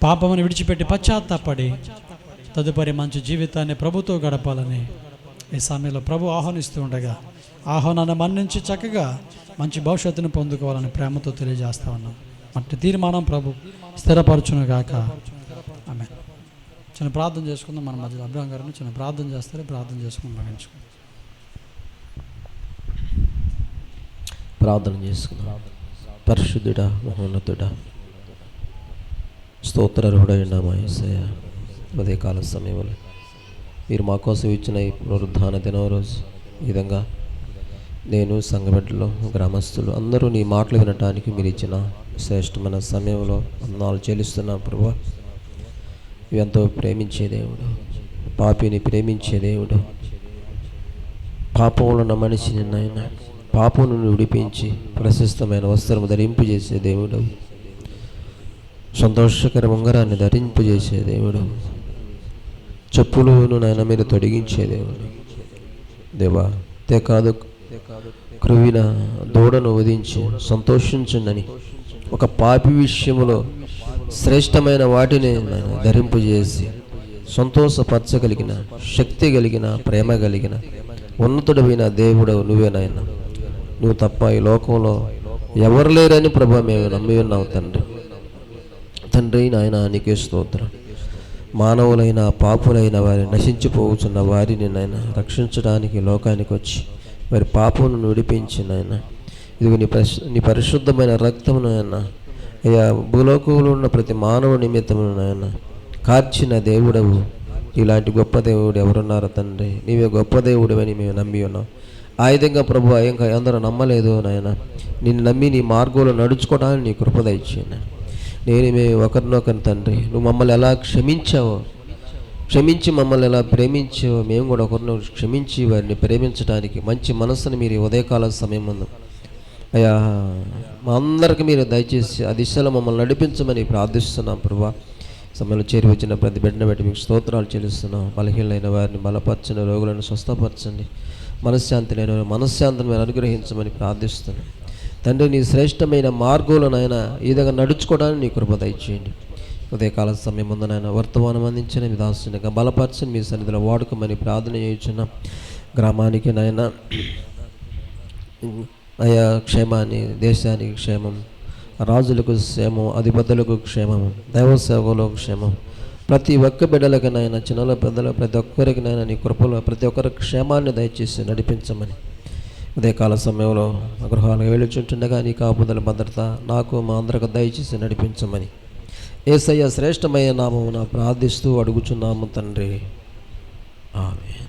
పాపమును విడిచిపెట్టి పశ్చాత్తాపడి తదుపరి మంచి జీవితాన్ని ప్రభుతో గడపాలని ఈ సమయంలో ప్రభు ఆహ్వానిస్తూ ఉండగా ఆహ్వానాన్ని మన్నించి చక్కగా మంచి భవిష్యత్తును పొందుకోవాలని ప్రేమతో తెలియజేస్తా ఉన్నాం. మట్టి తీర్మానం ప్రభు స్థిరపరచును గాక. ఆమె చిన్న ప్రార్థన చేసుకుందాం. మన మధ్య అబ్రహం గారిని చిన్న ప్రార్థన చేస్తారు, ప్రార్థన చేసుకుని ముగించుకుందాం. ప్రార్థన చేసుకున్నాం. పరిశుద్ధుడా, మహోన్నతుడా, స్తోత్రార్హుడైన మా యేసయ్య, ఉదయకాల సమయంలో మీరు మా కోసం ఇచ్చిన ఈ పునరుద్ధాన దినం రోజు ఈ విధంగా నేను, సంఘబిడ్డలు, గ్రామస్తులు అందరూ నీ మాటలు వినటానికి మీరు ఇచ్చిన శ్రేష్టమైన సమయంలో వందనాలు చెల్లిస్తున్నాం ప్రభువా. ఎంతో ప్రేమించే దేవుడు, పాపిని ప్రేమించే దేవుడు, పాపంలో ఉన్న మనిషిని నాయన పాపం నుండి విడిపించి ప్రశస్తమైన వస్త్రము ధరింపజేసే దేవుడు, సంతోషకర ఉంగరాన్ని ధరింపజేసే దేవుడు, చెప్పులను నాయన మీరు తొడిగించే దేవుడు. దేవా, తే కాదు క్రొవ్విన దూడను వధించి సంతోషించుండని ఒక పాపి విషయంలో శ్రేష్టమైన వాటిని ధరింపజేసి సంతోషపరచగలిగిన శక్తి కలిగిన ప్రేమ కలిగిన ఉన్నతుడమైన దేవుడు నువ్వే నాయన. నువ్వు తప్ప ఈ లోకంలో ఎవరు లేరని ప్రభా మేము నమ్మి ఉన్నావు తండ్రి. నాయన నీకే స్తోత్రం. మానవులైన పాపులైన వారిని నశించిపోతున్న వారిని నాయన రక్షించడానికి లోకానికి వచ్చి వారి పాపమును విడిపించి నాయన ఇదిగో నీ పరిశుద్ధమైన రక్తమును నాయన అయ్యా భూలోకంలో ఉన్న ప్రతి మానవ నిమిత్తమును నాయన కార్చిన దేవుడవు. ఇలాంటి గొప్ప దేవుడు ఎవరున్నారు తండ్రి? నీవే గొప్ప దేవుడు అని మేము నమ్మి ఉన్నాం. ఆ విధంగా ప్రభు ఇంకా అందరూ నమ్మలేదు నాయన. నిన్ను నమ్మి నీ మార్గంలో నడుచుకోవడానికి నీ కృప దయచేయండి. నేను మేము ఒకరినొకరు తండ్రి నువ్వు మమ్మల్ని ఎలా క్షమించావో, క్షమించి మమ్మల్ని ఎలా ప్రేమించావో మేము కూడా ఒకరినొకరు క్షమించి వారిని ప్రేమించడానికి మంచి మనస్సును మీరు ఉదయకాల సమయం ముందు అయ్యా మా అందరికీ మీరు దయచేసి ఆ దిశలో మమ్మల్ని నడిపించమని ప్రార్థిస్తున్నాం ప్రభా. సమయంలో చేరి వచ్చిన ప్రతి బిడ్డను బట్టి మీకు స్తోత్రాలు చెల్లిస్తున్నాం. బలహీనైన వారిని బలపరచండి, రోగులను స్వస్థపరచండి, మనశ్శాంతి లేని మనశ్శాంతిని మీరు అనుగ్రహించమని ప్రార్థిస్తున్నాం తండ్రి. నీ శ్రేష్టమైన మార్గంలో నాయన ఈ విధంగా నడుచుకోవడానికి నీ కృప దయచేయండి. ఉదయకాల సమయం ముందు నాయన వర్తమానం అందించిన మీ దాసునిగా బలపరచని మీ సన్నిధిలో వాడుకోమని ప్రార్థన చేయించున్నాం. గ్రామానికి నాయన అయా క్షేమాన్ని, దేశానికి క్షేమం, రాజులకు క్షేమం, అధిపతులకు క్షేమం, దైవ సేవకులకు క్షేమం, ప్రతి ఒక్క బిడ్డలకి నాయన చిన్నల పెద్దల ప్రతి ఒక్కరికి నాయన నీ కృపలో ప్రతి ఒక్కరి క్షేమాన్ని దయచేసి నడిపించమని ఉదయకాల సమయంలో గృహాలు వెలుచుంటుండగా నీ కాపుదల భద్రత నాకు మా అందరికి దయచేసి నడిపించమని యేసయ్య శ్రేష్టమైన నామమున ప్రార్థిస్తూ అడుగుచున్నాము తండ్రి. ఆమేన్.